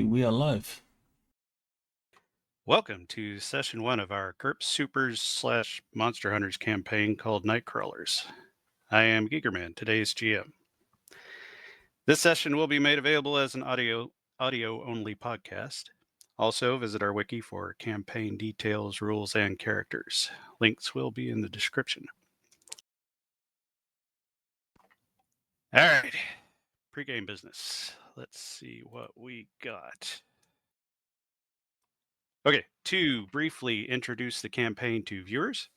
we are live. Welcome to session 1 of our GURPS Supers / Monster Hunters campaign called Nightcrawlers. I am Gigermann, today's GM. This session will be made available as an audio-only podcast. Also, visit our wiki for campaign details, rules, and characters. Links will be in the description. All right, pregame business. Let's see what we got. Okay, to briefly introduce the campaign to viewers.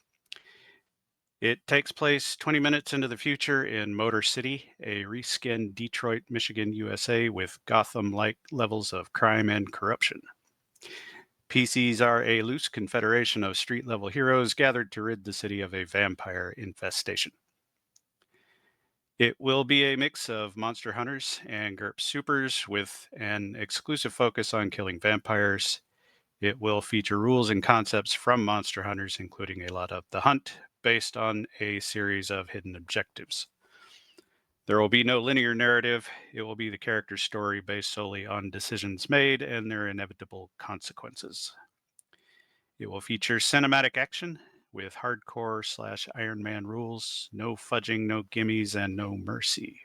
It takes place 20 minutes into the future in Motor City, a reskinned Detroit, Michigan, USA with Gotham-like levels of crime and corruption. PCs are a loose confederation of street-level heroes gathered to rid the city of a vampire infestation. It will be a mix of Monster Hunters and GURPS Supers with an exclusive focus on killing vampires. It will feature rules and concepts from Monster Hunters, including a lot of the hunt, based on a series of hidden objectives. There will be no linear narrative. It will be the character's story based solely on decisions made and their inevitable consequences. It will feature cinematic action with hardcore / Iron Man rules, no fudging, no gimmies, and no mercy.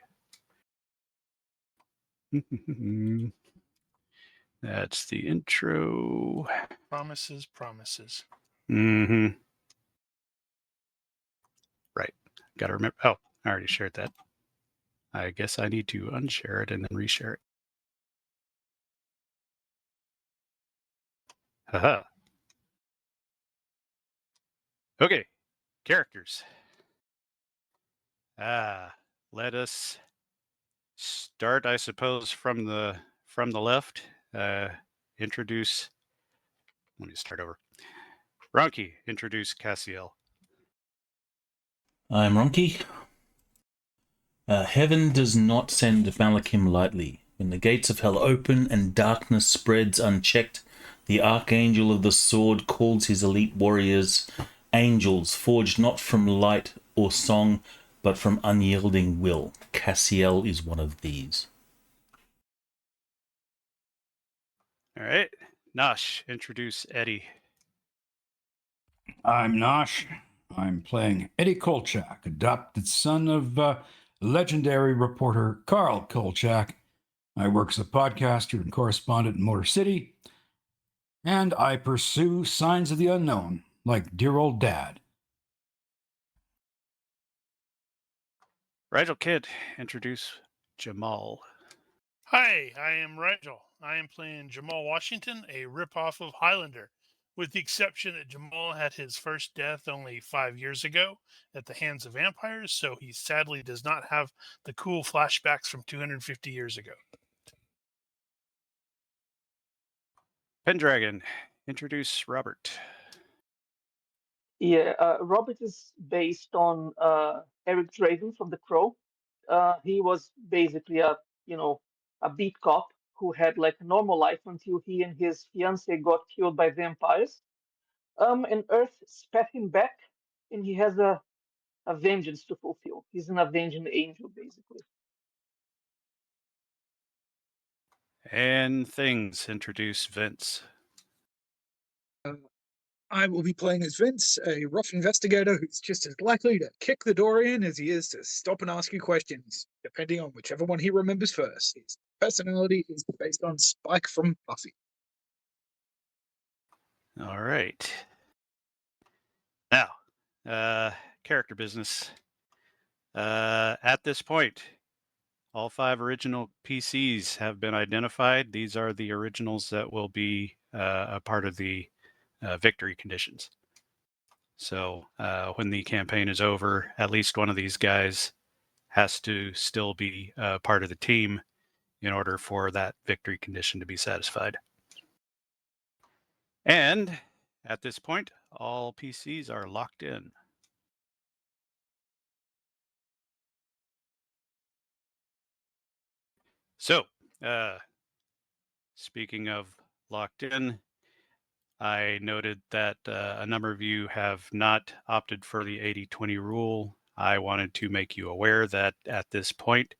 That's the intro. Promises. Mm-hmm. Right. Got to remember. Oh, I already shared that. I guess I need to unshare it and then reshare it. Haha. Okay. Characters. Let us start, I suppose, from the left. Introduce. Let me start over. Ronki, introduce Cassiel. I'm Ronki. Heaven does not send Malachim lightly. When the gates of hell open and darkness spreads unchecked, the Archangel of the Sword calls his elite warriors, angels forged not from light or song, but from unyielding will. Cassiel is one of these. All right. Nosh, introduce Eddie. I'm Nosh. I'm playing Eddie Kolchak, adopted son of legendary reporter Carl Kolchak. I work as a podcaster and correspondent in Motor City, and I pursue signs of the unknown, like dear old dad. Rigel Kid, introduce Jamal. Hi, I am Rigel. I am playing Jamal Washington, a ripoff of Highlander, with the exception that Jamal had his first death only 5 years ago at the hands of vampires, so he sadly does not have the cool flashbacks from 250 years ago. Pendragon, introduce Robert. Yeah, Robert is based on Eric Draven from The Crow. He was basically a beat cop who had like a normal life until he and his fiancée got killed by vampires. And Earth spat him back, and he has a vengeance to fulfill. He's an avenging angel, basically. And Things, introduce Vince. I will be playing as Vince, a rough investigator who's just as likely to kick the door in as he is to stop and ask you questions, depending on whichever one he remembers first. His personality is based on Spike from Buffy. All right. Now, character business. At this point, all 5 original PCs have been identified. These are the originals that will be a part of the victory conditions. So when the campaign is over, at least one of these guys has to still be part of the team in order for that victory condition to be satisfied. And at this point, all PCs are locked in. So, speaking of locked in, I noted that a number of you have not opted for the 80-20 rule. I wanted to make you aware that at this point,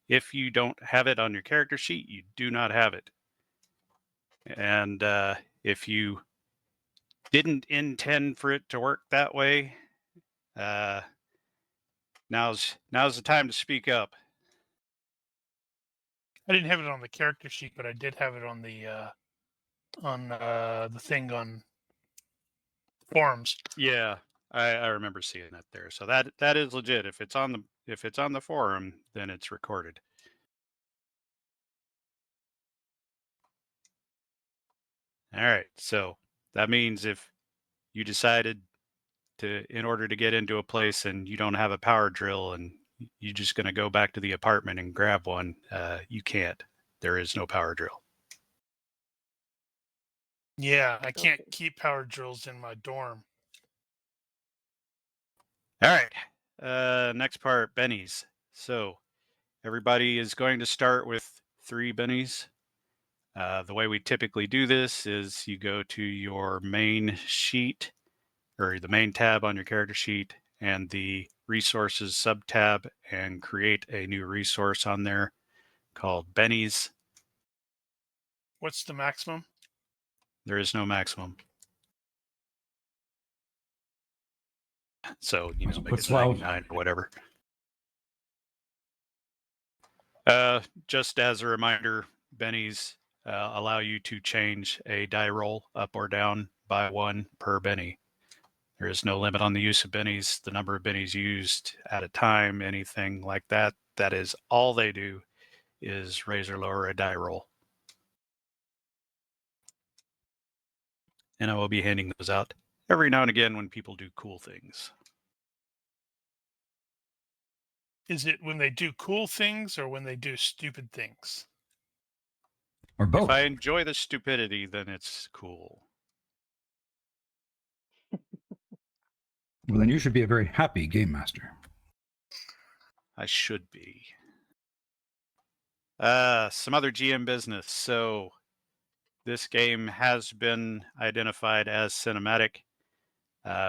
if you don't have it on your character sheet, you do not have it. And if you didn't intend for it to work that way, now's the time to speak up. I didn't have it on the character sheet, but I did have it on the thing on forums. Yeah, I remember seeing that there. So that is legit. If it's on the forum, then it's recorded. All right. So that means if you decided in order to get into a place and you don't have a power drill and you're just going to go back to the apartment and grab one, you can't. There is no power drill. Yeah, I can't Okay. keep power drills in my dorm. All right. Next part, bennies. So everybody is going to start with 3 bennies. The way we typically do this is you go to your main sheet or the main tab on your character sheet and the resources sub tab and create a new resource on there called bennies. What's the maximum? There is no maximum. So, Let's make put it 12. 99 or whatever. Just as a reminder, bennies allow you to change a die roll up or down by 1 per benny. There is no limit on the use of bennies, the number of bennies used at a time, anything like that. That is all they do is raise or lower a die roll. And I will be handing those out every now and again when people do cool things. Is it when they do cool things or when they do stupid things? Or both. If I enjoy the stupidity, then it's cool. Well, then you should be a very happy game master. I should be. Some other GM business. So this game has been identified as cinematic.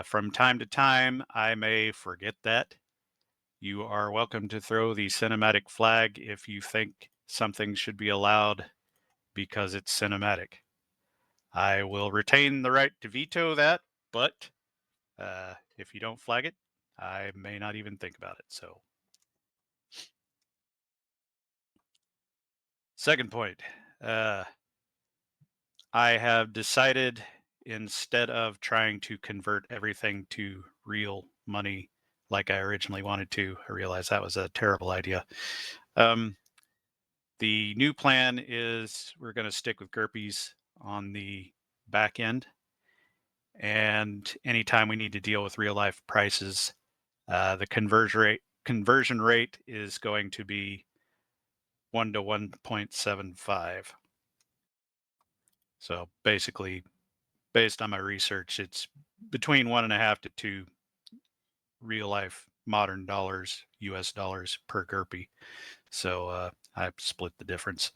From time to time, I may forget that. You are welcome to throw the cinematic flag if you think something should be allowed because it's cinematic. I will retain the right to veto that, but if you don't flag it, I may not even think about it. So, second point, I have decided instead of trying to convert everything to real money like I originally wanted to, I realized that was a terrible idea. The new plan is we're going to stick with GURPS on the back end. And anytime we need to deal with real life prices, the conversion rate is going to be 1 to 1.75. So basically, based on my research, it's between 1.5 to 2 real life modern dollars, US dollars per GURPS. So I split the difference.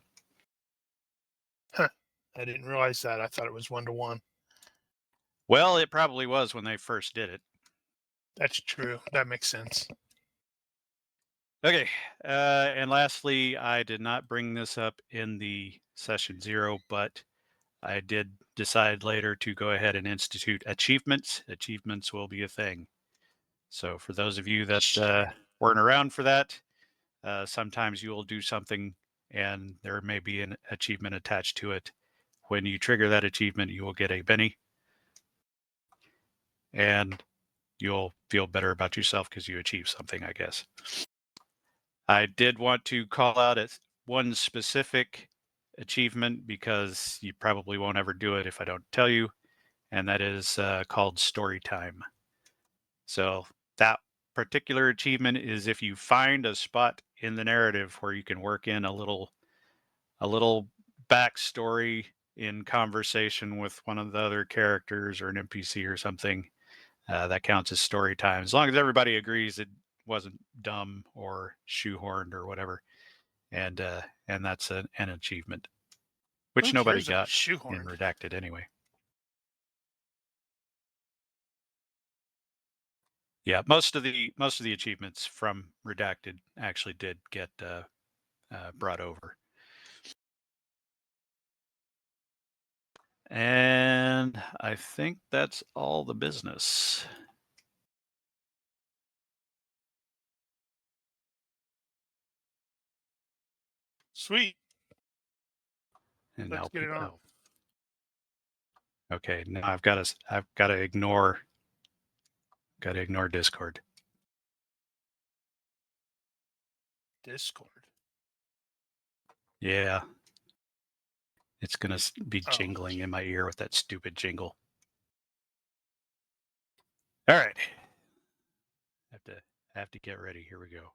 Huh. I didn't realize that. I thought it was 1-to-1. Well, it probably was when they first did it. That's true. That makes sense. Okay, and lastly, I did not bring this up in the session 0, but I did decide later to go ahead and institute achievements. Achievements will be a thing. So for those of you that weren't around for that, sometimes you will do something and there may be an achievement attached to it. When you trigger that achievement, you will get a benny. And you'll feel better about yourself because you achieved something, I guess. I did want to call out one specific achievement because you probably won't ever do it if I don't tell you, and that is called story time. So that particular achievement is if you find a spot in the narrative where you can work in a little backstory in conversation with one of the other characters or an NPC or something, that counts as story time. As long as everybody agrees it wasn't dumb or shoehorned or whatever. And that's an achievement, which Who nobody cares if it's got in shoehorned? Redacted anyway. Yeah, most of the achievements from Redacted actually did get brought over. And I think that's all the business. Sweet. And Let's now get it on. Okay, now I've got to ignore Discord. Discord. Yeah. It's going to be Oh. jingling in my ear with that stupid jingle. All right. Have to get ready. Here we go.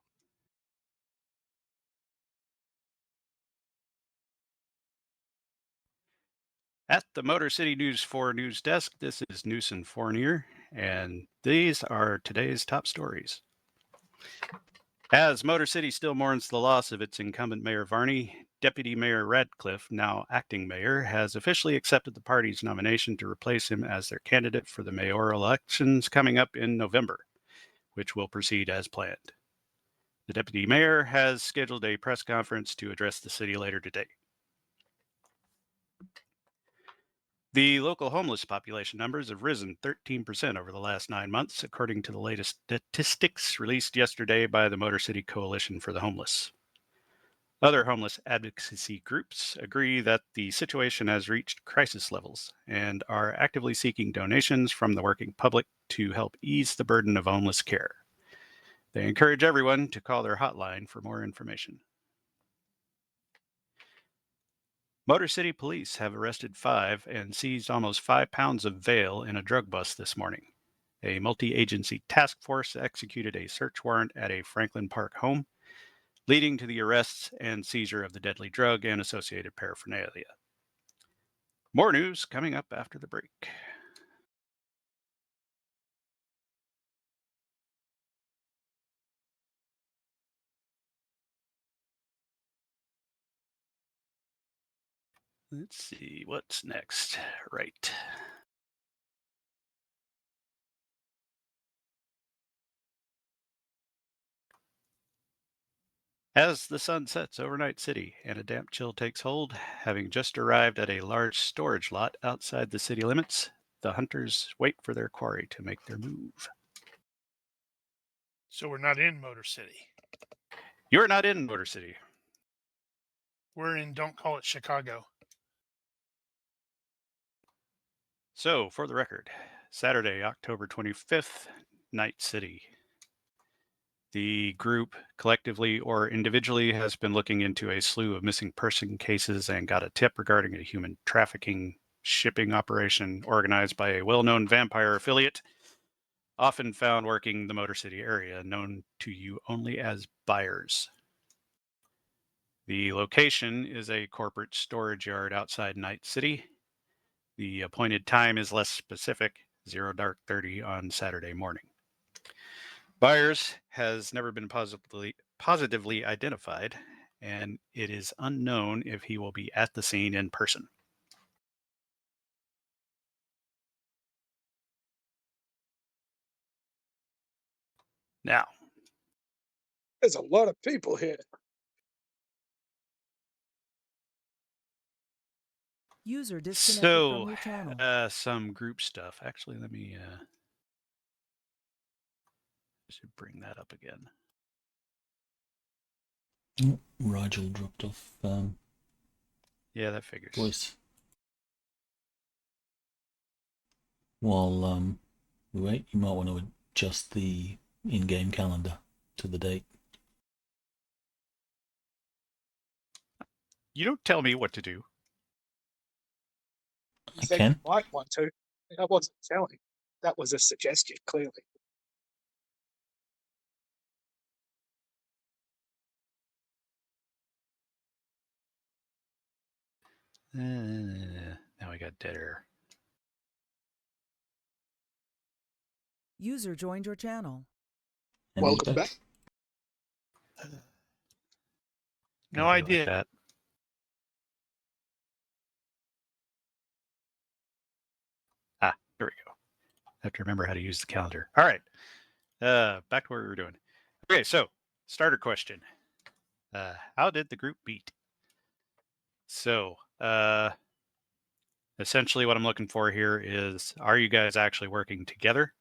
At the Motor City News 4 news desk, this is Newson Fournier, and these are today's top stories. As Motor City still mourns the loss of its incumbent Mayor Varney, Deputy Mayor Radcliffe, now acting mayor, has officially accepted the party's nomination to replace him as their candidate for the mayoral elections coming up in November, which will proceed as planned. The deputy mayor has scheduled a press conference to address the city later today. The local homeless population numbers have risen 13% over the last 9 months, according to the latest statistics released yesterday by the Motor City Coalition for the Homeless. Other homeless advocacy groups agree that the situation has reached crisis levels and are actively seeking donations from the working public to help ease the burden of homeless care. They encourage everyone to call their hotline for more information. Motor City Police have arrested 5 and seized almost 5 pounds of Vail in a drug bust this morning. A multi-agency task force executed a search warrant at a Franklin Park home, leading to the arrests and seizure of the deadly drug and associated paraphernalia. More news coming up after the break. Let's see, what's next? Right. As the sun sets over Night City and a damp chill takes hold, having just arrived at a large storage lot outside the city limits, the hunters wait for their quarry to make their move. So we're not in Motor City. You're not in Motor City. We're in Don't Call It Chicago. So, for the record, Saturday, October 25th, Night City. The group, collectively or individually, has been looking into a slew of missing person cases and got a tip regarding a human trafficking shipping operation organized by a well-known vampire affiliate, often found working the Motor City area, known to you only as buyers. The location is a corporate storage yard outside Night City. The appointed time is less specific, 0:30 on Saturday morning. Byers has never been positively identified, and it is unknown if he will be at the scene in person. Now, There's a lot of people here. User disconnected from your channel. some group stuff. Actually, let me should bring that up again. Oh, Rigel dropped off Yeah, that figures. voice. While we wait, you might want to adjust the in-game calendar to the date. You don't tell me what to do. You I said can. you might want to. I wasn't telling. That was a suggestion, clearly. Now I got dead air. User joined your channel. And Welcome he's back. No idea. That. There we go. I have to remember how to use the calendar. All right. Back to what we were doing. Okay, so starter question. How did the group beat? So, essentially what I'm looking for here is, are you guys actually working together,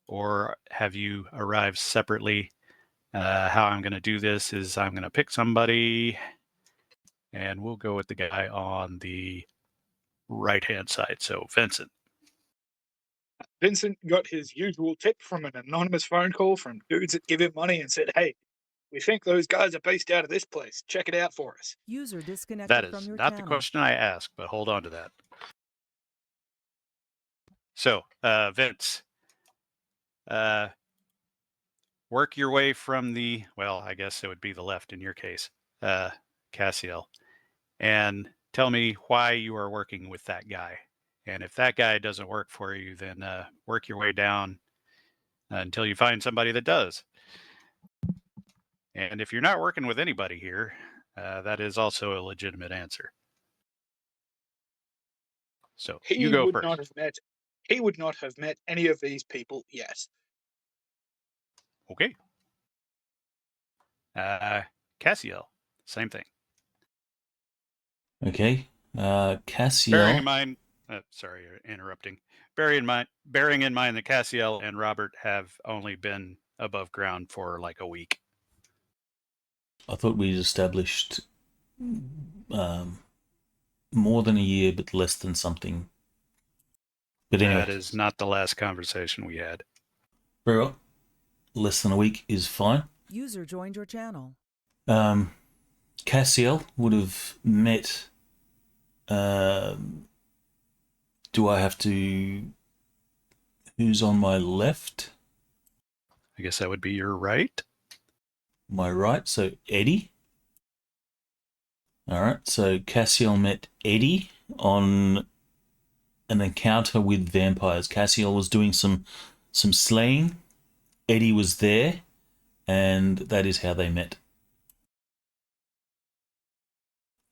or have you arrived separately? How I'm going to do this is I'm going to pick somebody, and we'll go with the guy on the right-hand side. So Vincent. Vincent got his usual tip from an anonymous phone call from dudes that give him money and said, "Hey, we think those guys are based out of this place. Check it out for us." User disconnected That from is your not the channel. question I asked, but hold on to that. So, Vince, work your way from the, well, I guess it would be the left in your case, Cassiel, and tell me why you are working with that guy. And if that guy doesn't work for you, then work your way down until you find somebody that does. And if you're not working with anybody here, that is also a legitimate answer. So you go first. He would not have met any of these people yet. Okay. Cassiel, same thing. Okay. Bearing in Cassiel. mind, sorry, interrupting. Bearing in mind that Cassiel and Robert have only been above ground for like a week. I thought we'd established more than a year, but less than something. But anyway, That is not the last conversation we had. very well. Less than a week is fine. User joined your channel. Cassiel would have met. Do I have to? Who's on my left? I guess that would be your right. My right. So Eddie. All right. So Cassiel met Eddie on an encounter with vampires. Cassiel was doing some slaying. Eddie was there, and that is how they met.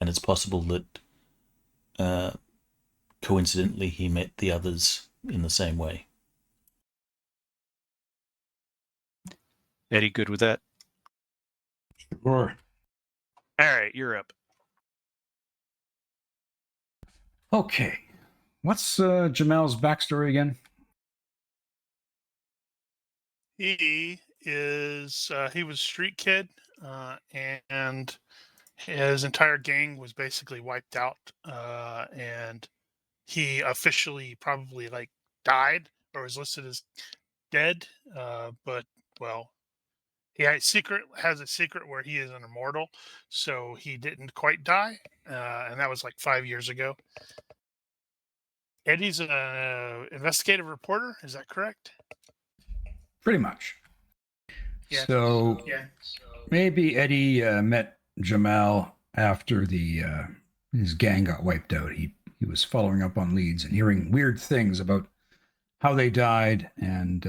And it's possible that coincidentally he met the others in the same way. Eddie, good with that? Sure. All right, you're up. Okay. What's Jamel's backstory again? He was a street kid, and his entire gang was basically wiped out, and he officially probably like died or was listed as dead. But well, he has a secret where he is an immortal, so he didn't quite die, and that was like 5 years ago. Eddie's an investigative reporter. Is that correct? Pretty much. Yeah. So maybe Eddie met Jamel after his gang got wiped out. He was following up on leads and hearing weird things about how they died, and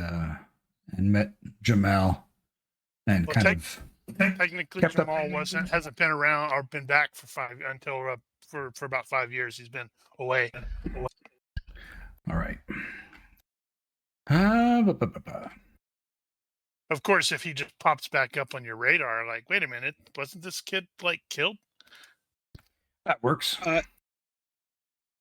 met Jamel and Well, technically, kept up. Jamal hasn't been around or been back for about 5 years. He's been away. All right. Of course, if he just pops back up on your radar, like, wait a minute, wasn't this kid like killed? That works. I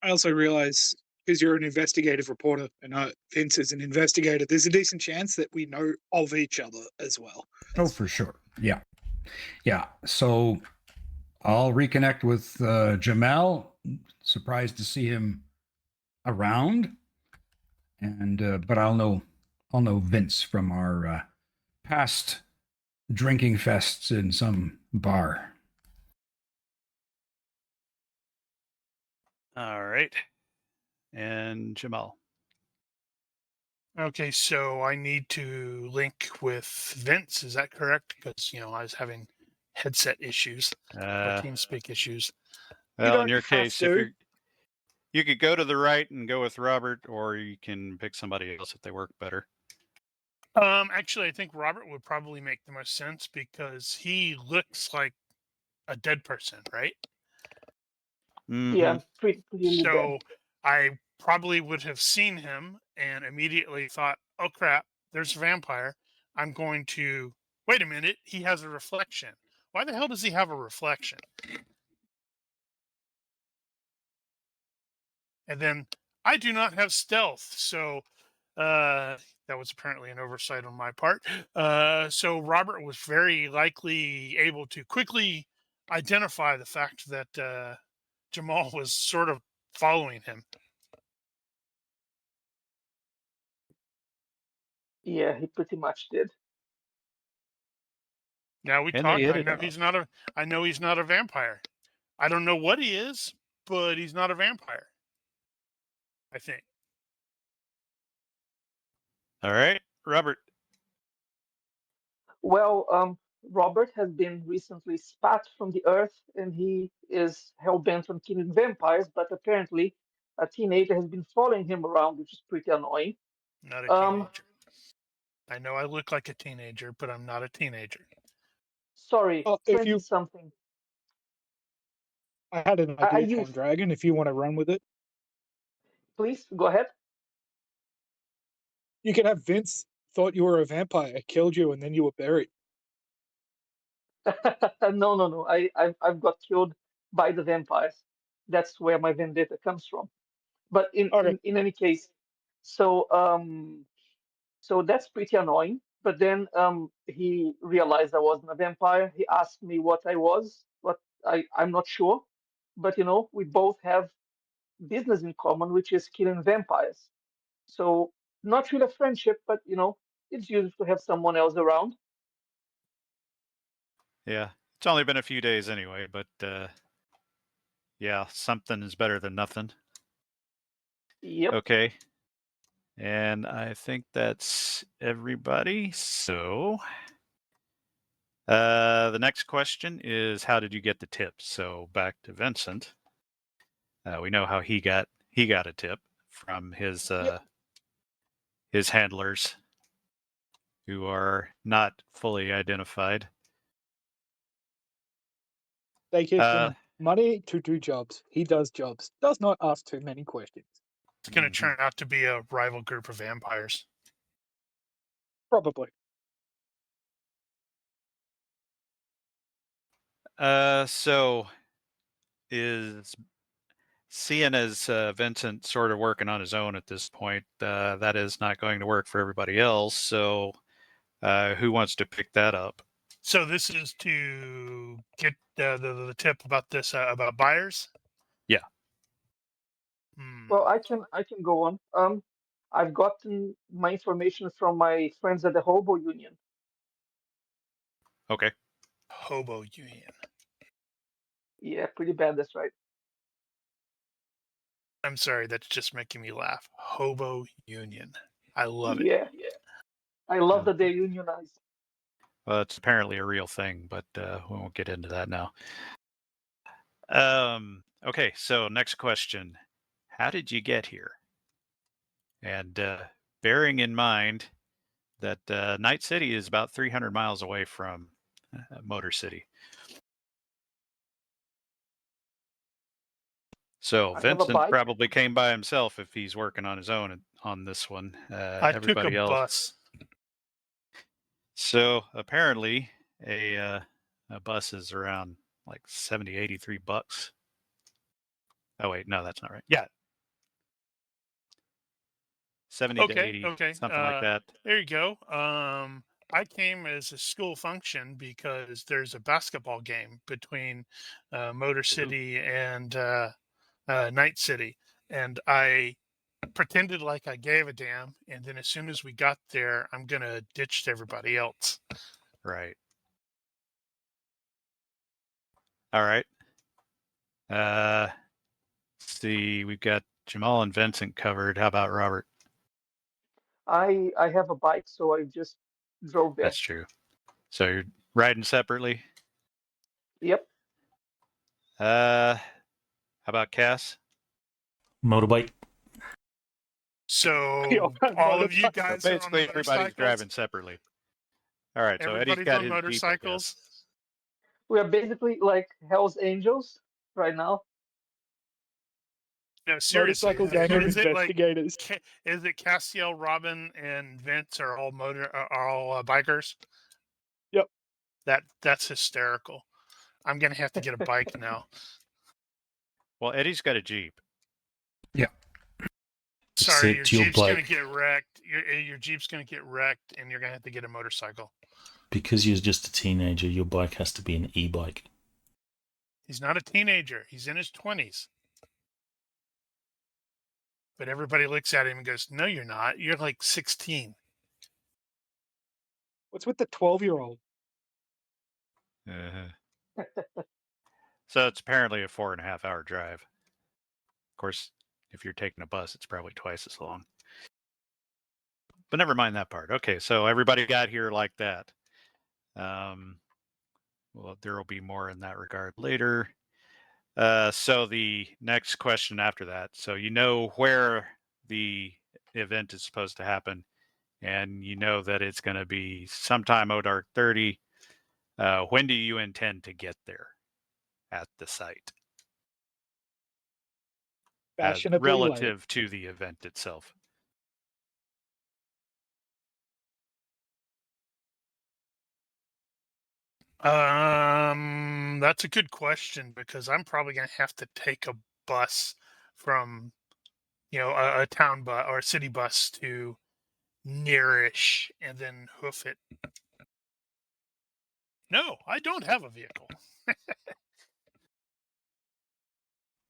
also realize, because you're an investigative reporter and Vince is an investigator, there's a decent chance that we know of each other as well. Oh, for sure. Yeah. Yeah. So I'll reconnect with Jamel. Surprised to see him around. And but I'll know Vince from our past drinking fests in some bar. All right. And Jamal. Okay, so I need to link with Vince. Is that correct? Because I was having headset issues or TeamSpeak issues. Well, in your case, you could go to the right and go with Robert, or you can pick somebody else if they work better. Actually, I think Robert would probably make the most sense because he looks like a dead person, right? Mm-hmm. Yeah, pretty clearly dead. So I probably would have seen him and immediately thought, oh crap, there's a vampire. I'm going to wait a minute. He has a reflection. Why the hell does he have a reflection? And then I do not have stealth, so that was apparently an oversight on my part. So Robert was very likely able to quickly identify the fact that Jamal was sort of following him. Yeah, he pretty much did. Now we And they talked. hit I it know off. he's not a. I know he's not a vampire. I don't know what he is, but he's not a vampire. I think. All right, Robert. Well, Robert has been recently spat from the earth, and he is hell-bent on killing vampires, but apparently a teenager has been following him around, which is pretty annoying. Not a Um, teenager. I know I look like a teenager, but I'm not a teenager. Sorry, If you, 20-something. I had an I idea, use, Pendragon. If you want to run with it, please go ahead. you could have Vince thought you were a vampire, killed you, and then you were buried. No. I've got killed by the vampires. That's where my vendetta comes from. But Okay. in any case, so so that's pretty annoying. But then he realized I wasn't a vampire. He asked me what I was. What I'm not sure. But we both have business in common, which is killing vampires. So not really a friendship, but it's useful to have someone else around. Yeah, it's only been a few days anyway, but yeah, something is better than nothing. Yep. Okay. And I think that's everybody. So the next question is, how did you get the tip? So back to Vincent. We know how he got a tip from his his handlers, who are not fully identified. They give him money to do jobs. He does jobs. Does not ask too many questions. It's going to turn out to be a rival group of vampires. Probably. So is seeing as Vincent sort of working on his own at this point, that is not going to work for everybody else. So who wants to pick that up? So this is to get the tip about this about buyers. Yeah. Well, I can go on. I've gotten my information from my friends at the Hobo Union. Okay. Hobo Union. Yeah, pretty bad. That's right. I'm sorry, that's just making me laugh. Hobo Union. I love it. Yeah. I love that they're unionized. Well, it's apparently a real thing, but we won't get into that now. Okay, so next question. How did you get here? And bearing in mind that Night City is about 300 miles away from Motor City. So Vincent probably came by himself if he's working on his own on this one. I everybody took a else. bus. So apparently a bus is around like 70, 83 bucks. Oh wait, no, that's not right. Yeah. 70 to 80, something like that. There you go. I came as a school function because there's a basketball game between Motor City and Night City, and I pretended like I gave a damn, and then as soon as we got there, I'm gonna ditch everybody else. Right. All right. Let's see, we've got Jamal and Vincent covered. How about Robert? I have a bike, so I just drove there. That's true. So you're riding separately? Yep. How about Cass? Motorbike. So all of you guys so are basically on everybody's driving separately. All right, so Eddie's got his motorcycles. We are basically like Hell's Angels right now. No, seriously. Motorcycle gang of investigators. Is it Castiel, Robin, and Vince are all bikers? Yep. That's hysterical. I'm gonna have to get a bike now. Well, Eddie's got a Jeep. Yeah. Sorry, your Except your Jeep's going to bike, get wrecked. Your Jeep's going to get wrecked, and you're going to have to get a motorcycle. because you're just a teenager, your bike has to be an e-bike. He's not a teenager. He's in his 20s. But everybody looks at him and goes, no, you're not. You're like 16. What's with the 12-year-old? So it's apparently a 4.5-hour drive. Of course, if you're taking a bus, it's probably twice as long. But never mind that part. Okay, so everybody got here like that. Well, there will be more in that regard later. So the next question after that. So you know where the event is supposed to happen, and you know that it's going to be sometime dark 30. When do you intend to get there at the site? As Fashionably late. relative to the event itself. That's a good question, because I'm probably going to have to take a bus from, a town bus or a city bus to nearish and then hoof it. No, I don't have a vehicle.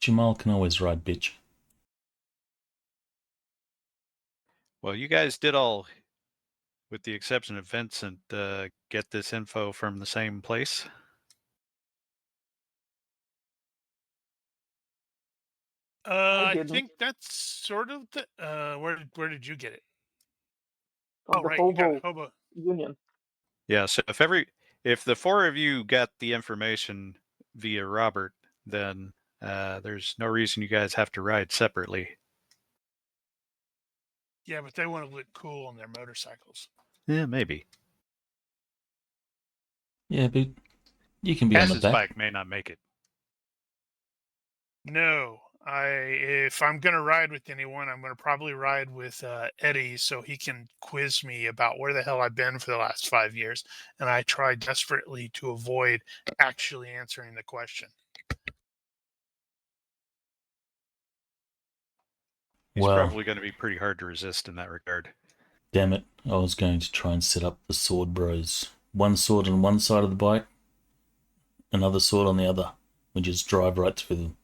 Jamal can always ride, bitch. Well, you guys did all, with the exception of Vincent, get this info from the same place. I I didn't. think that's sort of the. Where did you get it? From Oh, the right, you got Hobo it, Hobo. Union. Yeah, so if the four of you got the information via Robert, then there's no reason you guys have to ride separately. Yeah, but they want to look cool on their motorcycles. Yeah, maybe. Yeah, but you can be on the Cass's back. bike may not make it. No, if I'm gonna ride with anyone, I'm gonna probably ride with Eddie, so he can quiz me about where the hell I've been for the last 5 years, and I try desperately to avoid actually answering the question. He's Well, probably going to be pretty hard to resist in that regard. damn it, I was going to try and set up the sword bros. One sword on one side of the bike, another sword on the other. We just drive right through them.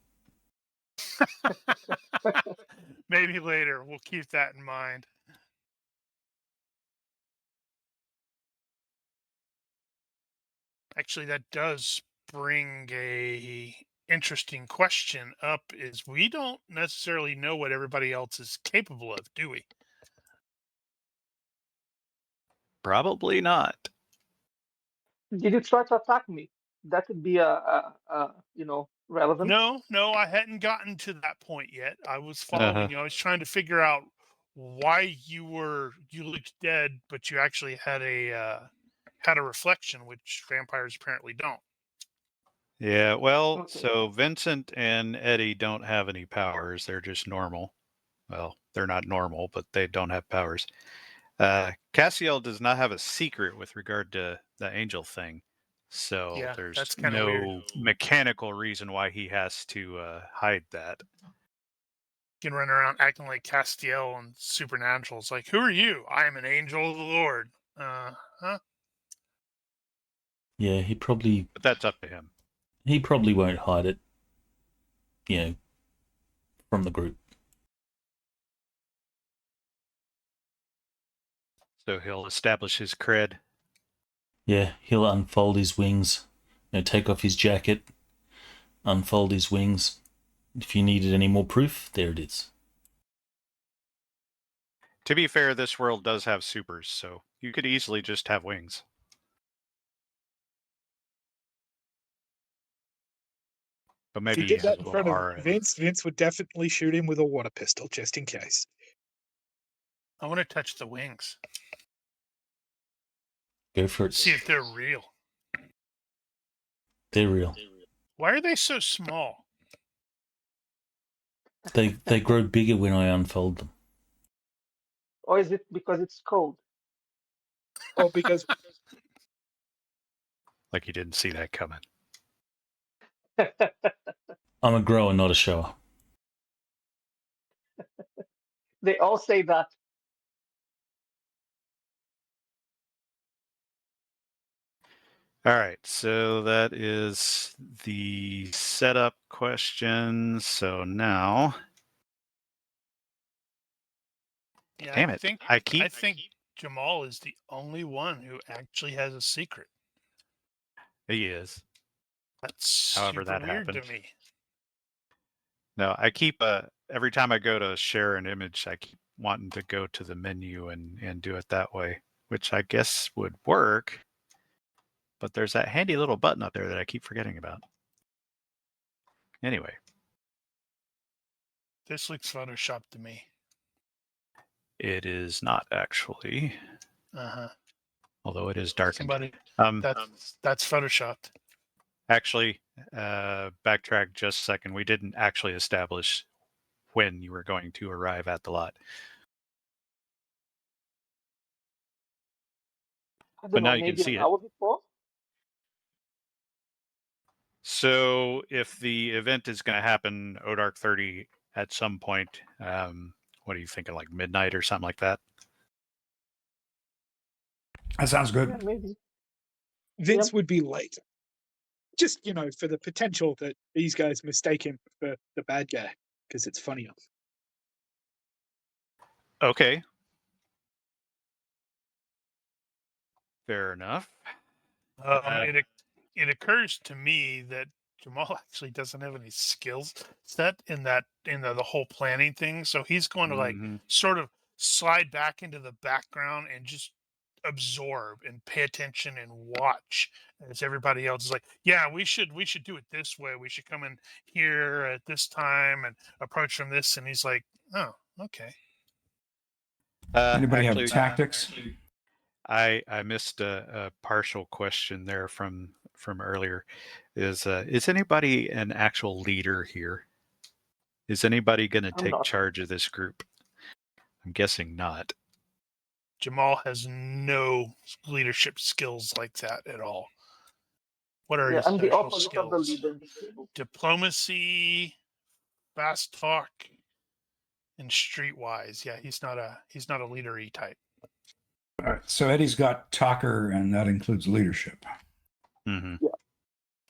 Maybe later, we'll keep that in mind. Actually, that does bring a interesting question up, is we don't necessarily know what everybody else is capable of, do we? Probably not. Did you try to attack me? That would be relevant. No, I hadn't gotten to that point yet. I was following you. I was trying to figure out why you looked dead, but you actually had a reflection, which vampires apparently don't. Yeah, well, Okay. so Vincent and Eddie don't have any powers. They're just normal. Well, they're not normal, but they don't have powers. Cassiel does not have a secret with regard to the angel thing. So Yeah, there's that's kinda weird. no mechanical reason why he has to hide that. You can run around acting like Castiel and Supernatural. It's like, who are you? I am an angel of the Lord. Huh? Yeah, he probably But that's up to him. won't hide it, from the group. So he'll establish his cred. Yeah, he'll unfold his wings, take off his jacket, unfold his wings. If you needed any more proof, there it is. To be fair, this world does have supers, so you could easily just have wings. But If maybe you he did has that a in little front of aura. Vince would definitely shoot him with a water pistol, just in case. I want to touch the wings. Go for it. See if they're real. They're real. Why are they so small? They grow bigger when I unfold them. Or is it because it's cold? Or because Like you didn't see that coming. I'm a grower, not a shower. They all say that. All right, so that is the setup question. So now, Yeah, damn I it, think I keep Jamal is the only one who actually has a secret. he is. That's However super that weird happened. to me. No, I keep every time I go to share an image, I keep wanting to go to the menu and do it that way, which I guess would work. But there's that handy little button up there that I keep forgetting about. Anyway, This looks photoshopped to me. it is not actually, although it is darkened. Somebody Um, that's photoshopped. Actually, backtrack just a second. We didn't actually establish when you were going to arrive at the lot. I don't But know, now you can maybe see an it. hour before. So if the event is going to happen ODark 30 at some point, what are you thinking, like midnight or something like that? That sounds Yeah, good. maybe. Vince would be late. Just, for the potential that these guys mistake him for the bad guy, because it's funnier. Okay. Fair enough. It occurs to me that Jamal actually doesn't have any skills set in the whole planning thing. So he's going to like sort of slide back into the background and just absorb and pay attention and watch as everybody else is like, yeah, we should do it this way. We should come in here at this time and approach from this. And he's like, oh, okay. Anybody Actually, have tactics? I missed a partial question there from earlier. Is anybody an actual leader here? Is anybody going to I'm take not. charge of this group? I'm guessing not. Jamal has no leadership skills like that at all. What are Yeah, his I'm the special opposite of the skills? leader in this table. Diplomacy, fast talk, and streetwise. Yeah, he's not a leadery type. All right. So Eddie's got talker, and that includes leadership. Mm-hmm.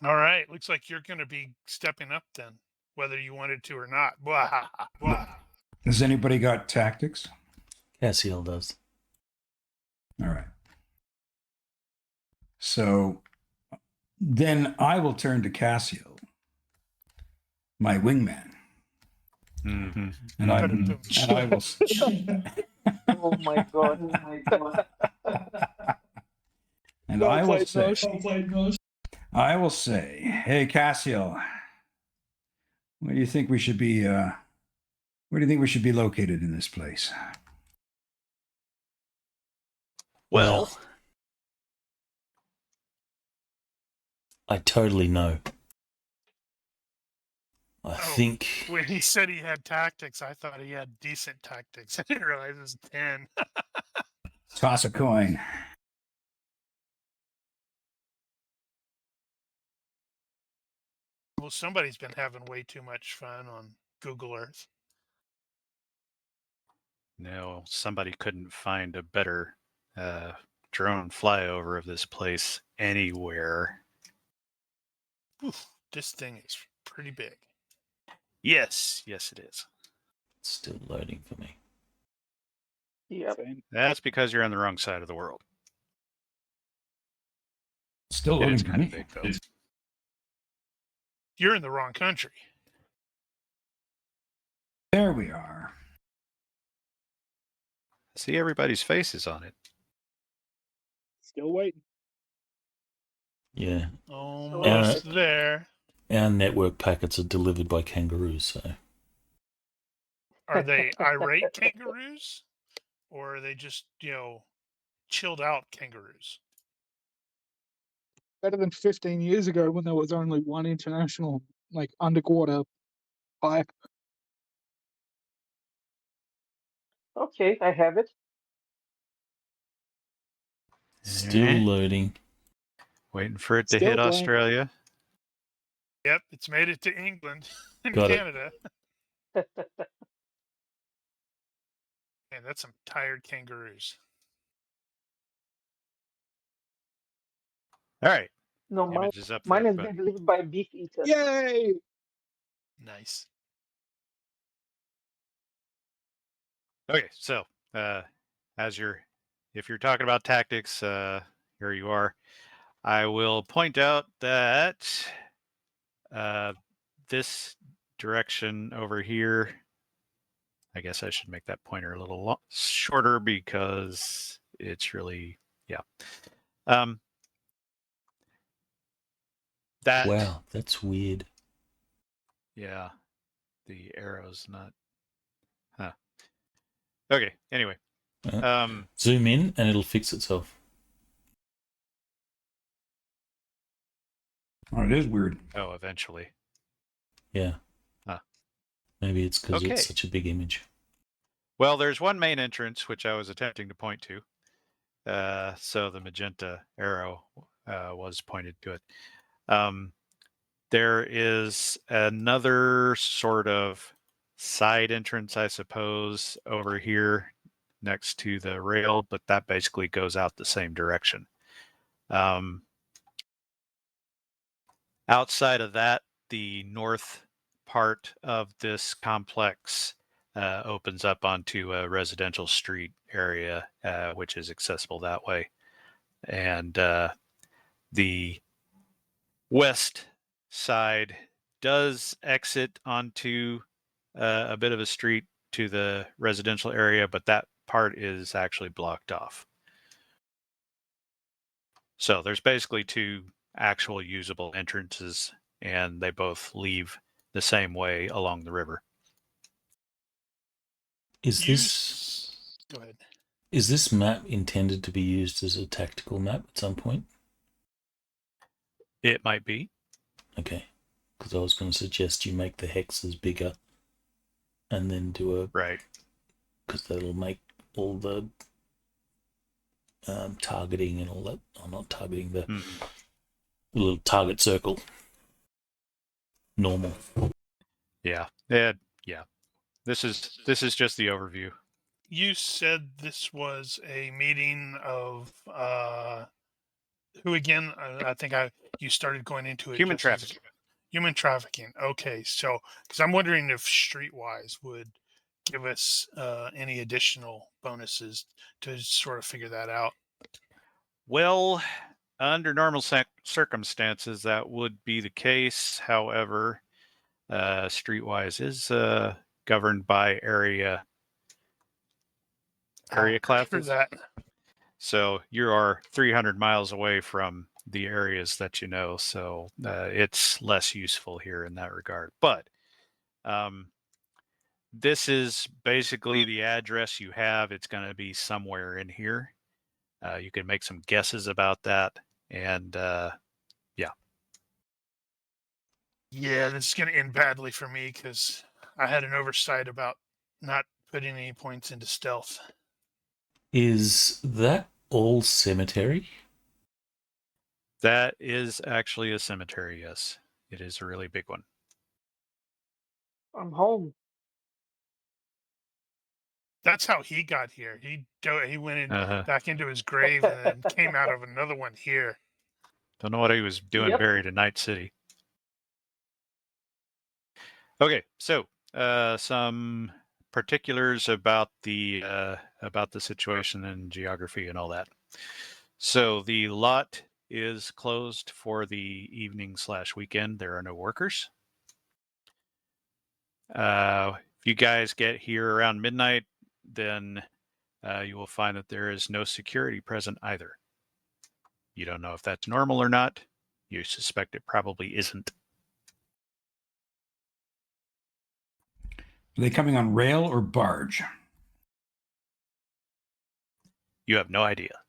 All right, looks like you're going to be stepping up then, whether you wanted to or not. Blah, blah. Has anybody got tactics? Cassiel does. All right. So then I will turn to Cassiel, my wingman, Mm-hmm. and I will. Oh my god. And I will say, hey Cassiel, where do you think we should be? Where do you think we should be located in this place? Well, I totally know. I think When he said he had tactics, I thought he had decent tactics. I didn't realize it was 10. Toss a coin. Well, somebody's been having way too much fun on Google Earth. No, somebody couldn't find a better drone flyover of this place anywhere. Oof, this thing is pretty big. Yes, it is. it's still loading for me. Yep. That's because you're on the wrong side of the world. Still It loading is for kind me. of big, though. You're in the wrong country. There we are. See everybody's faces on it. Still waiting. Yeah. Almost there. Our network packets are delivered by kangaroos, so. Are they irate kangaroos? Or are they just, chilled out kangaroos? Better than 15 years ago when there was only one international, underwater pipe. Okay, I have it. Still loading. Waiting for it to Still hit blank. Australia. Yep, it's made it to England and Got it. Canada. That's some tired kangaroos. All right. No, Image is up mine there, is but being delivered by a beef eater. Yay! Nice. okay. So, if you're talking about tactics, here you are. I will point out that this direction over here, I guess I should make that pointer a little shorter because it's really, yeah. That, Wow, that's weird. yeah, the arrow's not, huh. Okay, anyway. Zoom in and it'll fix itself. Oh, it is weird. Oh, eventually. Yeah. Huh. Maybe it's because Okay. it's such a big image. Well, there's one main entrance, which I was attempting to point to. So the magenta arrow was pointed to it. There is another sort of side entrance, I suppose, over here next to the rail, but that basically goes out the same direction. Outside of that, the north part of this complex opens up onto a residential street area, which is accessible that way. And the west side does exit onto a bit of a street to the residential area, but that part is actually blocked off. So there's basically two actual usable entrances, and they both leave the same way along the river. Is Go ahead. this map intended to be used as a tactical map at some point? It might be. Okay. Because I was going to suggest you make the hexes bigger and then do a... Right. Because that'll make all the targeting and all that... Oh, not targeting, the little target circle. Normal. Yeah. Yeah. This is just the overview. You said this was a meeting of who again? I think you started going into it. Human just as- trafficking. Human trafficking. Okay, so because I'm wondering if Streetwise would give us any additional bonuses to sort of figure that out. Well, under normal circumstances, that would be the case. However, Streetwise is governed by area classes. That. So you are 300 miles away from the areas that you know, so it's less useful here in that regard. But this is basically the address you have. It's going to be somewhere in here. You can make some guesses about that, and Yeah, this is going to end badly for me because I had an oversight about not putting any points into stealth. Is that all cemetery? that is actually a cemetery. Yes, it is a really big one. I'm home. That's how he got here. He went Uh-huh. back into his grave and then came out of another one here. Don't know what he was doing Yep. buried in Night City. Okay, so some particulars about the situation and geography and all that. So the lot is closed for the evening/weekend. There are no workers. If you guys get here around midnight, then you will find that there is no security present either. You don't know if that's normal or not. You suspect it probably isn't. Are they coming on rail or barge? You have no idea.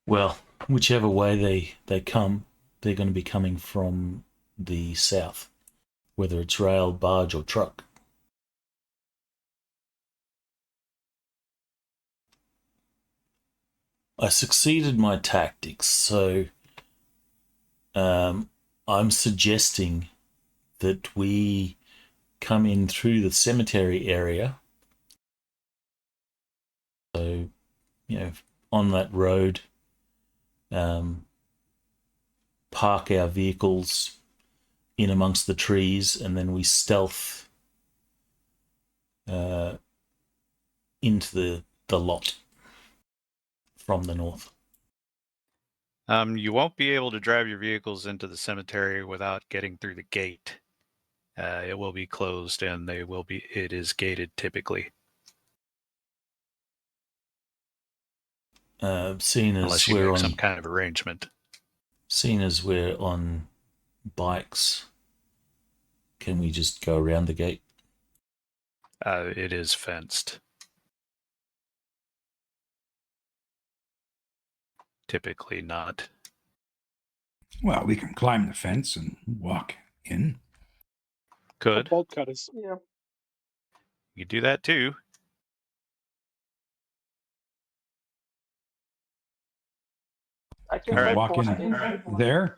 Well, whichever way they come, they're going to be coming from the south, whether it's rail, barge, or truck. I succeeded my tactics, so I'm suggesting that we come in through the cemetery area. So, on that road, park our vehicles in amongst the trees, and then we stealth into the lot from the north. You won't be able to drive your vehicles into the cemetery without getting through the gate. It will be closed, and it is gated typically. Seeing as Unless you we're make on some kind of arrangement. Seeing as we're on bikes, can we just go around the gate? It is fenced. Typically not. Well, we can climb the fence and walk in. Could. Bolt cutters. Yeah. You do that too. I can Can I let walk in Postgame. there?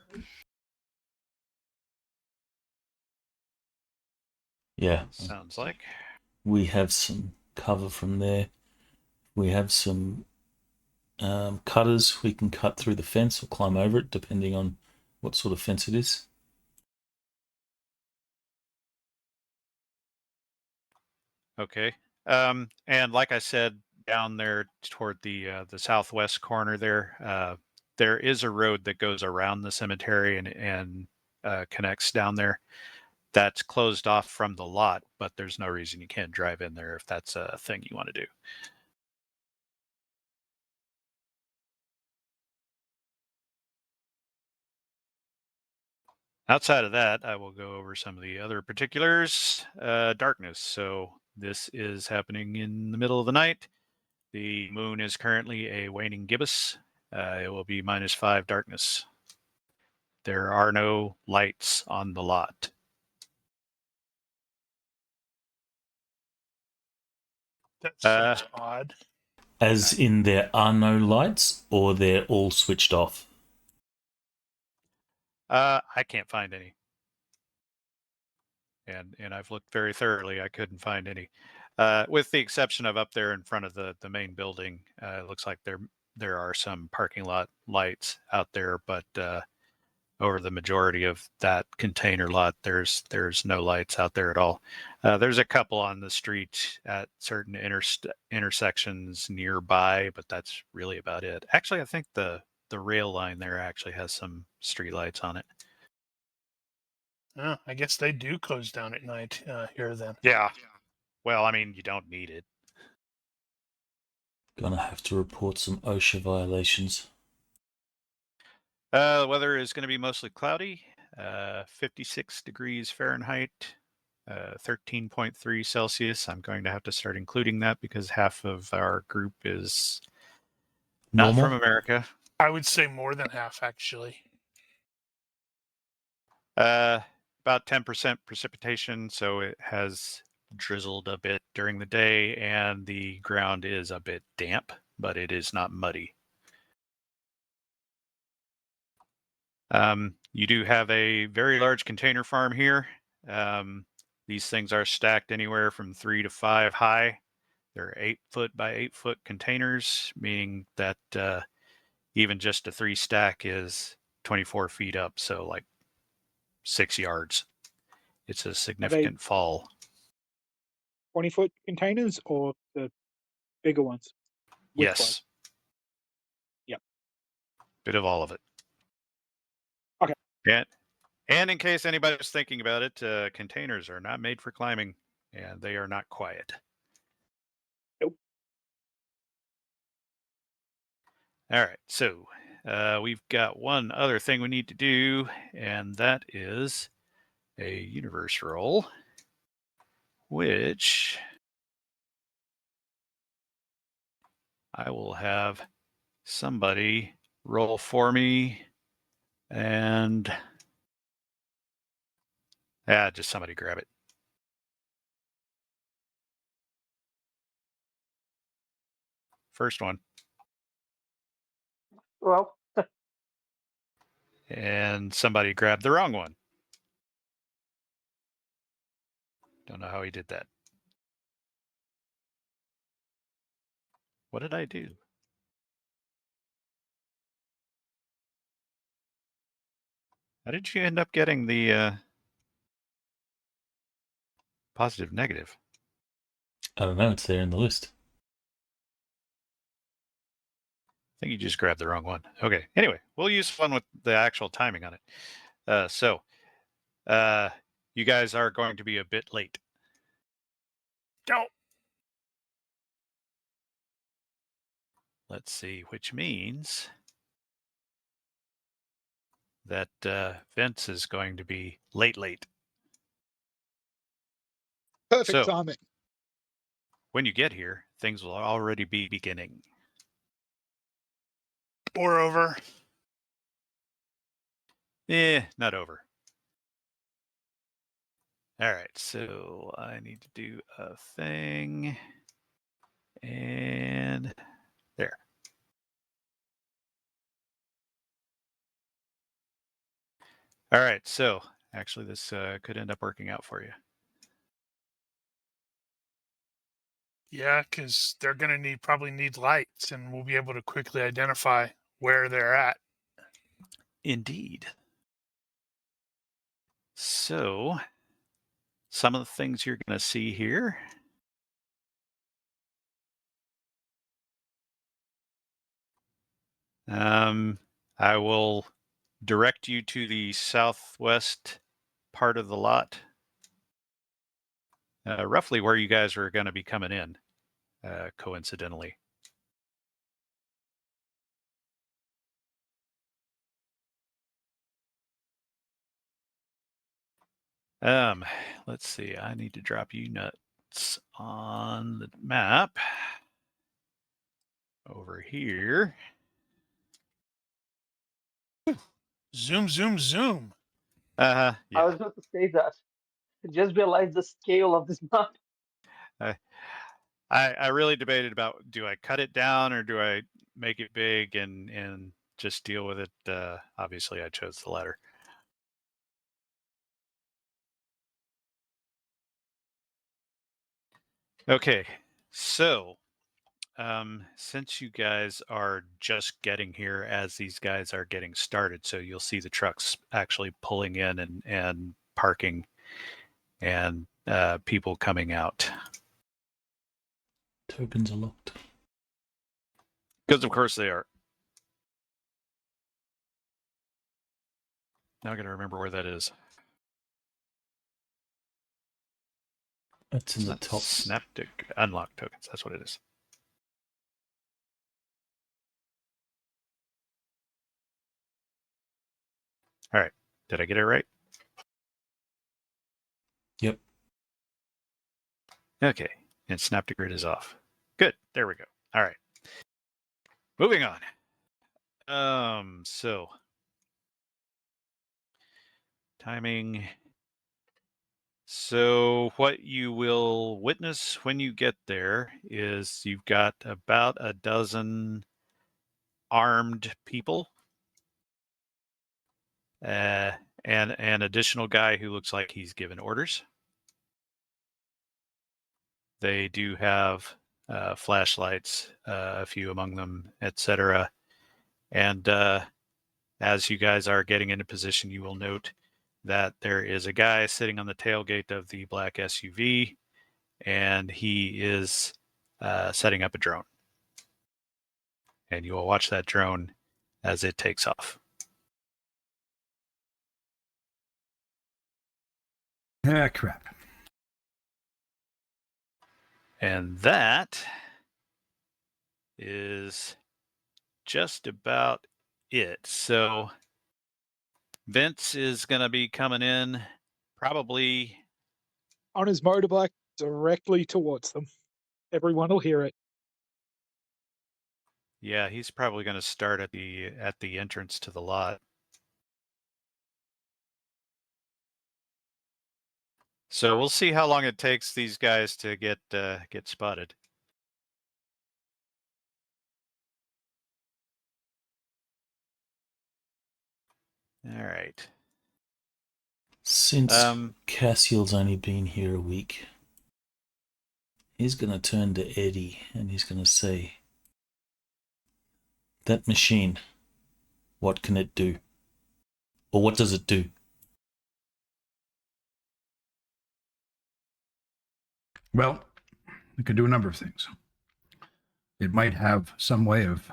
Yeah. Sounds like. We have some cover from there. We have some cutters. We can cut through the fence or climb over it, depending on what sort of fence it is. Okay. And like I said, down there toward the southwest corner there is a road that goes around the cemetery and connects down there. That's closed off from the lot, but there's no reason you can't drive in there if that's a thing you want to do. Outside of that, I will go over some of the other particulars. Darkness. So this is happening in the middle of the night. The moon is currently a waning gibbous. It will be -5 darkness. There are no lights on the lot. That seems odd. As in there are no lights, or they're all switched off? I can't find any. And I've looked very thoroughly. I couldn't find any. With the exception of up there in front of the main building. It looks like there are some parking lot lights out there, but over the majority of that container lot, there's no lights out there at all. There's a couple on the street at certain intersections nearby, but that's really about it. Actually, I think the rail line there actually has some street lights on it. Oh, I guess they do close down at night here then. Yeah. Well, I mean, you don't need it. Gonna have to report some OSHA violations. The weather is going to be mostly cloudy, 56 degrees Fahrenheit, 13.3 Celsius. I'm going to have to start including that because half of our group is not Normal? from America. I would say more than half, actually. About 10% precipitation, so it has drizzled a bit during the day, and the ground is a bit damp, but it is not muddy. You do have a very large container farm here. These things are stacked anywhere from 3 to 5 high. They're 8-foot by 8-foot containers, meaning that even just a 3 stack is 24 feet up, so like 6 yards. It's a significant fall. 20-foot containers or the bigger ones? Yes. Width-wise? Yep. Bit of all of it. Okay. And in case anybody was thinking about it, containers are not made for climbing, and they are not quiet. Nope. All right, so we've got one other thing we need to do, and that is a universe roll, which I will have somebody roll for me, and just somebody grab it. First one. Well, And somebody grabbed the wrong one. Don't know how he did that. What did I do? How did you end up getting the positive negative? I don't know. It's there in the list. I think you just grabbed the wrong one. Okay. Anyway, we'll use fun with the actual timing on it. So you guys are going to be a bit late. Don't. Let's see, which means that Vince is going to be late. Perfect So timing. when you get here, things will already be beginning. Or over. Not over. All right, so I need to do a thing. And there. All right, so actually this could end up working out for you. Yeah, because they're going to probably need lights, and we'll be able to quickly identify where they're at. Indeed. So some of the things you're going to see here. I will direct you to the southwest part of the lot, roughly where you guys are going to be coming in, coincidentally. Let's see. I need to drop you nuts on the map over here. Zoom, zoom, zoom. Yeah. I was going to say that. I just realized the scale of this map. I really debated about, do I cut it down or do I make it big and just deal with it? Obviously, I chose the latter. Okay, so since you guys are just getting here as these guys are getting started, so you'll see the trucks actually pulling in and parking and people coming out. Tokens are locked. Because of course they are. Now I gotta remember where that is. That's in the top. Synaptic unlock tokens, that's what it is. All right, did I get it right? Yep. Okay, and Snap to Grid is off. Good, there we go. All right, moving on. So timing. So what you will witness when you get there is you've got about a dozen armed people, and an additional guy who looks like he's given orders. They do have flashlights, a few among them, etc. And as you guys are getting into position, you will note that there is a guy sitting on the tailgate of the black SUV, and he is setting up a drone. And you will watch that drone as it takes off. Ah, crap. And that is just about it. So Vince is going to be coming in probably On his motorbike directly towards them. Everyone will hear it. Yeah, he's probably going to start at the entrance to the lot. So we'll see how long it takes these guys to get spotted. All right. Since Cassiel's only been here a week, he's going to turn to Eddie and he's going to say, that machine, what can it do? Or what does it do? Well, it can do a number of things. It might have some way of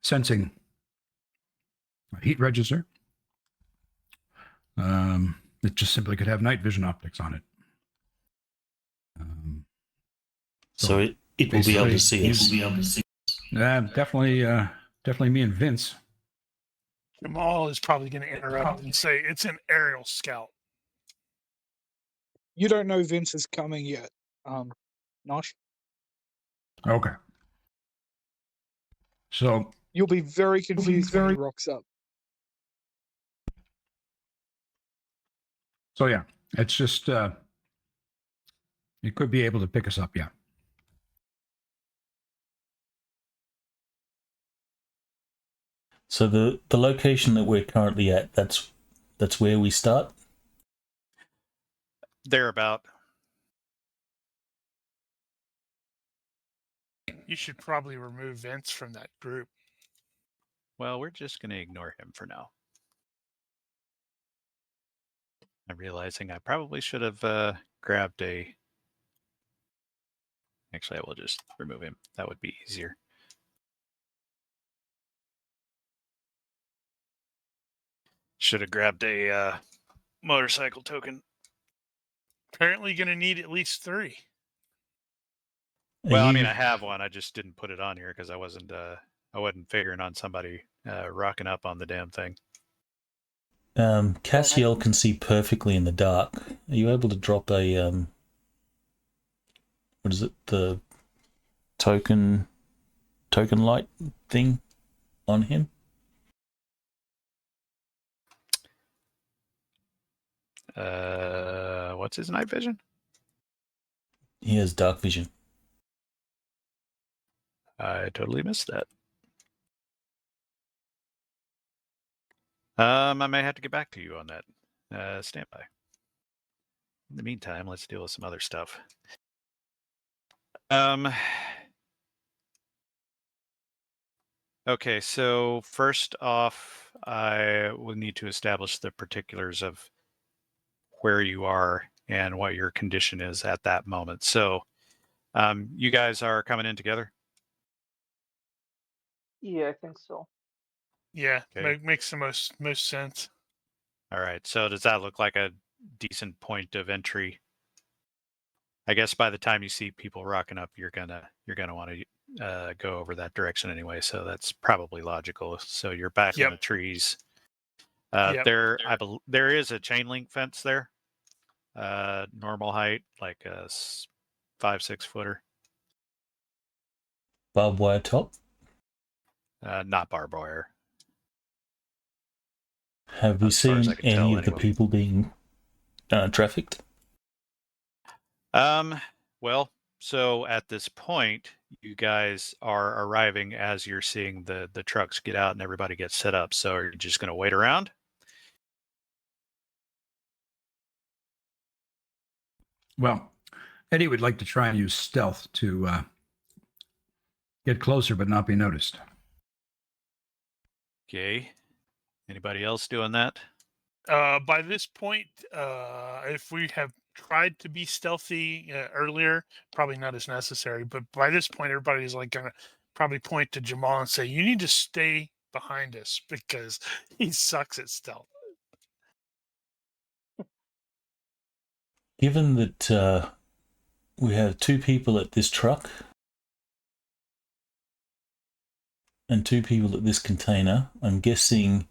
sensing a heat register. It just simply could have night vision optics on it. So it will be able to see us. Definitely me and Vince. Jamal is probably going to interrupt and say it's an aerial scout. You don't know Vince is coming yet, Nosh. Okay. So You'll be very confused when he rocks up. So yeah, it's just it could be able to pick us up. Yeah. So the location that we're currently at, that's where we start. Thereabout. You should probably remove Vince from that group. Well, we're just going to ignore him for now. I'm realizing I probably should have grabbed a... Actually, I will just remove him. That would be easier. Should have grabbed a motorcycle token. Apparently going to need at least 3. Well, I mean, I have one. I just didn't put it on here because I wasn't figuring on somebody rocking up on the damn thing. Cassiel can see perfectly in the dark. Are you able to drop a what is it? The token light thing on him? What's his night vision? He has dark vision. I totally missed that. I may have to get back to you on that. Stand by. In the meantime, let's deal with some other stuff. Okay, so first off, I will need to establish the particulars of where you are and what your condition is at that moment. So you guys are coming in together? Yeah, I think so. Yeah, Okay. makes the most sense. All right, so does that look like a decent point of entry? I guess by the time you see people rocking up, you're gonna want to go over that direction anyway. So that's probably logical. So you're back in the trees. Yep. There is a chain link fence there. Normal height, like a 5-6 footer. Barbed wire top? Not barbed wire. Have we As far as seen I can any tell, of the anyway. people being trafficked? Well, so at this point, you guys are arriving as you're seeing the trucks get out and everybody gets set up. So are you just going to wait around? Well, Eddie would like to try and use stealth to get closer but not be noticed. Okay. Anybody else doing that? By this point, if we have tried to be stealthy earlier, probably not as necessary. But by this point, everybody's like gonna probably point to Jamal and say, "You need to stay behind us because he sucks at stealth." Given that we have 2 people at this truck and 2 people at this container, I'm guessing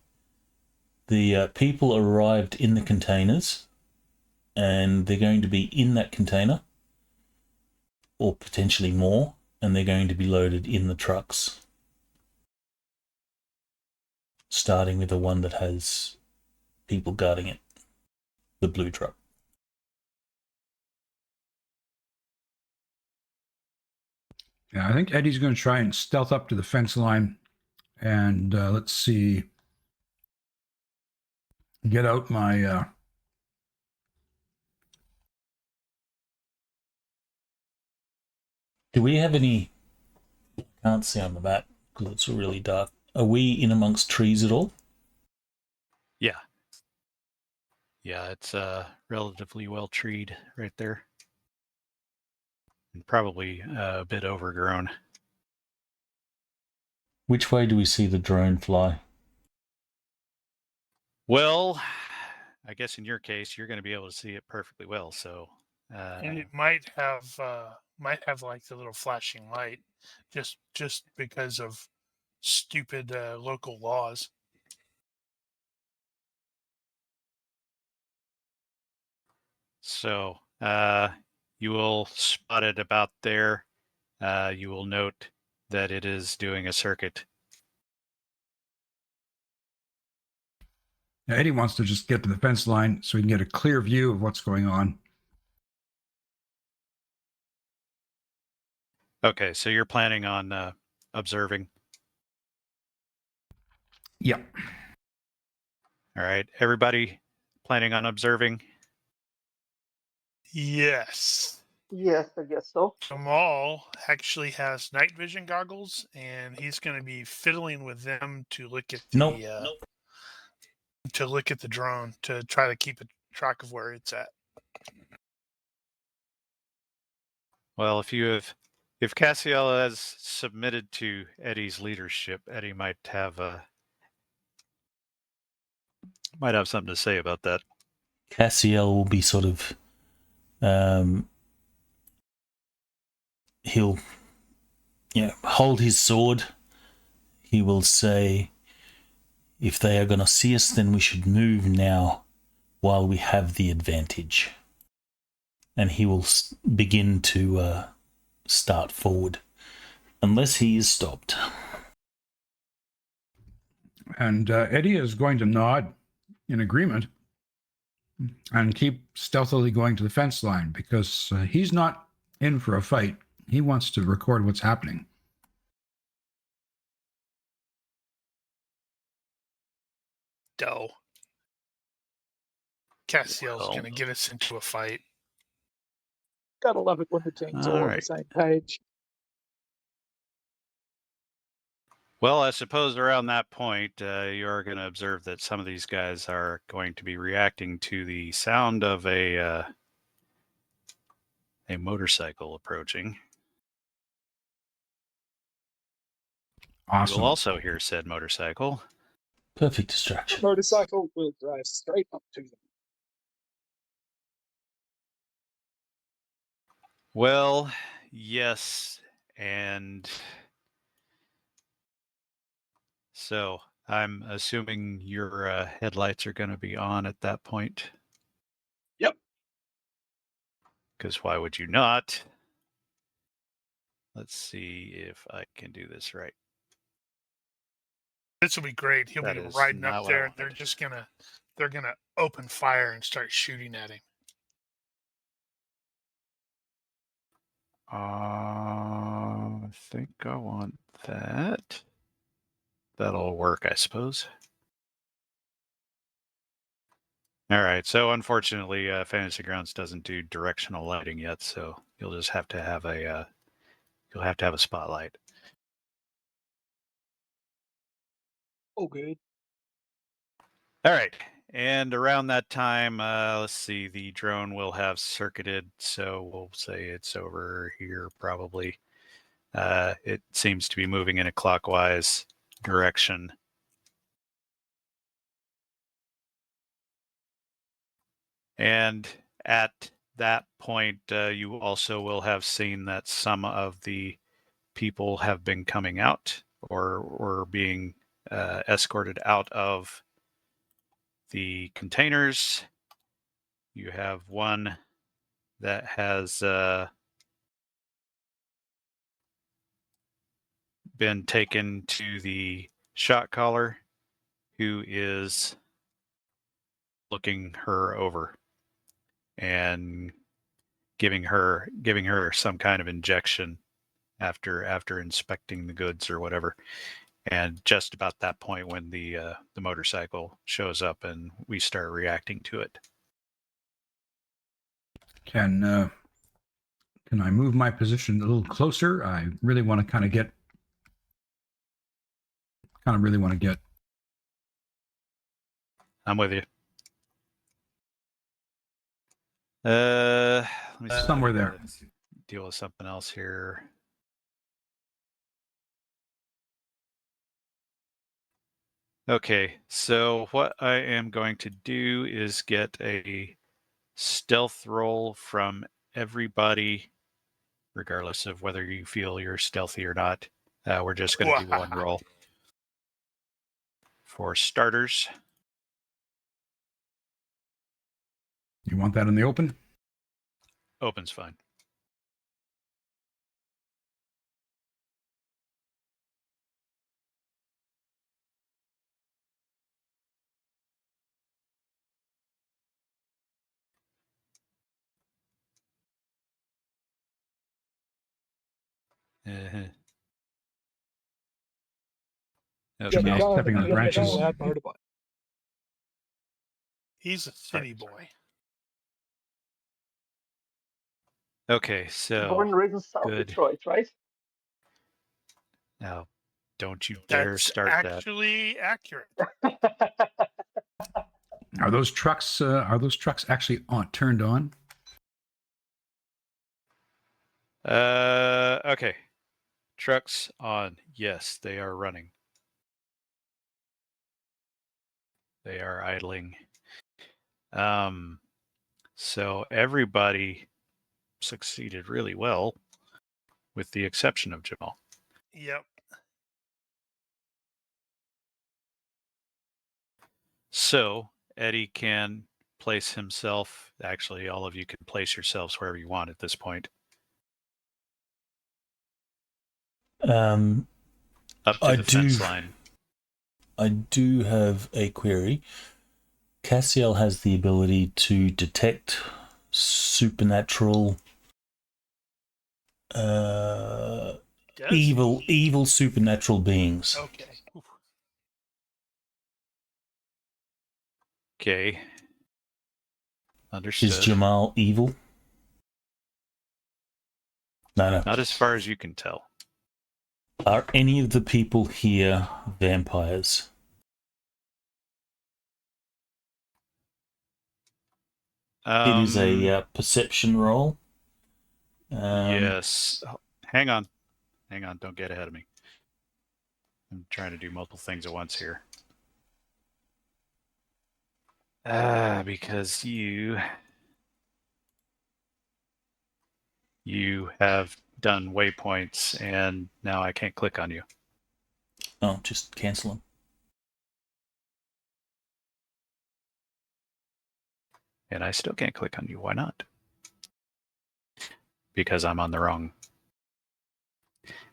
the people arrived in the containers and they're going to be in that container, or potentially more, and they're going to be loaded in the trucks, starting with the one that has people guarding it, the blue truck. Yeah, I think Eddie's going to try and stealth up to the fence line and let's see, get out my Do we have any... Can't see on the map because it's really dark. Are we in amongst trees at all? Yeah. Yeah, it's relatively well treed right there. And probably a bit overgrown. Which way do we see the drone fly? Well, I guess in your case, you're going to be able to see it perfectly well. So, And it might have like the little flashing light, just because of stupid local laws. so you will spot it about there. You will note that it is doing a circuit. Now, Eddie wants to just get to the fence line so he can get a clear view of what's going on. Okay, so you're planning on observing. Yep. All right, everybody planning on observing? Yes. Yes, I guess so. Jamal actually has night vision goggles, and he's going to be fiddling with them to look at the to look at the drone to try to keep a track of where it's at. Well, if Cassiel has submitted to Eddie's leadership, Eddie might have something to say about that. Cassiel will be sort of... he'll hold his sword. He will say, if they are going to see us, then we should move now while we have the advantage. And he will begin to start forward, unless he is stopped. And Eddie is going to nod in agreement and keep stealthily going to the fence line because he's not in for a fight. He wants to record what's happening. Doe. Cassiel's Well. going to get us into a fight. Gotta love it when the team's all on Alright. the same page. Well, I suppose around that point, you are going to observe that some of these guys are going to be reacting to the sound of a motorcycle approaching. Awesome. You will also hear said motorcycle. Perfect The distraction. motorcycle will drive straight up to them. Well, yes, and so I'm assuming your headlights are going to be on at that point. Yep. Because why would you not? Let's see if I can do this right. This will be great. He'll That be is riding not up what I there, and they're gonna open fire and start shooting at him. I think I want that. That'll work, I suppose. All right. So unfortunately, Fantasy Grounds doesn't do directional lighting yet, so you'll just have to have a spotlight. Oh, good. All right. And around that time, let's see, the drone will have circuited. So we'll say it's over here probably. It seems to be moving in a clockwise direction. And at that point, you also will have seen that some of the people have been coming out or being escorted out of the containers. You have one that has been taken to the shot caller, who is looking her over and giving her some kind of injection after inspecting the goods or whatever. And just about that point when the motorcycle shows up and we start reacting to it. Can Can I move my position a little closer? I really want to get. I'm with you. Let me see. Somewhere I there. gotta deal with something else here. Okay, so what I am going to do is get a stealth roll from everybody, regardless of whether you feel you're stealthy or not. We're just going to do one roll. For starters, You want that in the open? open's fine. Uh-huh. Yeah, Jamal's Okay. stepping on branches. He's a city boy. Okay, so Born and raised in South good. Detroit, right? Now, don't you dare That's start that. actually accurate. Are those trucks actually turned on? Okay. Trucks on. Yes, they are running. They are idling. So everybody succeeded really well, with the exception of Jamal. Yep. So Eddie can place himself. Actually, all of you can place yourselves wherever you want at this point. Up to the fence line. I do have a query. Cassiel has the ability to detect supernatural, evil supernatural beings. Okay. Oof. Okay. Understood. Is Jamal evil? No. Not as far as you can tell. Are any of the people here vampires? It is a perception roll. Yes. Hang on. Don't get ahead of me. I'm trying to do multiple things at once here. Because you have done waypoints, and now I can't click on you. Oh, just cancel them. And I still can't click on you. Why not? Because I'm on the wrong.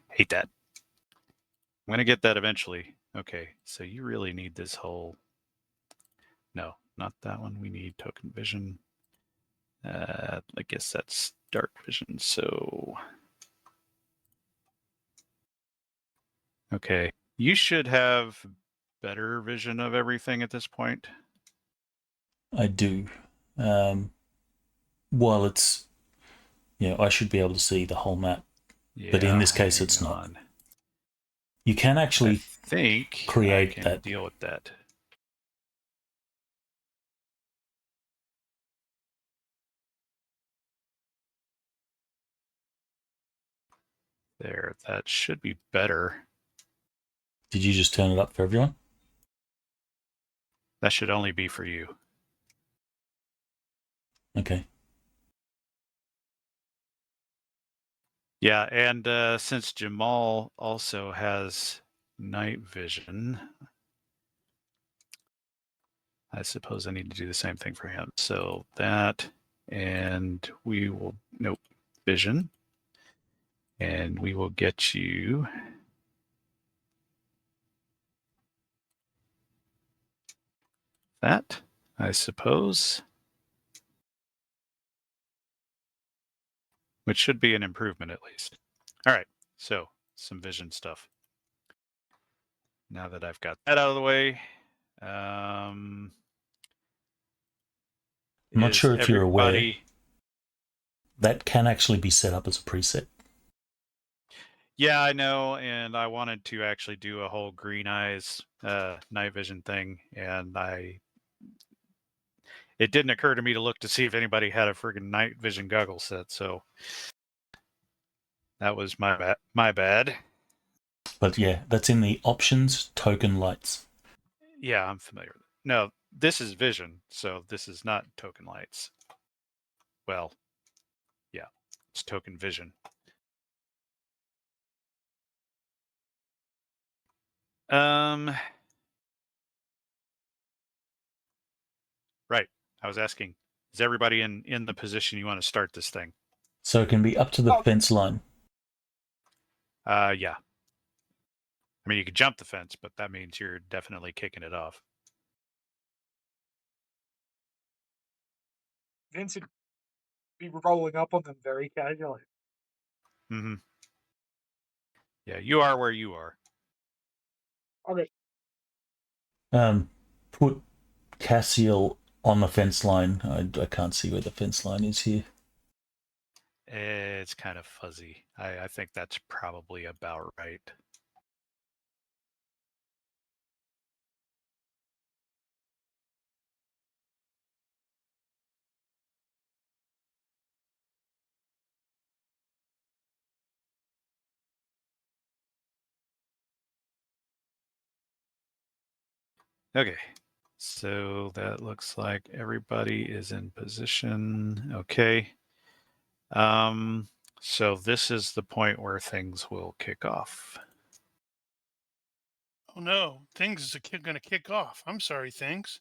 Hate that. I'm going to get that eventually. Okay, so you really need this whole... No, not that one. We need token vision. I guess that's dark vision, so... Okay, you should have better vision of everything at this point. I do. While it's... I should be able to see the whole map. Yeah, but in this case, it's not. You can actually create I can that. deal with that. There, that should be better. Did you just turn it up for everyone? That should only be for you. Okay. Yeah, and since Jamal also has night vision, I suppose I need to do the same thing for him. So that, and we will, nope, vision. And we will get you that, I suppose. Which should be an improvement at least. All right, so some vision stuff. Now that I've got that out of the way, I'm not sure if you're aware. That can actually be set up as a preset. Yeah, I know, and I wanted to actually do a whole green eyes night vision thing, and it didn't occur to me to look to see if anybody had a friggin' night vision goggle set, so that was my bad. But yeah, that's in the options token lights. Yeah, I'm familiar with it. No, this is vision, so this is not token lights. Well, yeah, it's token vision. Right. I was asking, is everybody in the position you want to start this thing? So it can be up to the fence line. Yeah. I mean, you could jump the fence, but that means you're definitely kicking it off. Vince would be rolling up on them very casually. Mm-hmm. Yeah, you are where you are. Okay. Put Cassiel on the fence line. I can't see where the fence line is here. It's kind of fuzzy. I think that's probably about right. Okay, so that looks like everybody is in position. Okay. So this is the point where things will kick off. Oh no, things are going to kick off. I'm sorry, things.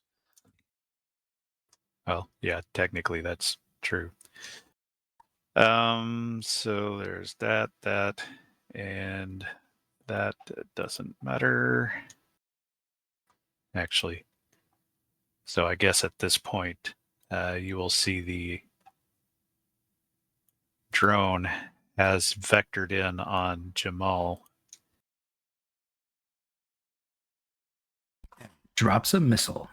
Well, yeah, technically that's true. So there's that, and that doesn't matter. Actually, so I guess at this point, you will see the drone has vectored in on Jamal. Drops a missile.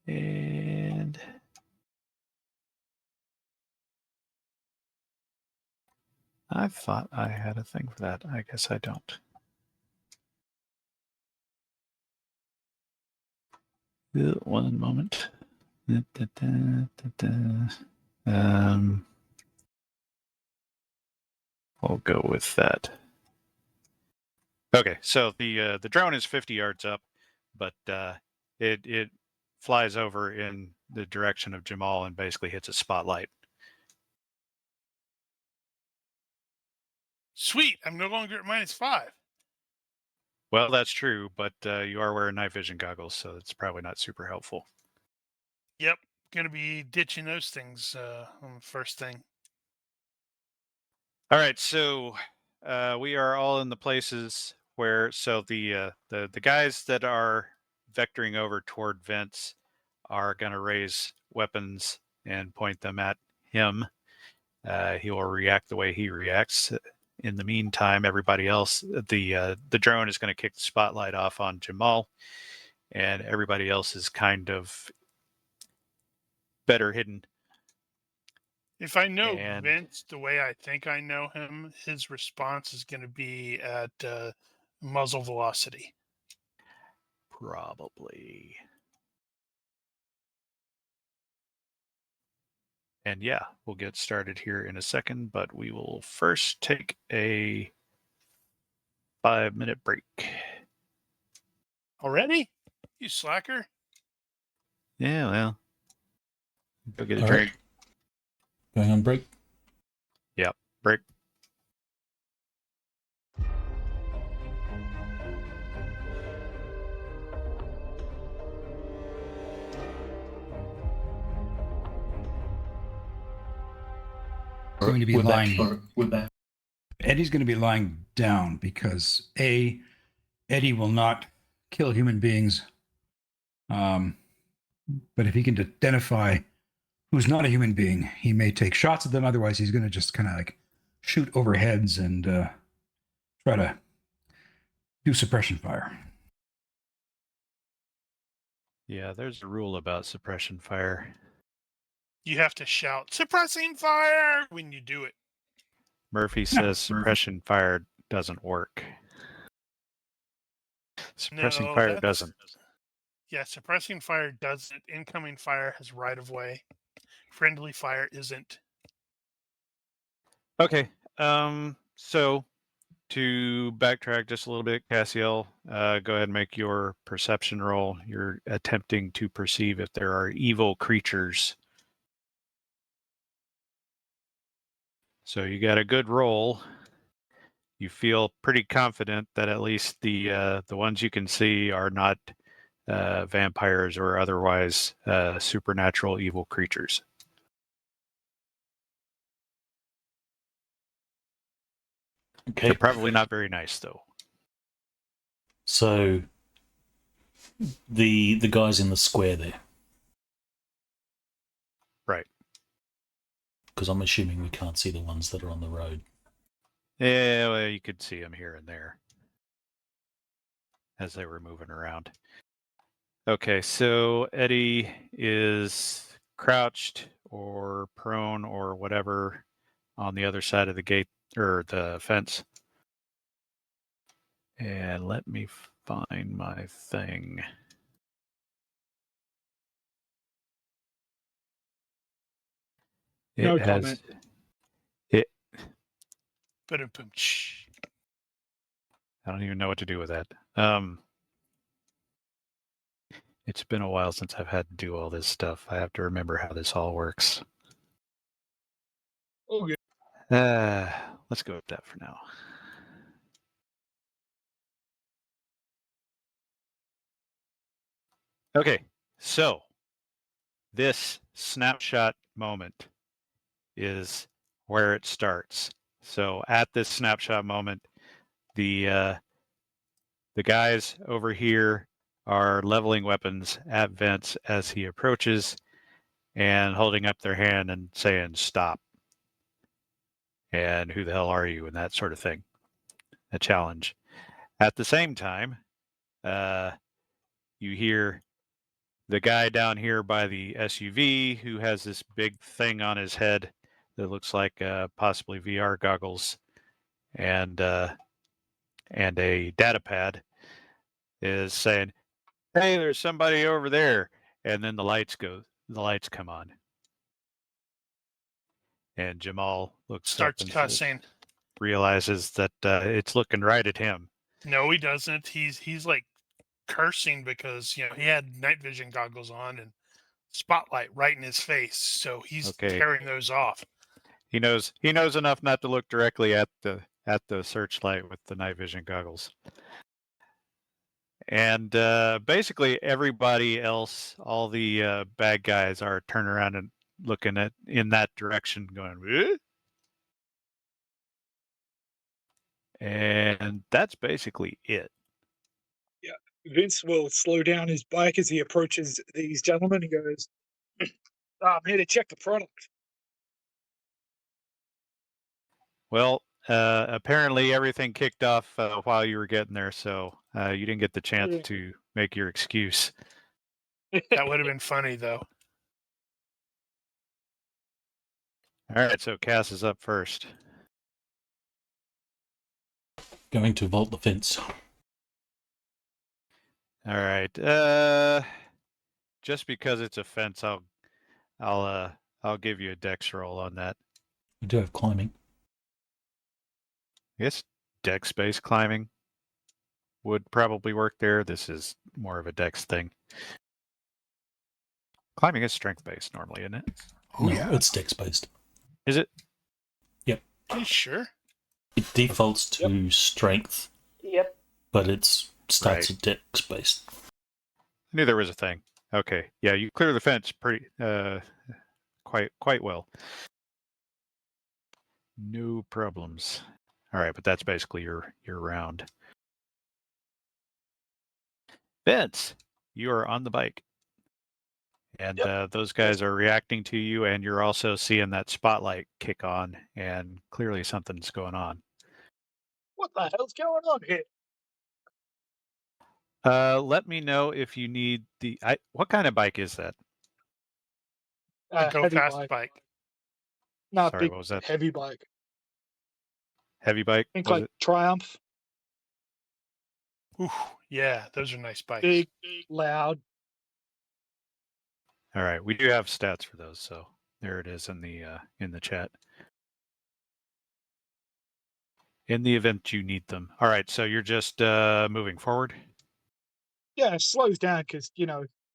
And I thought I had a thing for that. I guess I don't. One moment. We'll go with that. Okay, so the drone is 50 yards up, but it flies over in the direction of Jamal and basically hits a spotlight. Sweet, I'm no longer at -5. Well, that's true, but you are wearing night vision goggles, so it's probably not super helpful. Yep, going to be ditching those things on the first thing. All right, so we are all in the places where the guys that are vectoring over toward Vince are going to raise weapons and point them at him. He will react the way he reacts. In the meantime, everybody else, the drone is going to kick the spotlight off on Jamal, and everybody else is kind of better hidden. If I know And Vince the way I think I know him, his response is going to be at muzzle velocity. probably. And yeah, we'll get started here in a second, but we will first take a 5-minute break. Already? You slacker. Yeah, well, go get a All drink. right. Going on break. Yep, break. Going to be We're back. lying. Eddie's going to be lying down because Eddie will not kill human beings. But if he can identify who's not a human being, he may take shots at them. Otherwise, he's going to just kind of like shoot over heads and try to do suppression fire. Yeah, there's a rule about suppression fire. You have to shout, "Suppressing fire!" when you do it. Murphy says suppression fire doesn't work. Suppressing No, fire doesn't. Yeah, suppressing fire doesn't. Incoming fire has right of way. Friendly fire isn't. Okay. So to backtrack just a little bit, Cassiel, go ahead and make your perception roll. You're attempting to perceive if there are evil creatures. So you got a good roll. You feel pretty confident that at least the ones you can see are not vampires or otherwise supernatural evil creatures. Okay. They're probably not very nice, though. So the guys in the square there. Right. Because I'm assuming we can't see the ones that are on the road. Yeah, well, you could see them here and there as they were moving around. Okay, so Eddie is crouched or prone or whatever on the other side of the gate or the fence. And let me find my thing. No comment. Ba-dum-bum. Shh. I don't even know what to do with that. It's been a while since I've had to do all this stuff. I have to remember how this all works. Okay. Let's go with that for now. Okay, so this snapshot moment is where it starts. So at this snapshot moment, the guys over here are leveling weapons at Vince as he approaches and holding up their hand and saying, "Stop." And who the hell are you? And that sort of thing. A challenge. At the same time, you hear the guy down here by the SUV who has this big thing on his head that looks like possibly VR goggles and a data pad is saying, "Hey, there's somebody over there," and then the lights come on, and Jamal looks Starts up and cussing. realizes that it's looking right at him. No, he doesn't. He's like cursing because he had night vision goggles on and spotlight right in his face, so he's tearing those off. He knows enough not to look directly at the searchlight with the night vision goggles. And basically everybody else, all the bad guys, are turning around and looking in that direction, going, "Eh?" And that's basically it. Yeah. Vince will slow down his bike as he approaches these gentlemen. He goes, "I'm here to check the product." Well, apparently everything kicked off while you were getting there, so you didn't get the chance to make your excuse. That would have been funny, though. All right, so Cass is up first. Going to vault the fence. All right. Just because it's a fence, I'll give you a dex roll on that. We do have climbing. I guess dex-based climbing would probably work there. This is more of a dex thing. Climbing is strength-based normally, isn't it? Oh, no, yeah. it's dex-based. Is it? Yep. Are you sure? It defaults to strength. Yep. But it starts Right. at dex-based. I knew there was a thing. Okay. Yeah, you clear the fence pretty quite well. No problems. All right, but that's basically your round. Vince, you are on the bike. And those guys are reacting to you, and you're also seeing that spotlight kick on, and clearly something's going on. What the hell's going on here? Let me know if you need the. What kind of bike is that? A go Heavy fast bike. bike. Not Sorry, big, what was that? heavy bike. Heavy bike? Think Was like it? Triumph. Ooh, yeah, those are nice bikes. Big, loud. All right, we do have stats for those, so there it is in the chat. In the event you need them. All right, so you're just moving forward. Yeah, it slows down because,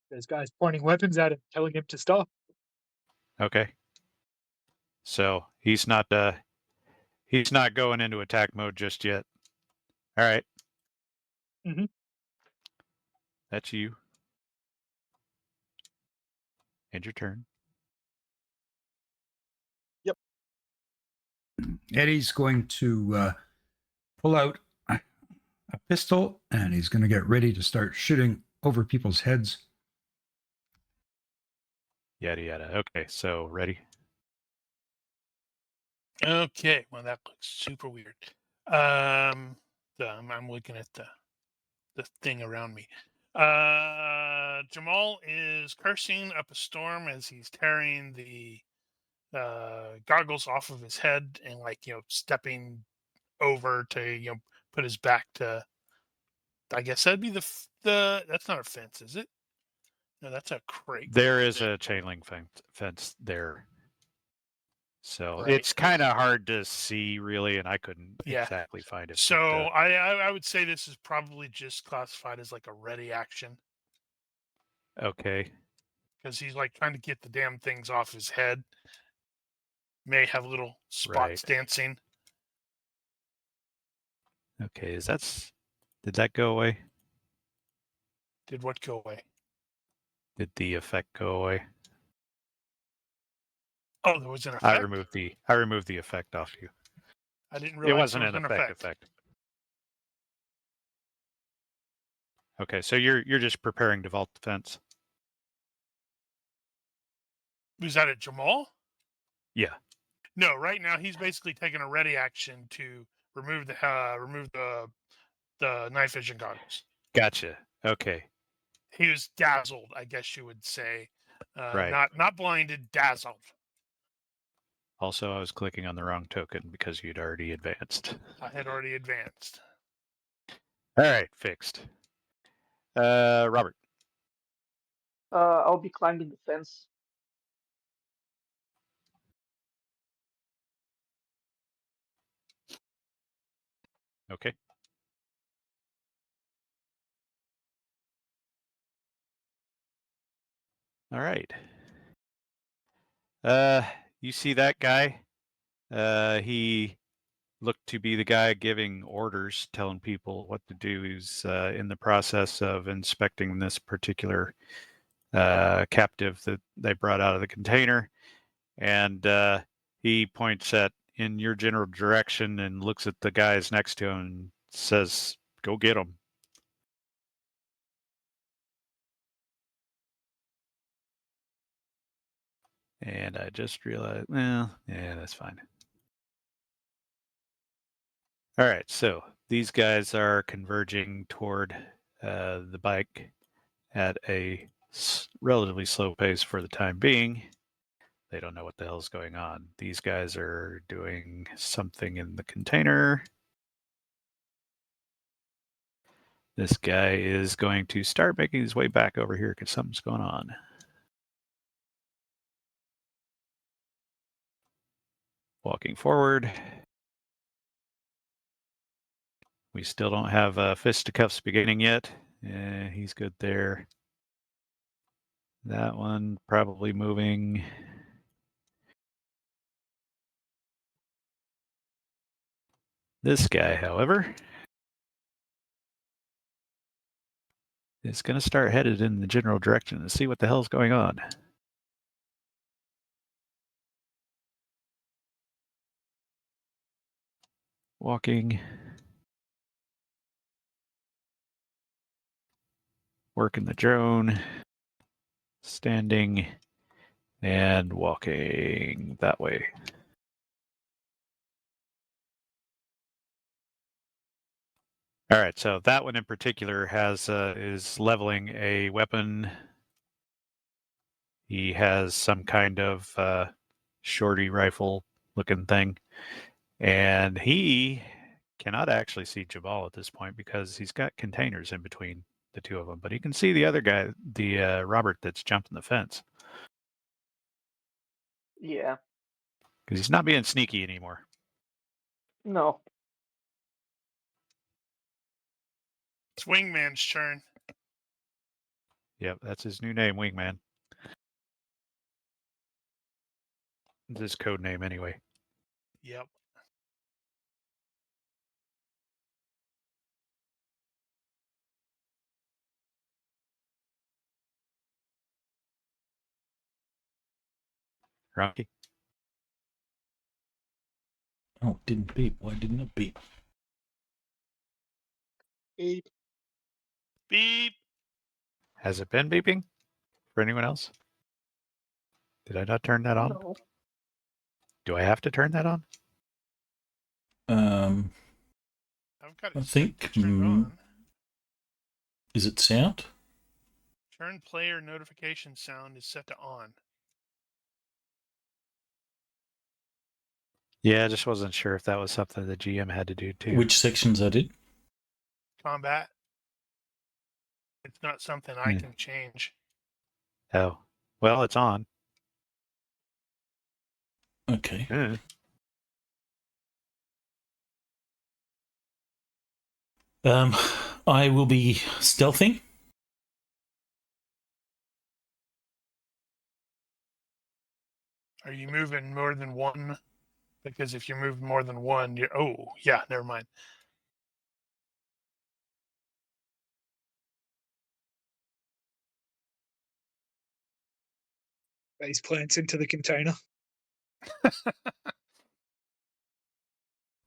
there's guys pointing weapons at him, telling him to stop. Okay. So he's not going into attack mode just yet. All right. Mhm. That's you. End your turn. Yep. Eddie's going to pull out a pistol and he's going to get ready to start shooting over people's heads. Yada yada. Okay, so ready. Okay, well that looks super weird. I'm looking at the thing around me. Jamal is cursing up a storm as he's tearing the goggles off of his head and stepping over to put his back to. I guess that'd be the that's not a fence, is it? No, that's a crate. There is a chain link fence there. So Right. it's kind of hard to see really, and I couldn't Yeah. exactly find it. So I would say this is probably just classified as like a ready action Okay. because he's like trying to get the damn things off his head. May have little spots Right. dancing. Okay, did that go away? Did what go away? Did the effect go away? Oh, there was an effect. I removed the effect off you. I didn't realize It wasn't there was an an effect. Okay, so you're just preparing to vault the fence. Was that at Jamal? Yeah. No, right now he's basically taking a ready action to remove the night vision goggles. Gotcha. Okay. He was dazzled, I guess you would say. Right. Not blinded, dazzled. Also, I was clicking on the wrong token because you'd already advanced. I had already advanced. All right, fixed. Robert. I'll be climbing the fence. Okay. All right. You see that guy? He looked to be the guy giving orders, telling people what to do. He's in the process of inspecting this particular captive that they brought out of the container, and he points in your general direction and looks at the guys next to him and says, "Go get him." And I just realized, well, yeah, that's fine. All right, so these guys are converging toward the bike at a relatively slow pace for the time being. They don't know what the hell's going on. These guys are doing something in the container. This guy is going to start making his way back over here because something's going on. Walking forward. We still don't have fisticuffs beginning yet. He's good there. That one probably moving. This guy, however, is going to start headed in the general direction and see what the hell's going on. Walking. Working the drone. Standing. And walking that way. All right, so that one in particular has is leveling a weapon. He has some kind of shorty rifle looking thing, and he cannot actually see Jabal at this point because he's got containers in between the two of them. But he can see the other guy, the Robert that's jumping the fence, Yeah. because he's not being sneaky anymore. No. It's Wingman's turn. Yep, that's his new name, Wingman. It's his code name anyway. Yep. Rocky. Oh, it didn't beep. Why didn't it beep? Beep. Beep. Has it been beeping for anyone else? Did I not turn that on? No. Do I have to turn that on? I've got I it think, set to turn on. is it sound? Turn player notification sound is set to on. Yeah, I just wasn't sure if that was something the GM had to do too. Which sections I did? Combat. It's not something I can change. Oh, well, it's on. Okay. I will be stealthing. Are you moving more than one? Because if you're moving more than one, you're... Oh, yeah, never mind. Face plants into the container.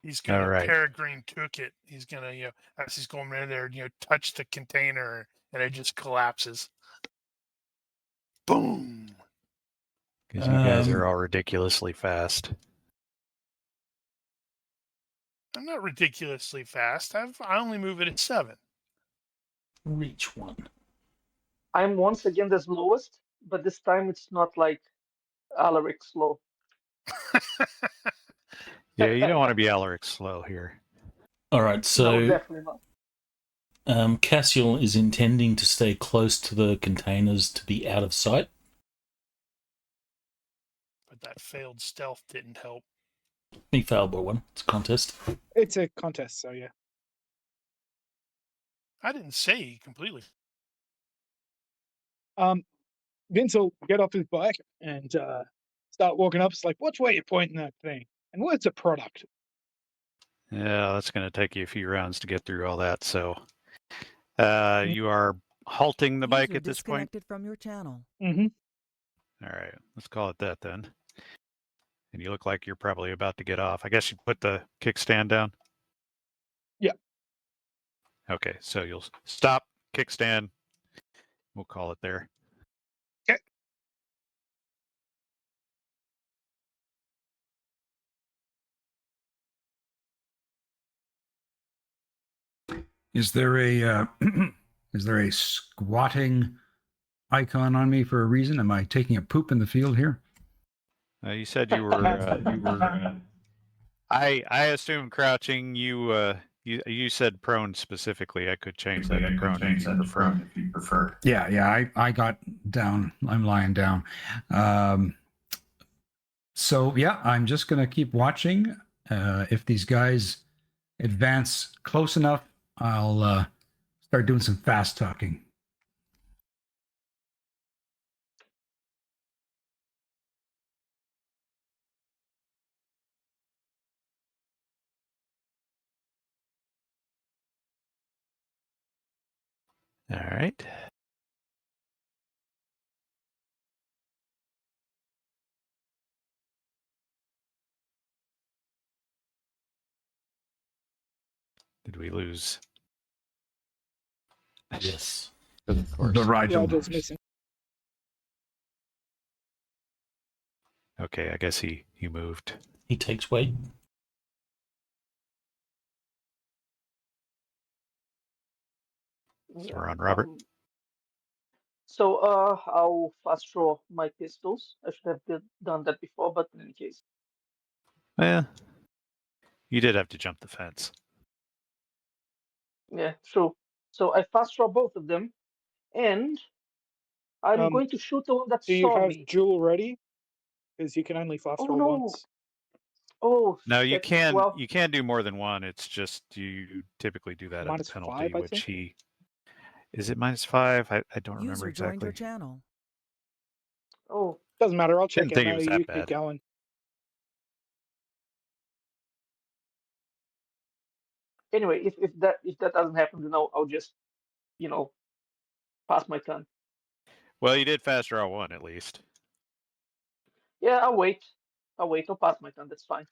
He's gonna All right. peregrine took it. He's gonna, as he's going in there, touch the container and it just collapses. Boom. Because you guys are all ridiculously fast. I'm not ridiculously fast. I only move it at 7. Reach one. I'm once again the slowest, but this time it's not like Alaric slow. Yeah, you don't want to be Alaric slow here. All right, No, so definitely not. Cassiel is intending to stay close to the containers to be out of sight. But that failed stealth didn't help. He failed by one. It's a contest. It's a contest, so yeah. I didn't say completely. Vince will get off his bike and start walking up. It's like, watch where you're pointing that thing. And where's the product? Yeah, that's going to take you a few rounds to get through all that. So you are halting the bike User at this point? disconnected from your channel. Mm-hmm. All right, let's call it that then. And you look like you're probably about to get off. I guess you put the kickstand down? Yeah. Okay, so you'll stop, kickstand. We'll call it there. Okay. Is there a is there a squatting icon on me for a reason? Am I taking a poop in the field here? You said you were. I assume crouching. You said prone specifically. I could change that to prone if you prefer. Yeah. I got down. I'm lying down. So yeah, I'm just gonna keep watching. If these guys advance close enough, I'll start doing some fast talking. All right. Did we lose? Yes. Of course. The Rigel. Rigel's missing. Okay, I guess he moved. He takes weight. So we're on Robert. I'll fast draw my pistols. I should have done that before, but in any case. Well, you did have to jump the fence. Yeah, true. So I fast draw both of them, and I'm going to shoot the one that Do you saw have me. duel ready? Because you can only fast Oh draw no! once. Oh No, you shit! can Well, you can do more than one. It's just you typically do that at a -5, penalty, I which think. he is it -5? I don't remember User joined your exactly. channel. oh, Doesn't matter. I'll check Didn't it. think it No, was you that keep bad. going. anyway, if that doesn't happen, then I'll just, you know, pass my turn. Well, you did fast draw one at least. Yeah, I'll wait. I'll pass my turn. That's fine.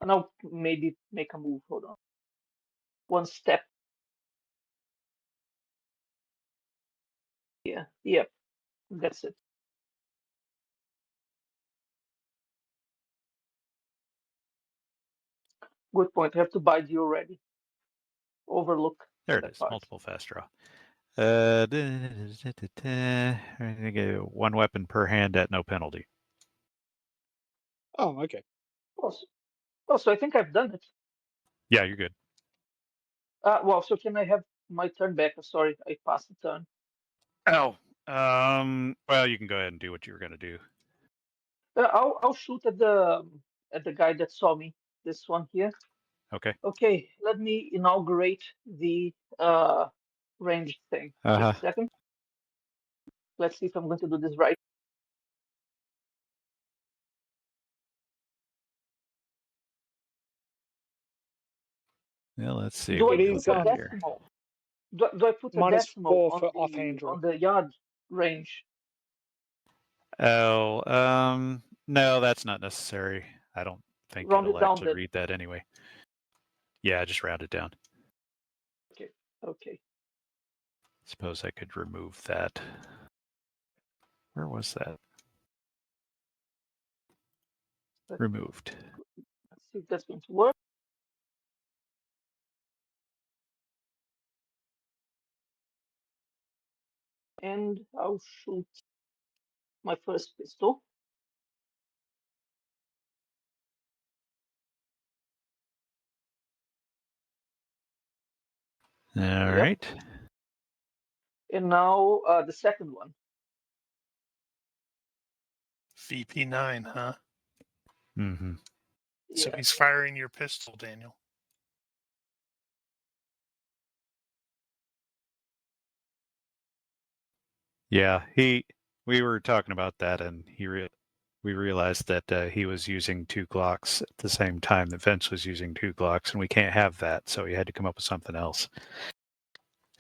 And I'll maybe make a move. Hold on. One step. Yeah. Yep. That's it. Good point. I have to buy you already. Overlook. There it that is. part. Multiple fast draw. One weapon per hand at no penalty. Oh, okay. So I think I've done it. Yeah, you're good. Well, so can I have my turn back? Sorry, I passed the turn. Oh, well, you can go ahead and do what you were going to do. I'll shoot at the guy that saw me. This one here. Okay. Okay, let me inaugurate the ranged thing. Just a second. Let's see if I'm going to do this right. Yeah, let's see. Do what I we put got a here. decimal? Do I put a decimal -4 on for the offhand draw. on the yard range? Oh, no, that's not necessary. I don't think Round it it'll down actually then. read that anyway. Yeah, just round it down. Okay. Suppose I could remove that. Where was that? Removed. Let's see if that's going to work. And I'll shoot my first pistol. All Yep. right. And now the second one. VP9, huh? Mm-hmm. So Yeah. he's firing your pistol, Daniel. Yeah, we were talking about that, and we realized that he was using 2 Glocks at the same time that Vince was using 2 Glocks, and we can't have that, so he had to come up with something else.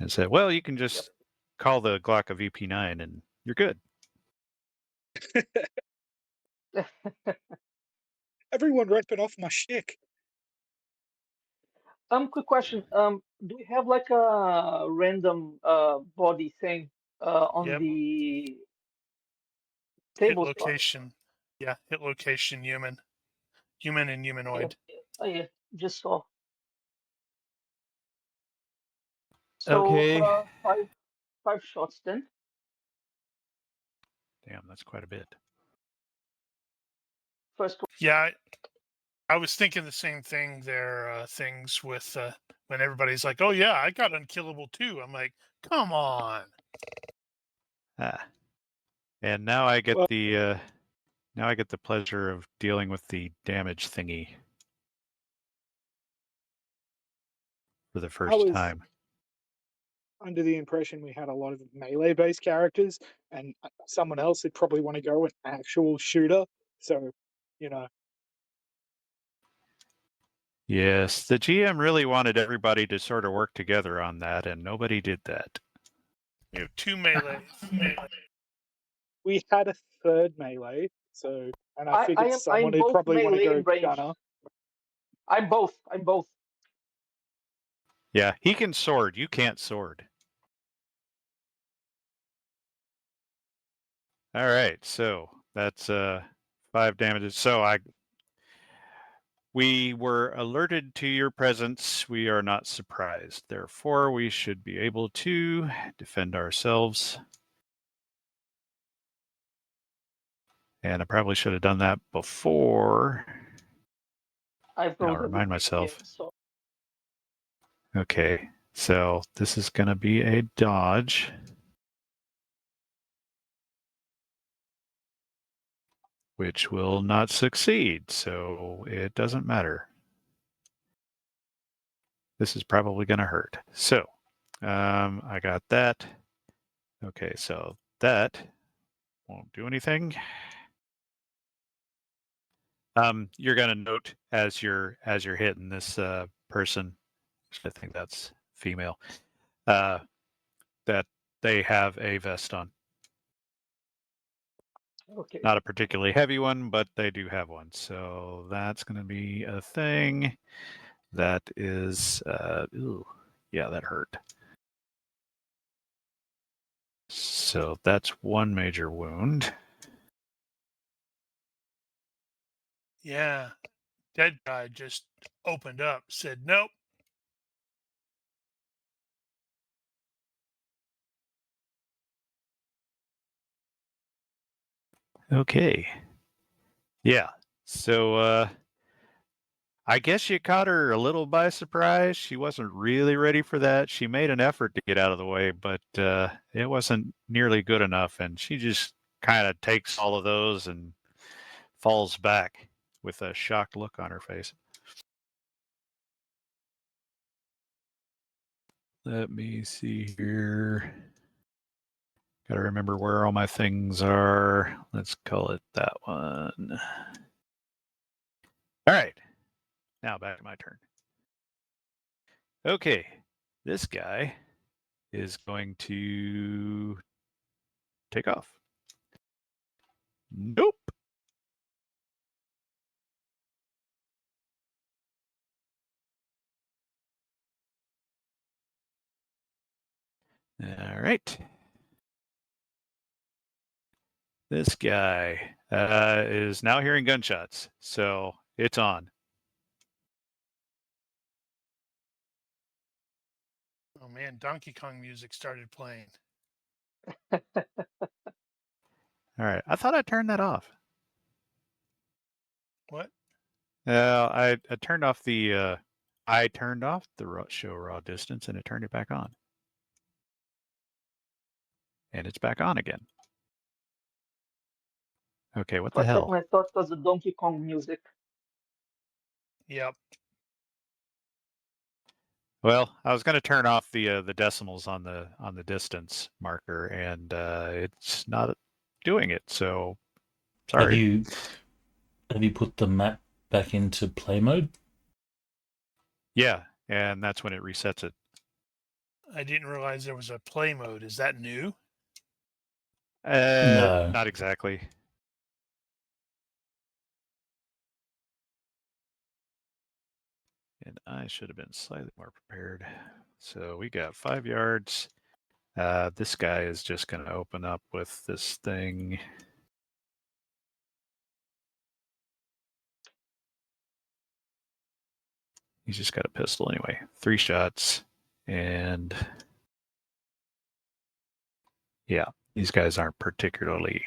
And said, well, you can just call the Glock a VP9, and you're good. Everyone ripping off my shtick. Quick question. Do we have like a random body thing on Yep. the Hit table? location. Yeah, hit location human. Human and humanoid. Oh yeah, just saw. So Okay. five shots then. Damn, that's quite a bit. First one. Yeah, I was thinking the same thing. There are things with when everybody's like, "Oh yeah, I got unkillable too." I'm like, "Come on." Ah. And now I get Well- the pleasure of dealing with the damage thingy for the first was- time. Under the impression we had a lot of melee-based characters, and someone else would probably want to go with actual shooter. So, you know, Yes, the GM really wanted everybody to sort of work together on that, and nobody did that. You have 2 melee. we had a third melee. So, and I I figured am someone would both probably want to melee go and range. gunner. I'm both. Yeah, he can sword. You can't sword. All right, so that's 5 damages. So We were alerted to your presence. We are not surprised. Therefore, we should be able to defend ourselves. And I probably should have done that before. I've I'll rolled remind everything myself. again, so Okay, so this is going to be a dodge. Which will not succeed, so it doesn't matter. This is probably going to hurt. So I got that. Okay, so that won't do anything. You're going to note as you're hitting this person, I think that's female, that they have a vest on. okay. Not a particularly heavy one, but they do have one. So that's going to be a thing. That is, ooh, yeah, that hurt. So that's one major wound. Yeah. Dead guy just opened up, said, nope. Okay. Yeah. So I guess you caught her a little by surprise. She wasn't really ready for that. She made an effort to get out of the way, but it wasn't nearly good enough. And she just kind of takes all of those and falls back with a shocked look on her face. Let me see here. Got to remember where all my things are. Let's call it that one. All right. Now back to my turn. Okay. This guy is going to take off. Nope. All right. This guy is now hearing gunshots, so it's on. Oh man, Donkey Kong music started playing. All right. I thought I turned that off. What? I turned off the show raw distance and it turned it back on. And it's back on again. Okay, what For the a second, hell? I thought it was the Donkey Kong music. Yep. Well, I was going to turn off the decimals on the distance marker, and it's not doing it. So sorry. Have you put the map back into play mode? Yeah, and that's when it resets it. I didn't realize there was a play mode. Is that new? No. Not exactly. And I should have been slightly more prepared. So we got 5 yards. This guy is just going to open up with this thing. He's just got a pistol anyway. 3 shots. And yeah, these guys aren't particularly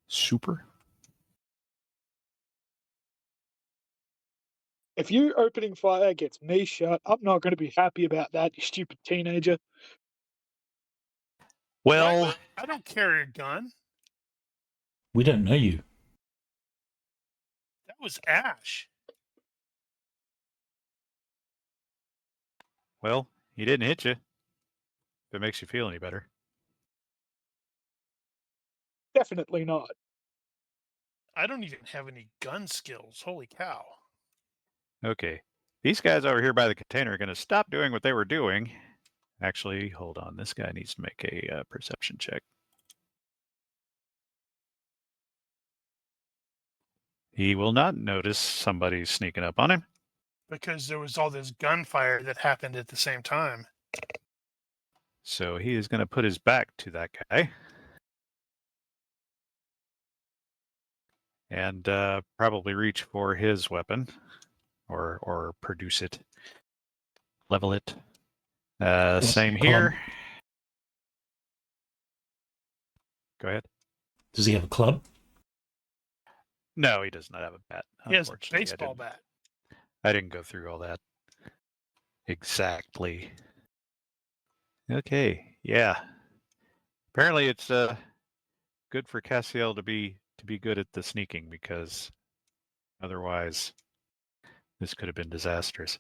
super. If you opening fire gets me shot, I'm not going to be happy about that, you stupid teenager. Well, What? I don't carry a gun. We don't know you. That was Ash. well, he didn't hit you. If it makes you feel any better. Definitely not. I don't even have any gun skills. Holy cow. Okay. These guys over here by the container are going to stop doing what they were doing. Actually, hold on. This guy needs to make a perception check. He will not notice somebody sneaking up on him. Because there was all this gunfire that happened at the same time. So he is going to put his back to that guy. and probably reach for his weapon or produce it, level it. Same here. Go ahead. Does he have a club? No, he does not have a bat. He has a Unfortunately, baseball bat. I didn't go through all that exactly. Okay, yeah. Apparently, it's good for Cassiel to be good at the sneaking, because otherwise, this could have been disastrous.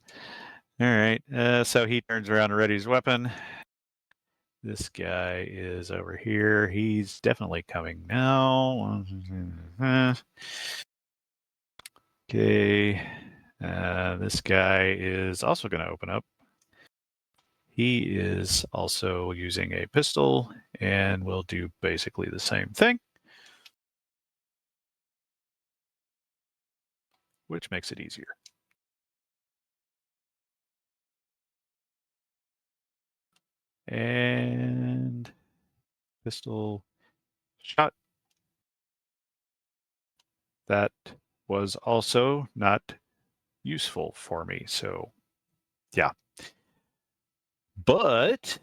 All right, so he turns around and readies his weapon. This guy is over here. He's definitely coming now. Okay. This guy is also going to open up. He is also using a pistol and will do basically the same thing, which makes it easier. And pistol shot. That was also not useful for me, so yeah. But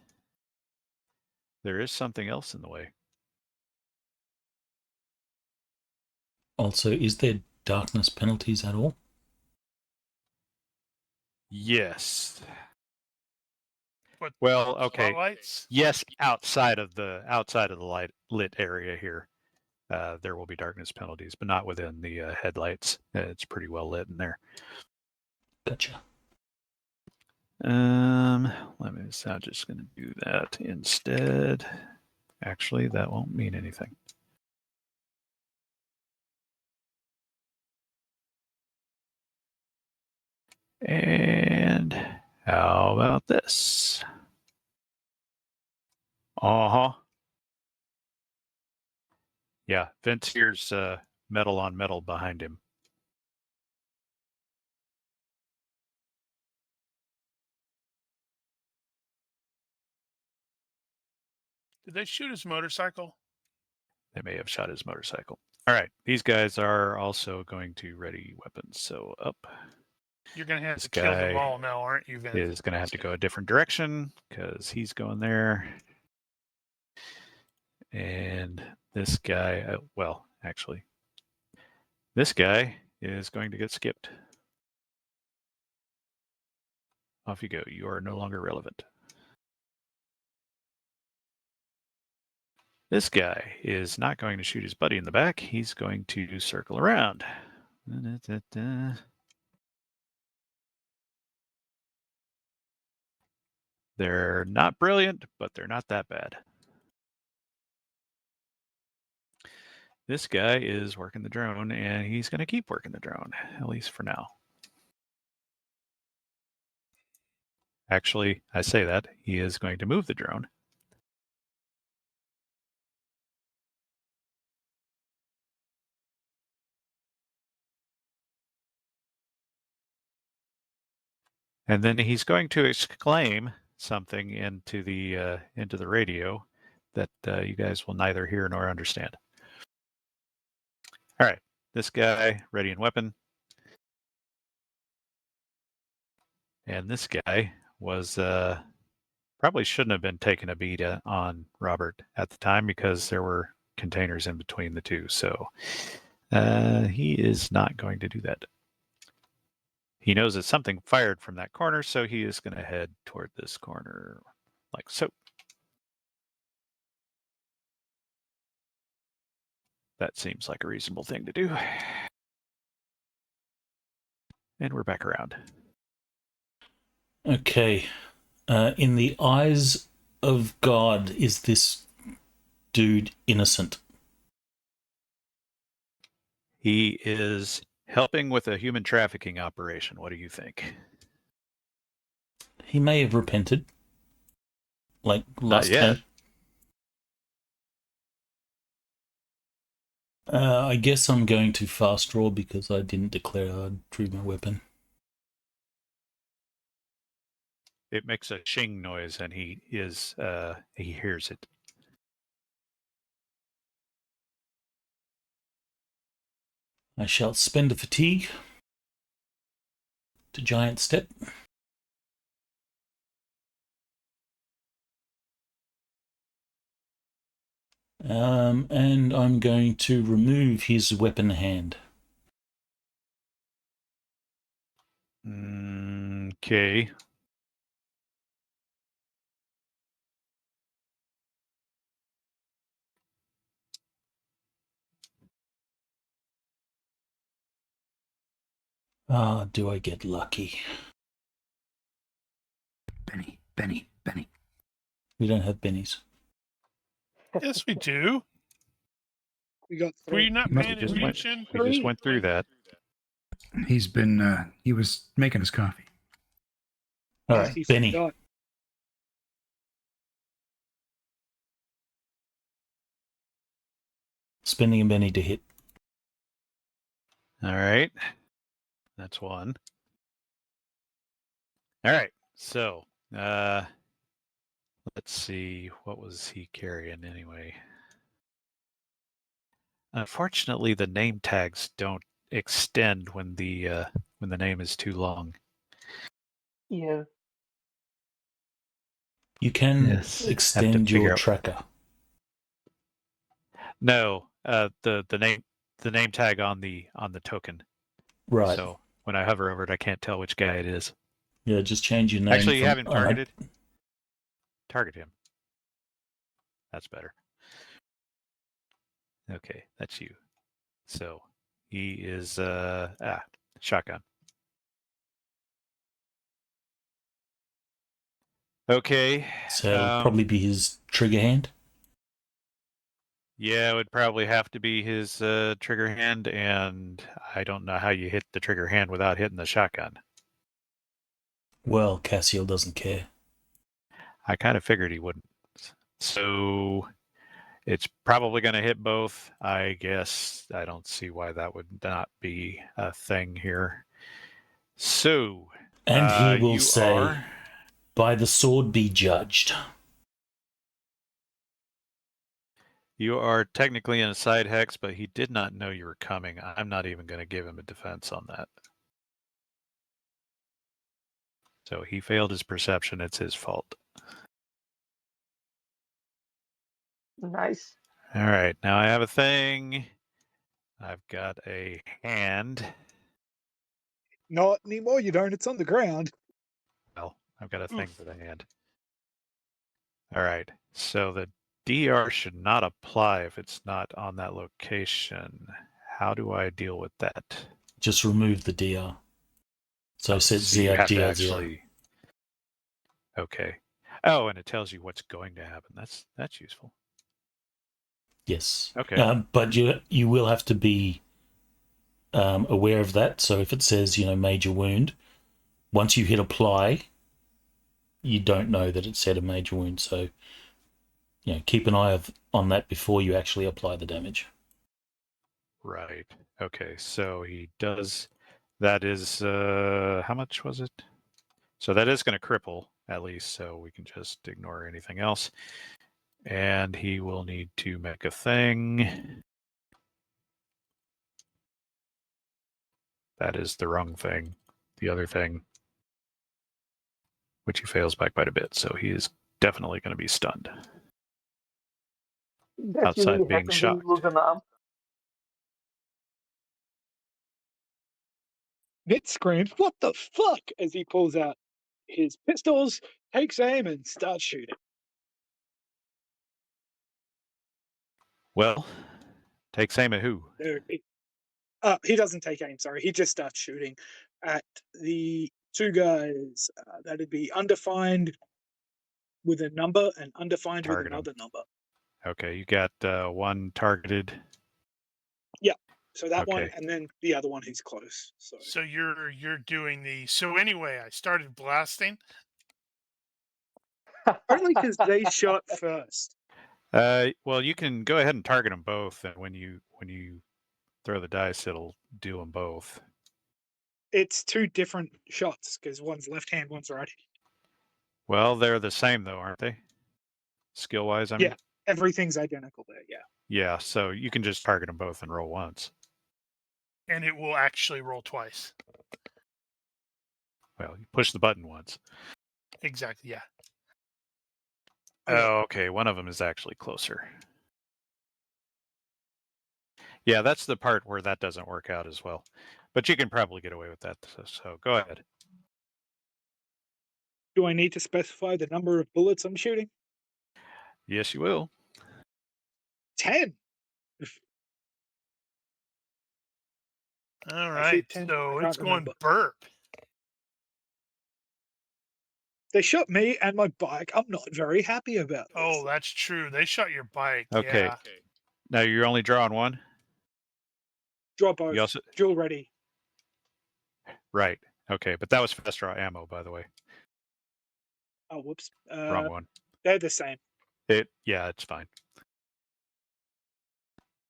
there is something else in the way. Also, is there darkness penalties at all? Yes. What, Well, okay. spotlights? Yes, outside of the lit area here, there will be darkness penalties, but not within the headlights. It's pretty well lit in there. Gotcha. I'm just going to do that instead. Actually, that won't mean anything. And how about this? Yeah, Vince here's metal on metal behind him. Did they shoot his motorcycle? They may have shot his motorcycle. All right, these guys are also going to ready weapons. So up. You're going to have This to kill them guy all now, aren't you, Vince? is going to have to go a different direction because he's going there. And this guy, well, actually, this guy is going to get skipped. Off you go. You are no longer relevant. This guy is not going to shoot his buddy in the back. He's going to circle around. They're not brilliant, but they're not that bad. This guy is working the drone, and he's going to keep working the drone, at least for now. Actually, I say that. He is going to move the drone. And then he's going to exclaim something into the radio that you guys will neither hear nor understand. All right, this guy, ready and weapon. And this guy was probably shouldn't have been taking a beat on Robert at the time because there were containers in between the two. So he is not going to do that. He knows that something fired from that corner, so he is going to head toward this corner like so. That seems like a reasonable thing to do. And we're back around. Okay. In the eyes of God, is this dude innocent? He is helping with a human trafficking operation. What do you think? He may have repented. Like last time. I guess I'm going to fast draw because I didn't declare I drew my weapon. It makes a shing noise, and he hears it. I shall spend a fatigue to giant step. And I'm going to remove his weapon hand. Okay. Ah, do I get lucky? Benny. We don't have bennies. Yes, we do. We got Were three. you not You must paying have just went- attention? We just went through that. He's been, he was making his coffee. All Oh, right, he Benny. forgot. Spending a Benny to hit. All right. That's one. All right. So, let's see. What was he carrying anyway? Unfortunately, the name tags don't extend when the name is too long. Yeah. You can Yes. Have to extend figure your out- tracker. No, the name tag on the token. Right. So when I hover over it, I can't tell which guy it is. Yeah, just change your name. Actually, you from, have him targeted. Target him. That's better. Okay, that's you. So he is shotgun. Okay. So it'll probably be his trigger hand. Yeah, it would probably have to be his trigger hand, and I don't know how you hit the trigger hand without hitting the shotgun. Well, Cassiel doesn't care. I kind of figured he wouldn't. So it's probably going to hit both. I guess I don't see why that would not be a thing here. So, And he will you say, are... by the sword be judged. You are technically in a side hex, but he did not know you were coming. I'm not even going to give him a defense on that. So he failed his perception. It's his fault. Nice. All right. Now I have a thing. I've got a hand. Not anymore, you don't. It's on the ground. Well, I've got a thing Oof. for the hand. All right. So the DR should not apply if it's not on that location. How do I deal with that? Just remove the DR. So set So you ZR have to DR0. actually... Okay. Oh, and it tells you what's going to happen. That's useful. Yes. Okay. But you will have to be aware of that. So if it says, major wound, once you hit apply, you don't know that it said a major wound. So, keep an eye on that before you actually apply the damage. Right. Okay. So he does. That is how much was it? So that is going to cripple at least. So we can just ignore anything else. And he will need to make a thing. That is the wrong thing. The other thing, which he fails by quite a bit. So he is definitely going to be stunned. That Outside usually being happens when you shocked. lose an arm. Nit screams, "What the fuck?" as he pulls out his pistols, takes aim, and starts shooting. Well, takes aim at who? He doesn't take aim, sorry. He just starts shooting at the two guys. That'd be undefined with a number and undefined Target with 'em. another number. Okay, you got one targeted. So that one, Okay. and then the other one who's close. So you're doing the. So anyway, I started blasting. Only because they shot first. Well, you can go ahead and target them both, and when you throw the dice, it'll do them both. It's two different shots because one's left hand, one's right. Well, they're the same though, aren't they? Skill wise, I mean. Yeah, everything's identical there. Yeah. Yeah, so you can just target them both and roll once. And it will actually roll twice. Well, you push the button once. Exactly, yeah. Oh, okay. One of them is actually closer. Yeah, that's the part where that doesn't work out as well. But you can probably get away with that. So go ahead. Do I need to specify the number of bullets I'm shooting? Yes, you will. 10. All I shoot right, 10. so I it's can't going remember. burp. They shot me and my bike. I'm not very happy about this. Oh, that's true. They shot your bike. Okay. Yeah. Now you're only drawing one? Draw both. You also... Dual ready. Right. Okay, but that was fast draw ammo, by the way. Oh, whoops. Wrong one. They're the same. Yeah, it's fine.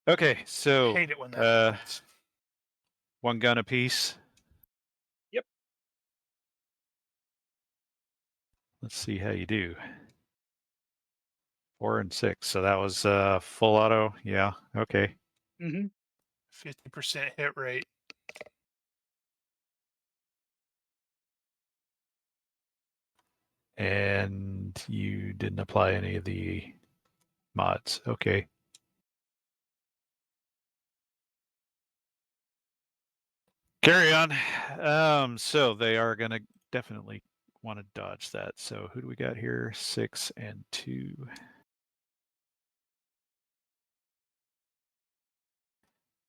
Okay, so Hate it when that happens. one gun apiece. Yep. Let's see how you do. 4 and 6. So that was full auto. Yeah. Okay. Mm-hmm. 50% hit rate. And you didn't apply any of the mods. Okay. Carry on. So they are going to definitely want to dodge that. So who do we got here? 6 and 2.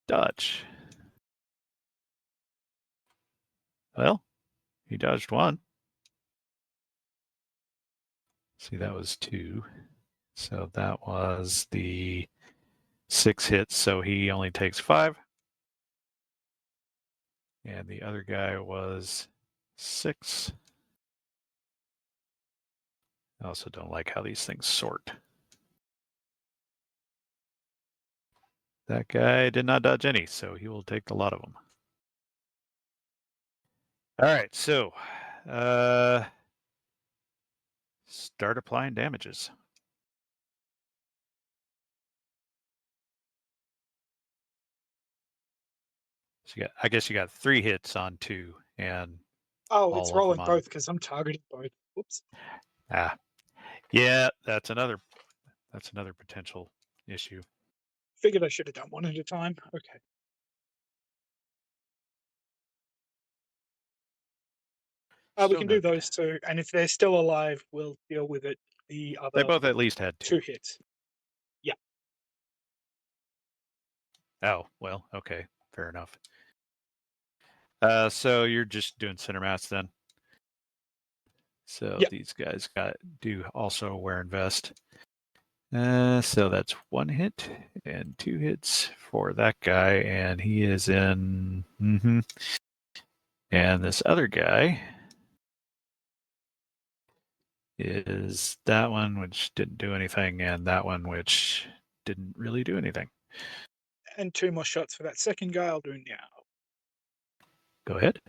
Dodge. Well, he dodged one. See, that was 2. So that was the 6 hits. So he only takes 5. And the other guy was 6. I also don't like how these things sort. That guy did not dodge any, so he will take a lot of them. All right, so start applying damages. So I guess you got 3 hits on 2, and Oh, it's all of rolling them on... both because I'm targeting both. Whoops. Yeah, that's another potential issue. Figured I should have done one at a time. Okay. We can do those two, and if they're still alive, we'll deal with it. The other. They both at least had 2 hits. Yeah. Oh, well, okay, fair enough. So you're just doing center mass then. So these guys do also wear and vest. So that's 1 hit and 2 hits for that guy, and he is in. And this other guy is that one, which didn't do anything, and that one, which didn't really do anything. And 2 more shots for that second guy. I'll do now. Go ahead.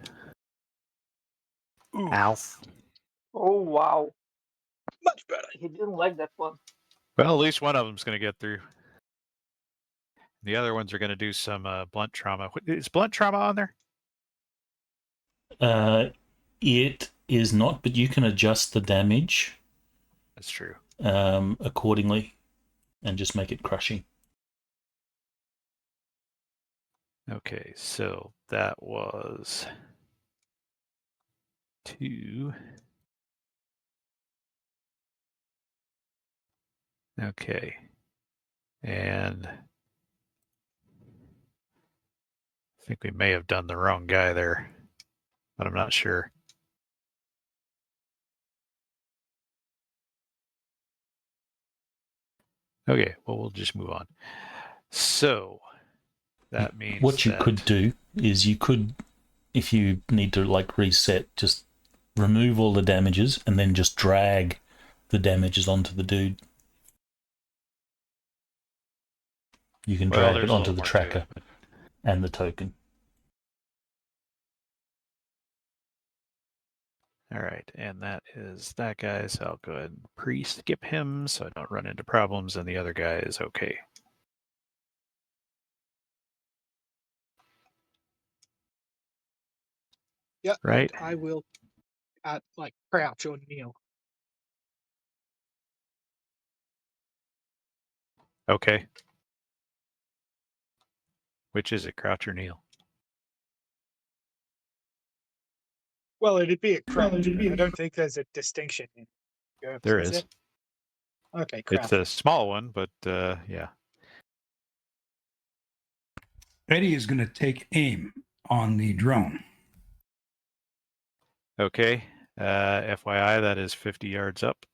Ooh. Ow. Oh, wow. Much better. He didn't like that one. Well, at least one of them's going to get through. The other ones are going to do some blunt trauma. Is blunt trauma on there? It is not, but you can adjust the damage. That's true. Accordingly, and just make it crushing. Okay, so that was 2. Okay. And I think we may have done the wrong guy there, but I'm not sure. Okay, well, we'll just move on. So that means what you could do is you could, if you need to like reset, just remove all the damages and then just drag the damages onto the dude. You can drag it onto the tracker and the token. All right, and that is that guy, so I'll go ahead and pre-skip him so I don't run into problems, and the other guy is okay. Yeah, Right. and I will crouch or kneel. Okay. Which is it, crouch or kneel? Well, it'd be a crouch, but I don't think there's a distinction in GURPS, There is. it? Okay, It's crouch. a small one, but yeah. Eddie is going to take aim on the drone. Okay. FYI, that is 50 yards up.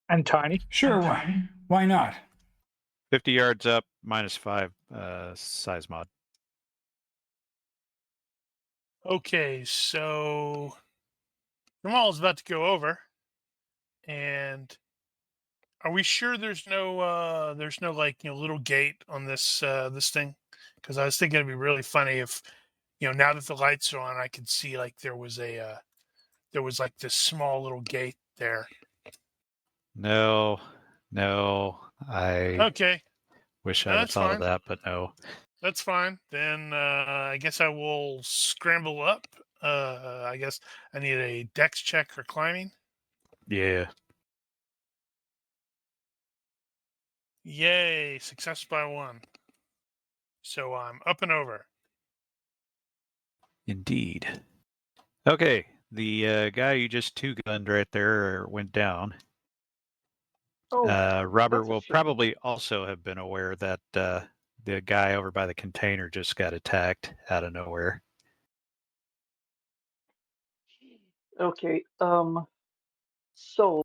And tiny. Sure, why not? 50 yards up, -5 size mod. Okay, so Jamal is about to go over, and are we sure there's no little gate on this this thing? Because I was thinking it'd be really funny if now that the lights are on, I could see like there was like this small little gate there. No. I Okay, wish I'd have that's thought of fine. that, but no. That's fine. Then I guess I will scramble up. I guess I need a dex check for climbing. Yeah. Yay! Success by 1. So I'm up and over. Indeed. Okay. The guy you just two-gunned right there went down. Oh, Robert that's a will shame. probably also have been aware that the guy over by the container just got attacked out of nowhere. Okay. So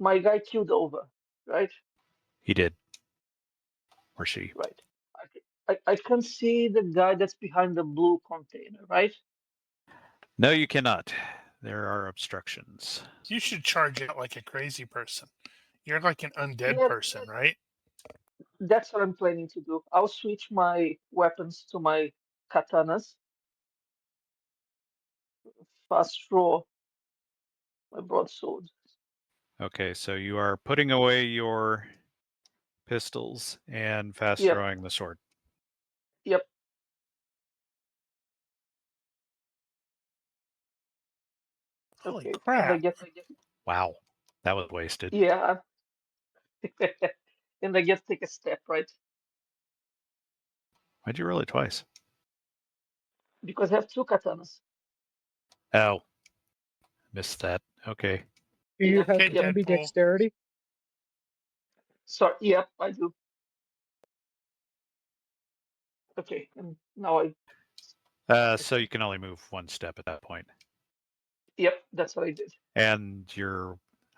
my guy killed over, right? He did. Or she. Right. I can see the guy that's behind the blue container, right? No, you cannot. There are obstructions. You should charge out like a crazy person. You're like an undead Yeah, person, right? that's what I'm planning to do. I'll switch my weapons to my katanas. Fast draw my broadsword. Okay, so you are putting away your pistols and fast Yep. drawing the sword. Yep. Holy Okay. And I crap! get Wow. That was wasted. yeah. And I get to take a step, right? Why'd you roll it twice? Because I have 2 katanas. Oh. Missed that. Okay. Do you have Okay, zombie Deadpool. dexterity? Sorry. Yep, I do. Okay. And now So you can only move one step at that point. Yep, that's what I did. And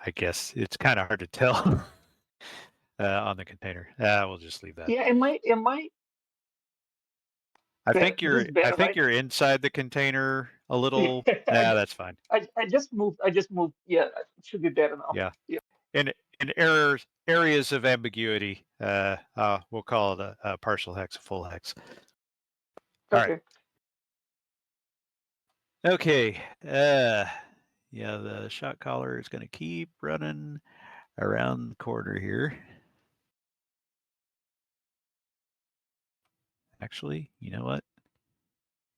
I guess it's kind of hard to tell on the container. We'll just leave that. Yeah. Am I? I This think is better, right? you're inside the container a little. Nah, that's fine. I just moved. Yeah, it should be better now. Yeah. Yeah. In areas of ambiguity, we'll call it a partial hex, a full hex. All right. Okay. Okay. Yeah, the shot caller is going to keep running around the corner here. Actually, you know what?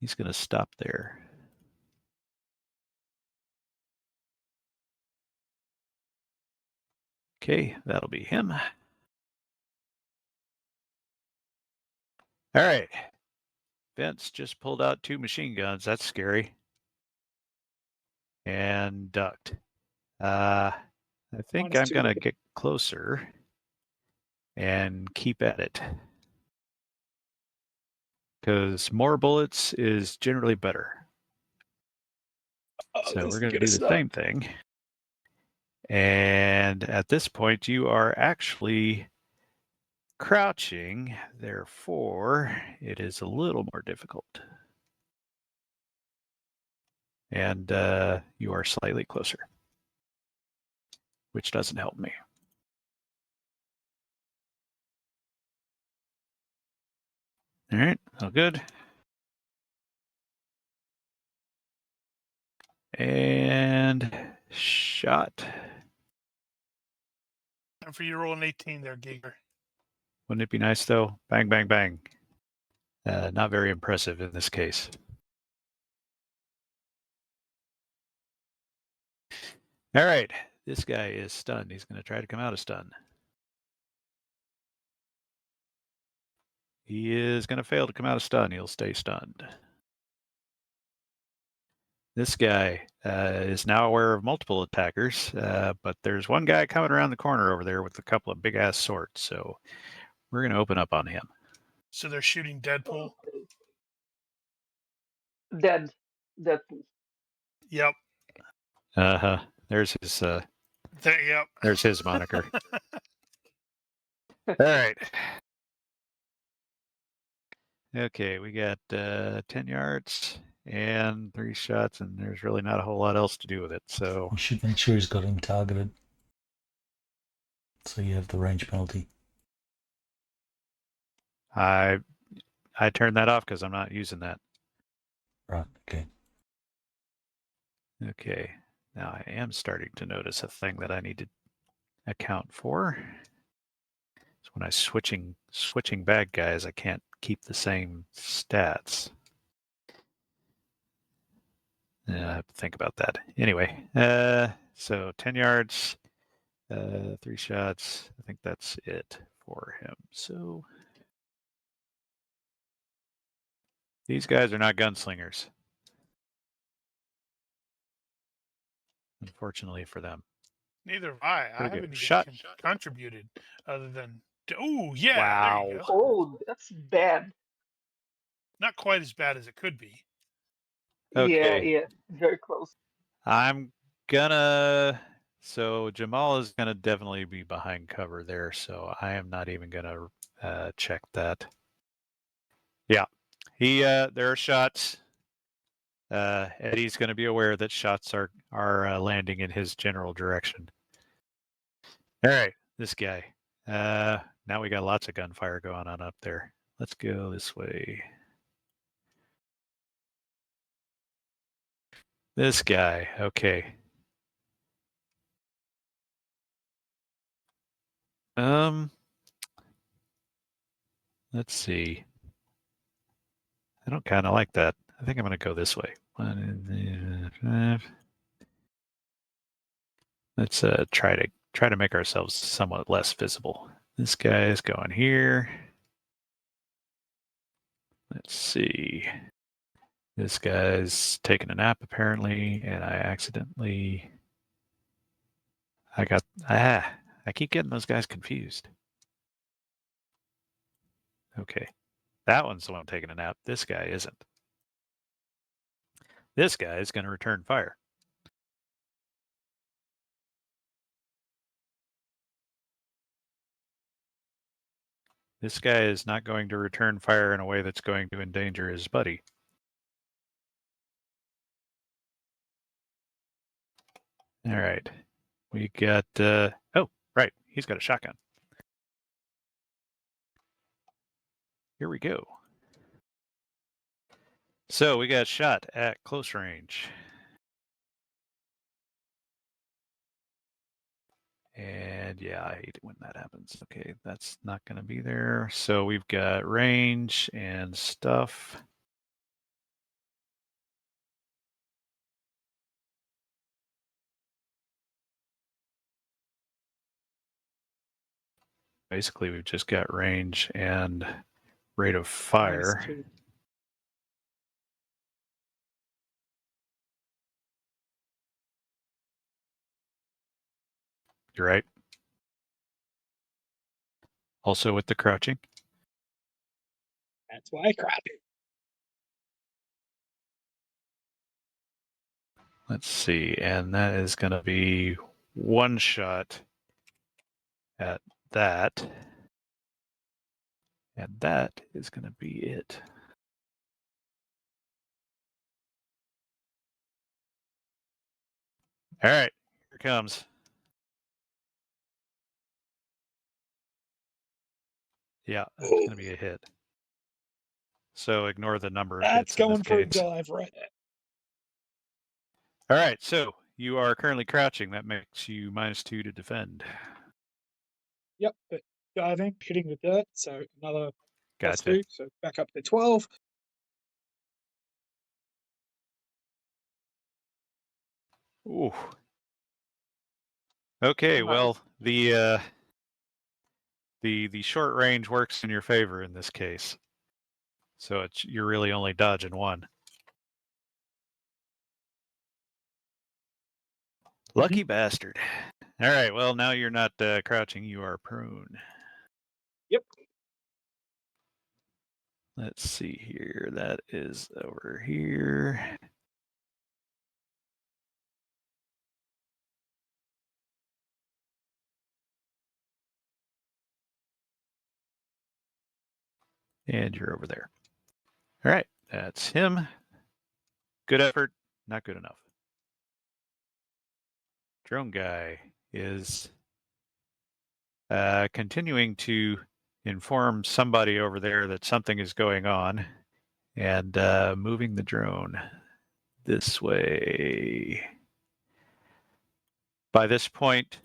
He's going to stop there. Okay, that'll be him. All right. Vince just pulled out 2 machine guns. That's scary. And ducked. I think I'm -2. going to get closer and keep at it. Because more bullets is generally better. So we're going to do the same thing. And at this point, you are actually crouching. Therefore, it is a little more difficult. And you are slightly closer, which doesn't help me. All right, all good. And shot. Time for you to roll an 18 there, Giger. Wouldn't it be nice, though? Bang, bang, bang. Not very impressive in this case. All right. This guy is stunned. He's going to try to come out of stun. He is going to fail to come out of stun. He'll stay stunned. This guy is now aware of multiple attackers, but there's one guy coming around the corner over there with a couple of big-ass swords, so we're going to open up on him. So they're shooting Deadpool. Deadpool. Yep. Uh-huh. There's his Yep. there's his moniker. All right. Okay, we got 10 yards and 3 shots, and there's really not a whole lot else to do with it. So You should make sure he's got him targeted. So you have the range penalty. I turned that off because I'm not using that. Right, okay. Okay, now I am starting to notice a thing that I need to account for. So when I switching bad guys, I can't keep the same stats. Yeah, I have to think about that. Anyway, so 10 yards, 3 shots. I think that's it for him. So these guys are not gunslingers, unfortunately for them. Neither have I. I Pretty haven't good. even Shot. contributed other than. Oh, yeah. Wow. There you go. Oh, that's bad. Not quite as bad as it could be. Okay. Yeah, very close. I'm gonna. So Jamal is gonna definitely be behind cover there. So I am not even gonna check that. Yeah, there are shots. Eddie's gonna be aware that shots are landing in his general direction. All right, this guy. Now we got lots of gunfire going on up there. Let's go this way. This guy. Okay. Let's see. I don't kind of like that. I think I'm going to go this way. 1, 5. Let's try to make ourselves somewhat less visible. This guy is going here. Let's see. This guy's taking a nap apparently, and I keep getting those guys confused. Okay. That one's the one taking a nap. This guy isn't. This guy is going to return fire. This guy is not going to return fire in a way that's going to endanger his buddy. All right. We got, oh, right. He's got a shotgun. Here we go. So we got shot at close range. And yeah, I hate it when that happens. Okay, that's not going to be there. So we've got range and stuff. Basically, we've just got range and rate of fire. -2. You're right. Also with the crouching. That's why I cried. Let's see, and that is going to be 1 shot at that. And that is going to be it. All right, here it comes. Yeah, that's going to be a hit. So ignore the number of That's hits in going this for a case. dive right there. All right, so you are currently crouching. That makes you -2 to defend. Yep, but diving, hitting the dirt. So another Gotcha. +2, so back up to 12. Ooh. Okay, Nice. well, the short range works in your favor in this case. So you're really only dodging one. Lucky bastard. All right, well, now you're not crouching, you are prone. Yep. Let's see here. That is over here. And you're over there. All right, that's him. Good effort, not good enough. Drone guy is continuing to inform somebody over there that something is going on and moving the drone this way. By this point,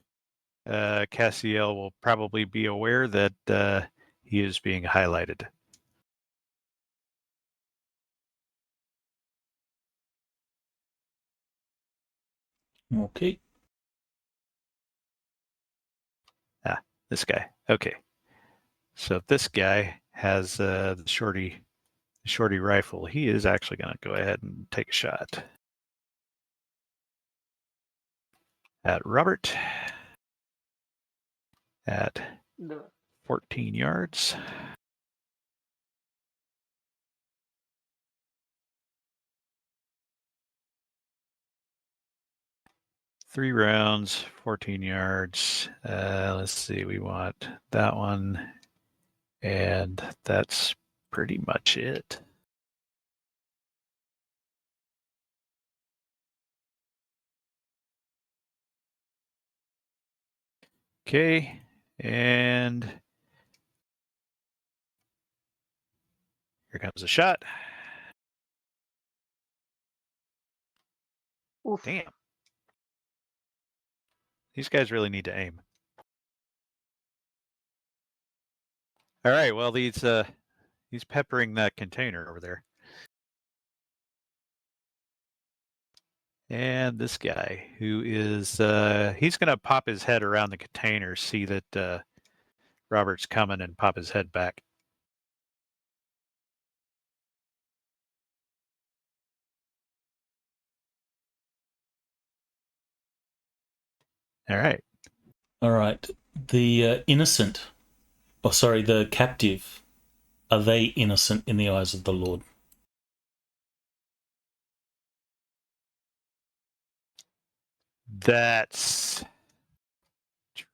Cassiel will probably be aware that he is being highlighted. Okay. This guy. Okay. So this guy has the shorty rifle. He is actually going to go ahead and take a shot at Robert at The 14 yards. Three rounds, 14 yards. Let's see, we want that one. And that's pretty much it. Okay, and here comes a shot. oof. Damn. These guys really need to aim. All right, well, he's peppering that container over there. And this guy who is, he's going to pop his head around the container, see that Robert's coming, and pop his head back. All right. All right. The innocent, the captive, are they innocent in the eyes of the Lord? That's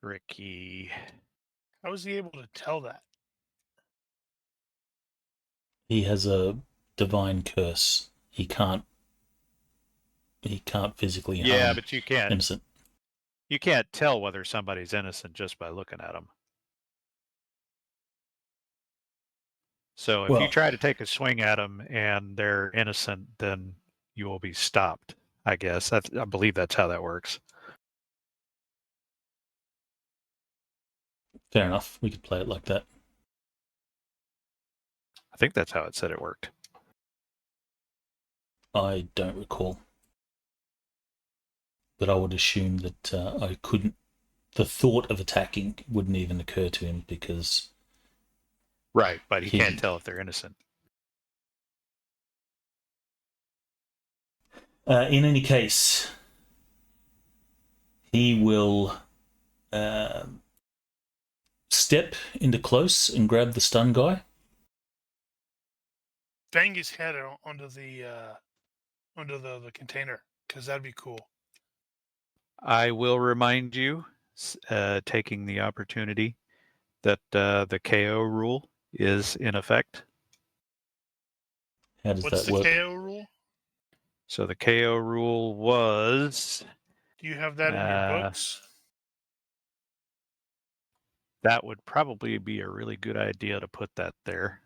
tricky. How was he able to tell that? He has a divine curse. He can't physically harm Yeah, but you innocent. can't tell whether somebody's innocent just by looking at them. So if you try to take a swing at them and they're innocent, then you will be stopped. I guess I believe that's how that works. Fair enough. We could play it like that. I think that's how it said it worked. I don't recall. But I would assume that I couldn't. The thought of attacking wouldn't even occur to him because. Right, but he can't tell if they're innocent. In any case, he will step into close and grab the stun guy. Bang his head onto the container, because that'd be cool. I will remind you, taking the opportunity, that the KO rule is in effect. How does What's that the work? KO rule? So the KO rule was... Do you have that in your books? That would probably be a really good idea to put that there.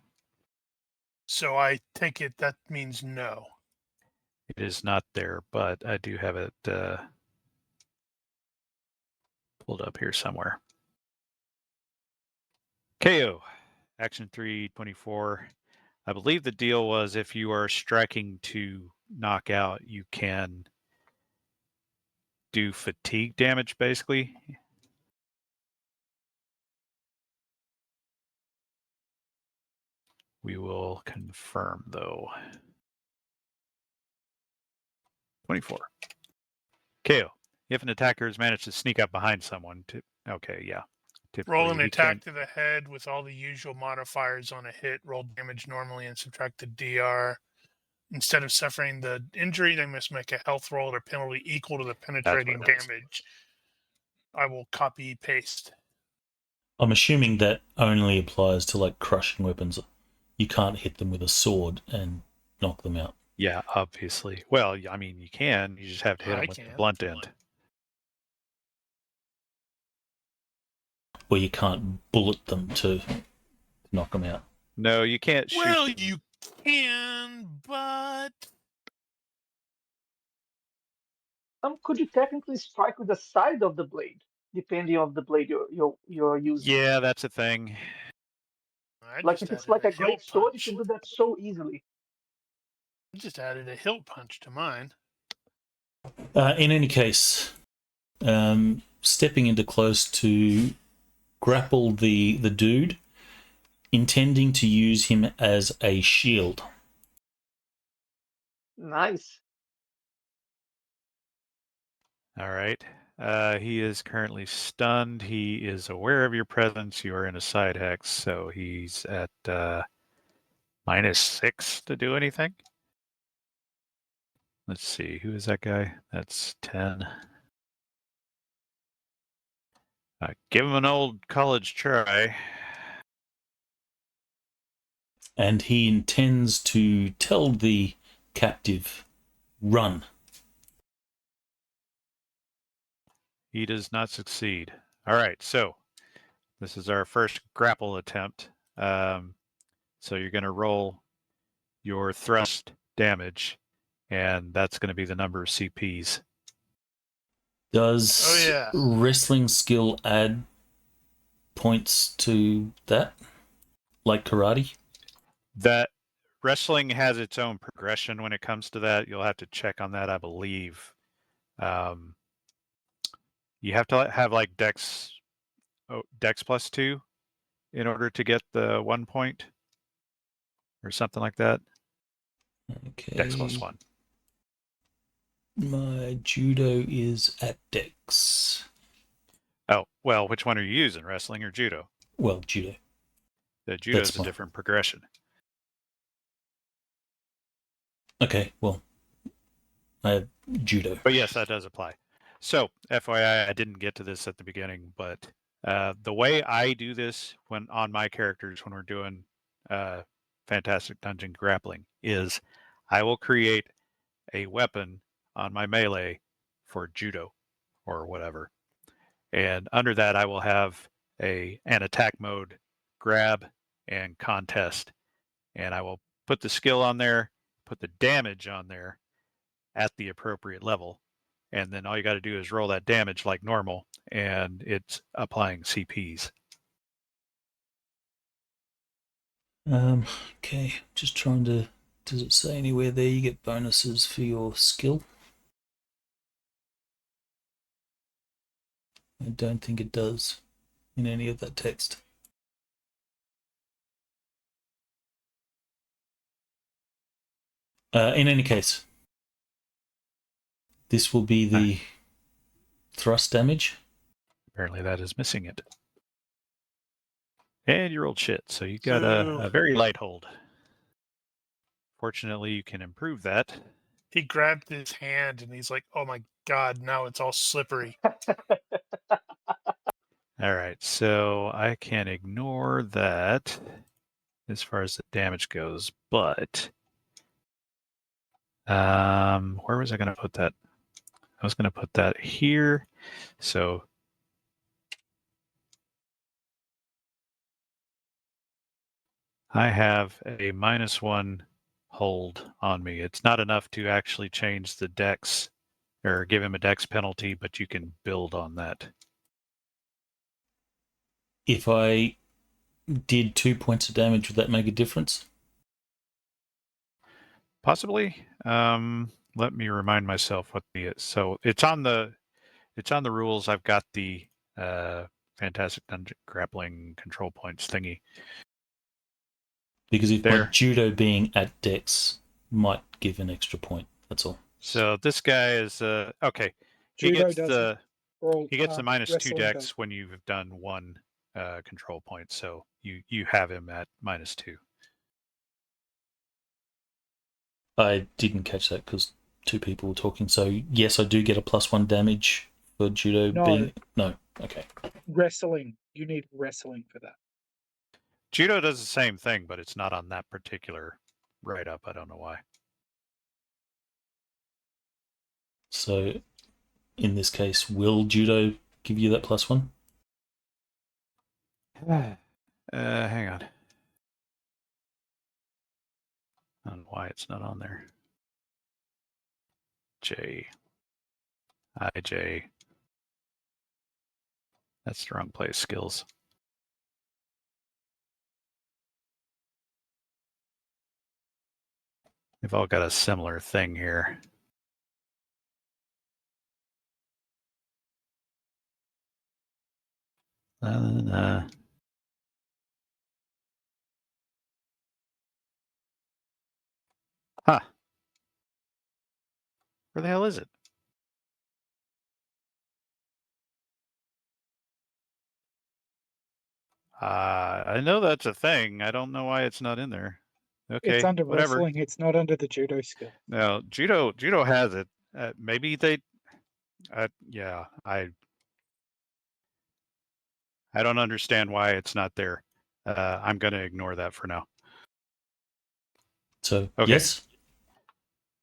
So I take it that means no. It is not there, but I do have it pulled up here somewhere. KO. Action 3, 24. I believe the deal was if you are striking to knock out, you can do fatigue damage, basically. We will confirm, though. 24. KO. If an attacker has managed to sneak up behind someone, okay, yeah. Roll Typically, an he attack can- to the head with all the usual modifiers on a hit. Roll damage normally and subtract the DR. Instead of suffering the injury, they must make a health roll or penalty equal to the penetrating it is. damage. I will copy paste. I'm assuming that only applies to like crushing weapons. You can't hit them with a sword and knock them out. Yeah, obviously. Well, I mean, you can. You just have to hit them with the blunt end. Where you can't bullet them to knock them out. No, you can't shoot. Well, you can, but Could you technically strike with the side of the blade, depending on the blade you're using? Yeah, that's a thing. Like if it's like a great sword, you can do that so easily. I just added a hilt punch to mine. In any case, stepping into close to grapple the dude, intending to use him as a shield. Nice. All right. He is currently stunned. He is aware of your presence. You are in a side hex, so he's at -6 to do anything. Let's see. Who is that guy? That's 10. Give him an old college try. And he intends to tell the captive, run. He does not succeed. All right, so this is our first grapple attempt. So you're going to roll your thrust damage, and that's going to be the number of CPs. Does wrestling skill add points to that? Like karate? That wrestling has its own progression when it comes to that. You'll have to check on that, I believe. You have to have like Dex +2 in order to get the 1 point or something like that. Okay. Dex +1. My judo is at Dex. Oh, well, which one are you using, wrestling or judo? Well, judo. The judo That's is a fine. different progression. Okay, well, I have judo. But yes, that does apply. So, FYI, I didn't get to this at the beginning, but the way I do this when on my characters when we're doing Fantastic Dungeon Grappling is I will create a weapon on my melee for judo or whatever. And under that, I will have an attack mode, grab, and contest. And I will put the skill on there, put the damage on there at the appropriate level. And then all you got to do is roll that damage like normal, and it's applying CPs. Okay, just trying to... Does it say anywhere there you get bonuses for your skill? I don't think it does in any of that text. In any case, this will be the thrust damage. Apparently that is missing it. And you rolled shit, so you got a very light hold. Fortunately, you can improve that. He grabbed his hand and he's like, oh my God, now it's all slippery. All right, so I can ignore that as far as the damage goes, but where was I going to put that? I was going to put that here. So I have a -1 hold on me. It's not enough to actually change the dex or give him a dex penalty, but you can build on that. If I did 2 points of damage, would that make a difference? Possibly. Let me remind myself what the so it's on the rules. I've got the fantastic dungeon grappling control points thingy. Because if There. my judo being at dex might give an extra point. That's all. So this guy is okay. He Judo gets doesn't. the Roll, he gets the -2 wrestling dex does. when you've done one control point. So you have him at -2. I didn't catch that because 2 people were talking. So yes, I do get a +1 damage for judo No. being no. Okay. Wrestling. You need wrestling for that. Judo does the same thing, but it's not on that particular write-up. I don't know why. So in this case, will judo give you that +1? Hang on. I don't know why it's not on there. IJ. That's the wrong place. Skills. They've all got a similar thing here. Huh. Where the hell is it? I know that's a thing. I don't know why it's not in there. Okay, It's under whatever. wrestling. It's not under the judo skill. No, judo has it. Maybe they. Yeah, I don't understand why it's not there. I'm going to ignore that for now. So Okay. yes?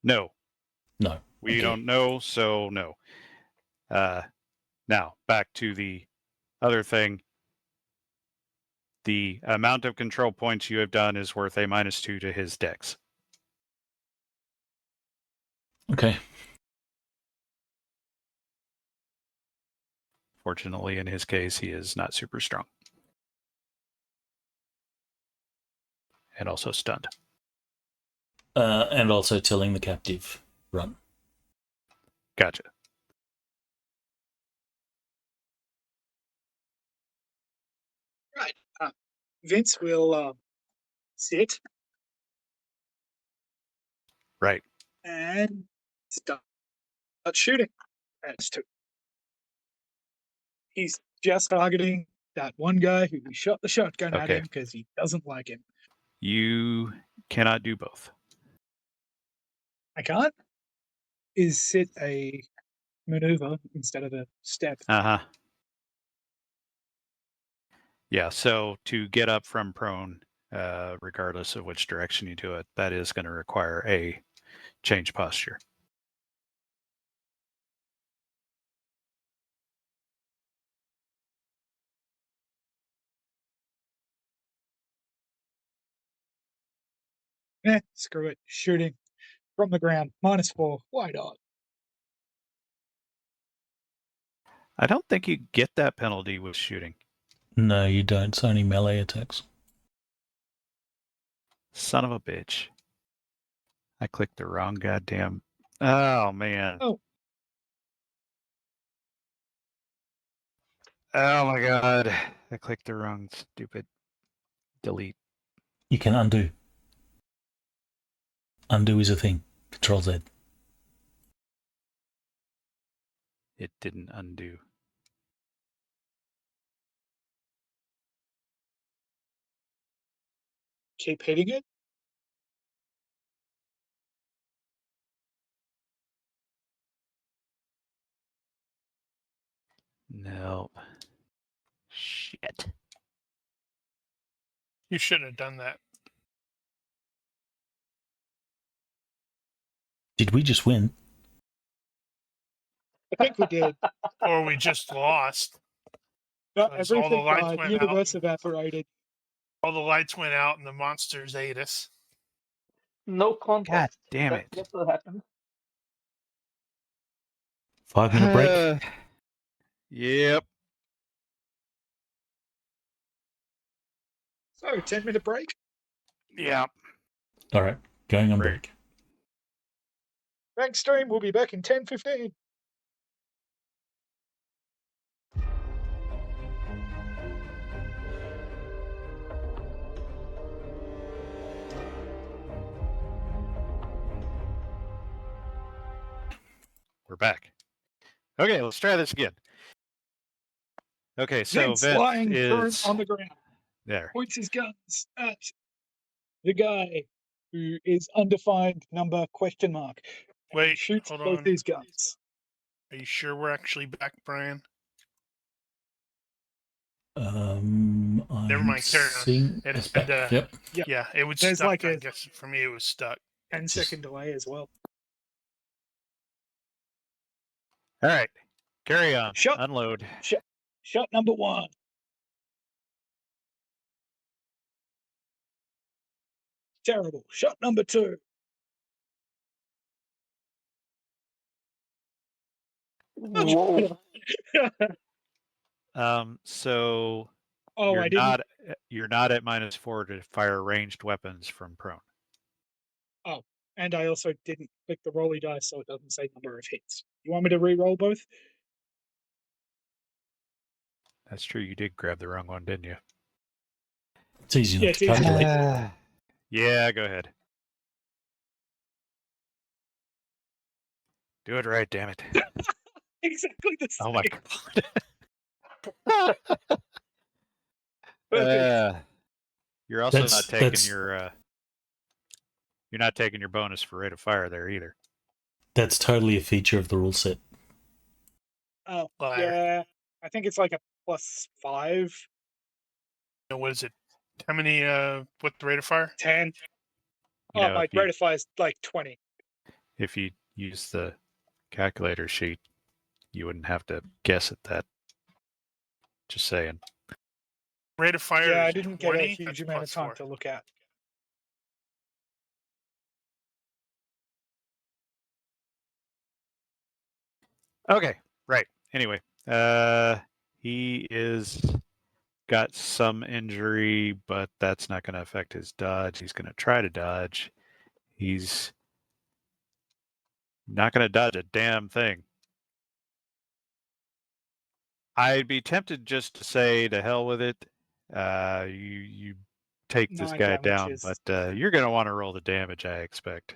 No. No. We Okay. don't know, so no. Now, back to the other thing. The amount of control points you have done is worth a -2 to his dex. Okay. Fortunately, in his case, he is not super strong. And also stunned. And also telling the captive, run. Gotcha. Right. Vince will sit Right. and start shooting. That's 2. He's just targeting that one guy who shot the shotgun at Okay. him because he doesn't like him. You cannot do both. I can't. Is it a maneuver instead of a step? Uh-huh. Yeah, so to get up from prone, regardless of which direction you do it, that is going to require a change posture. Screw it. Shooting from the ground. -4. Why not? I don't think you get that penalty with shooting. No, you don't. It's only melee attacks. Son of a bitch. I clicked the wrong goddamn... Oh, man. Oh. Oh, my God. I clicked the wrong stupid delete. You can undo. Undo is a thing. Control Z. It didn't undo. Keep hitting it. Nope. Shit. You shouldn't have done that. Did we just win? I think we did. Or we just lost. Not Because all the everything lights died. went Universe out. evaporated. All the lights went out and the monsters ate us. No God context. damn it. That's what happened. 5-minute break. Yep. So, 10-minute break. Yeah. All right, going on Break. break. Thanks, stream. We'll be back in 10:15. We're back. Okay, let's try this again. Okay, so Vince Vince lying prone is on the ground. there. Points his guns at the guy who is undefined number question mark. And Wait, shoots hold both on. his guns. Are you sure we're actually back, Brian? I'm Never mind, carry on. seeing It us had, back. Yep. Yeah, it was There's stuck. like I a guess for me it was stuck. 10-second delay as well. All right, carry on. Shot. Unload. Shot number 1. Terrible. Shot number 2. Whoa. So Oh, you're I didn't. not at -4 to fire ranged weapons from prone. Oh, and I also didn't click the rolly dice, so it doesn't say number of hits. You want me to re-roll both? That's true. You did grab the wrong one, didn't you? It's easy Yeah, enough it's to easy. calculate. Yeah, go ahead. Do it right, damn it. Exactly the same. Oh my god. Perfect. You're also That's- not taking that's- your you're not taking your bonus for rate of fire there either. That's totally a feature of the rule set. Oh, Liar. yeah. I think it's like a +5, What is it? How many? What's the rate of fire? 10. You know, my if you, rate of fire is like 20. if you use the calculator sheet, you wouldn't have to guess at that. Just saying. Rate of fire. Yeah, I is didn't 20, get a huge that's amount of time +4. to look at. Okay, right. Anyway, he is got some injury, but that's not going to affect his dodge. He's going to try to dodge. He's not going to dodge a damn thing. I'd be tempted just to say to hell with it. You take this 9 guy damage down, is- but you're going to want to roll the damage, I expect.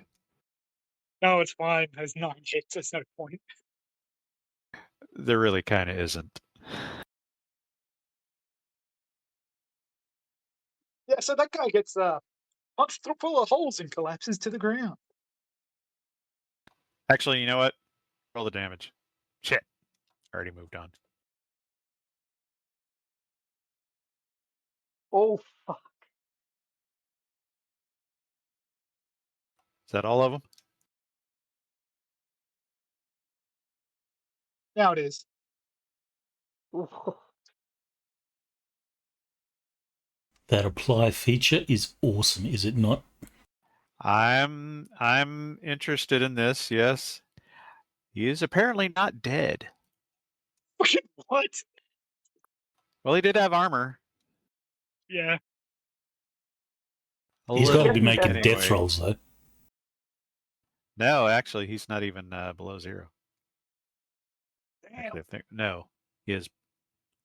No, it's fine. There's 9 hits. There's no point. There really kind of isn't. Yeah, so that guy gets punched through full of holes and collapses to the ground. Actually, you know what? Roll the damage. Shit. Already moved on. Oh, fuck. Is that all of them? Now it is. That apply feature is awesome, is it not? I'm interested in this, yes. He is apparently not dead. What? Well, he did have armor. Yeah. He's got to be little. making death Anyway. rolls, though. No, actually, he's not even below 0. Damn. Actually, I think no, he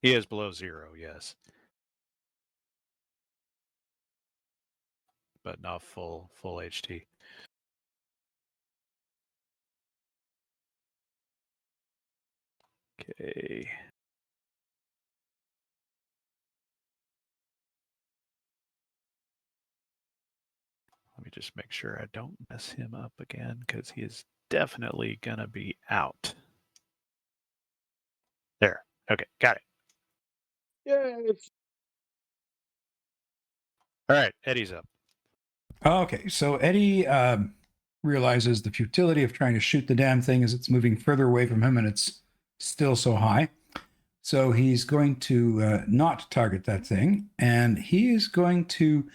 is below 0. Yes, but not full HT. Okay. Let me just make sure I don't mess him up again, because he is definitely gonna be out. There. Okay, got it. Yeah. All right, Eddie's up. Okay, so Eddie realizes the futility of trying to shoot the damn thing as it's moving further away from him and it's still so high. So he's going to not target that thing, and he is going to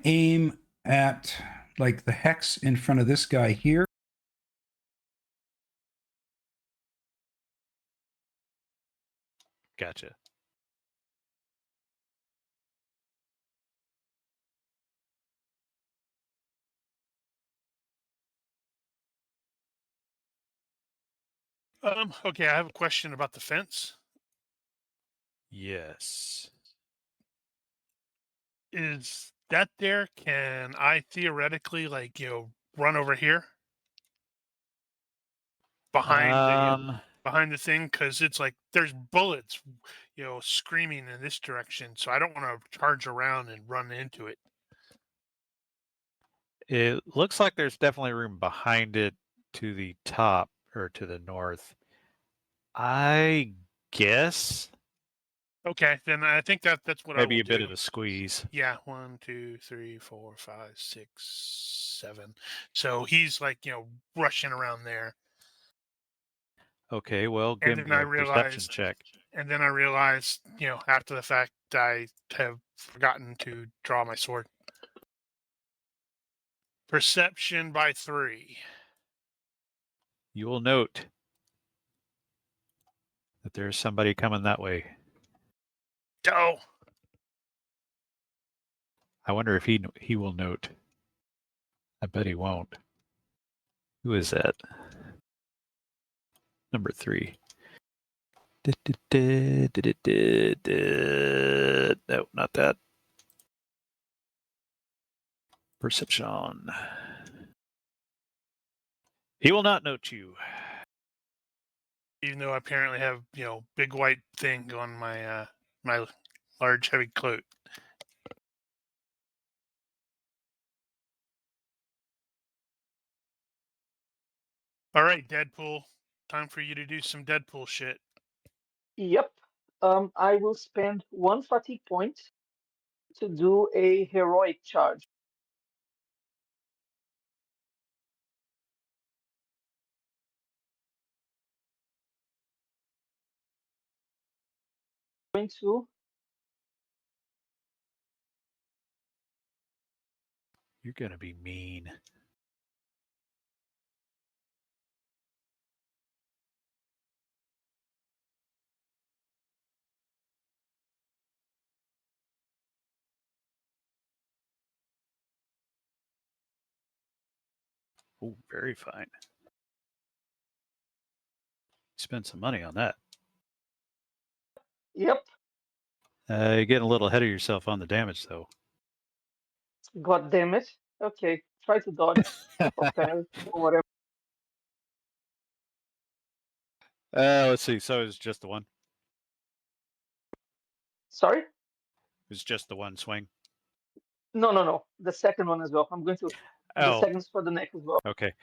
aim at like the hex in front of this guy here. Gotcha. Okay, I have a question about the fence. Yes. Is that there? Can I theoretically, run over here behind behind the thing? Because it's like there's bullets, screaming in this direction. So I don't want to charge around and run into it. It looks like there's definitely room behind it to the top or to the north. I guess Okay, then I think that's what I maybe will a bit do. of a squeeze. Yeah, 1, 2, 3, 4, 5, 6, 7. So he's rushing around there. Okay, well, And give then me I a perception realized, check. after the fact, I have forgotten to draw my sword. Perception by 3. You will note that there's somebody coming that way. Oh, I wonder if he will note. I bet he won't. Who is that? Number 3. No, not that. Perception. He will not note you. even though I apparently have big white thing on my my large heavy coat. All right, Deadpool. Time for you to do some Deadpool shit. Yep. I will spend 1 fatigue point to do a heroic charge. Going to You're gonna be mean. Oh, very fine. Spend some money on that. Yep. You're getting a little ahead of yourself on the damage, though. God damn it. Okay, try to dodge or parry or whatever. Let's see. So it's just the one. Sorry? It's just the one swing. No. The second one as well. I'm going to. The Oh, second's for the neck as well. okay.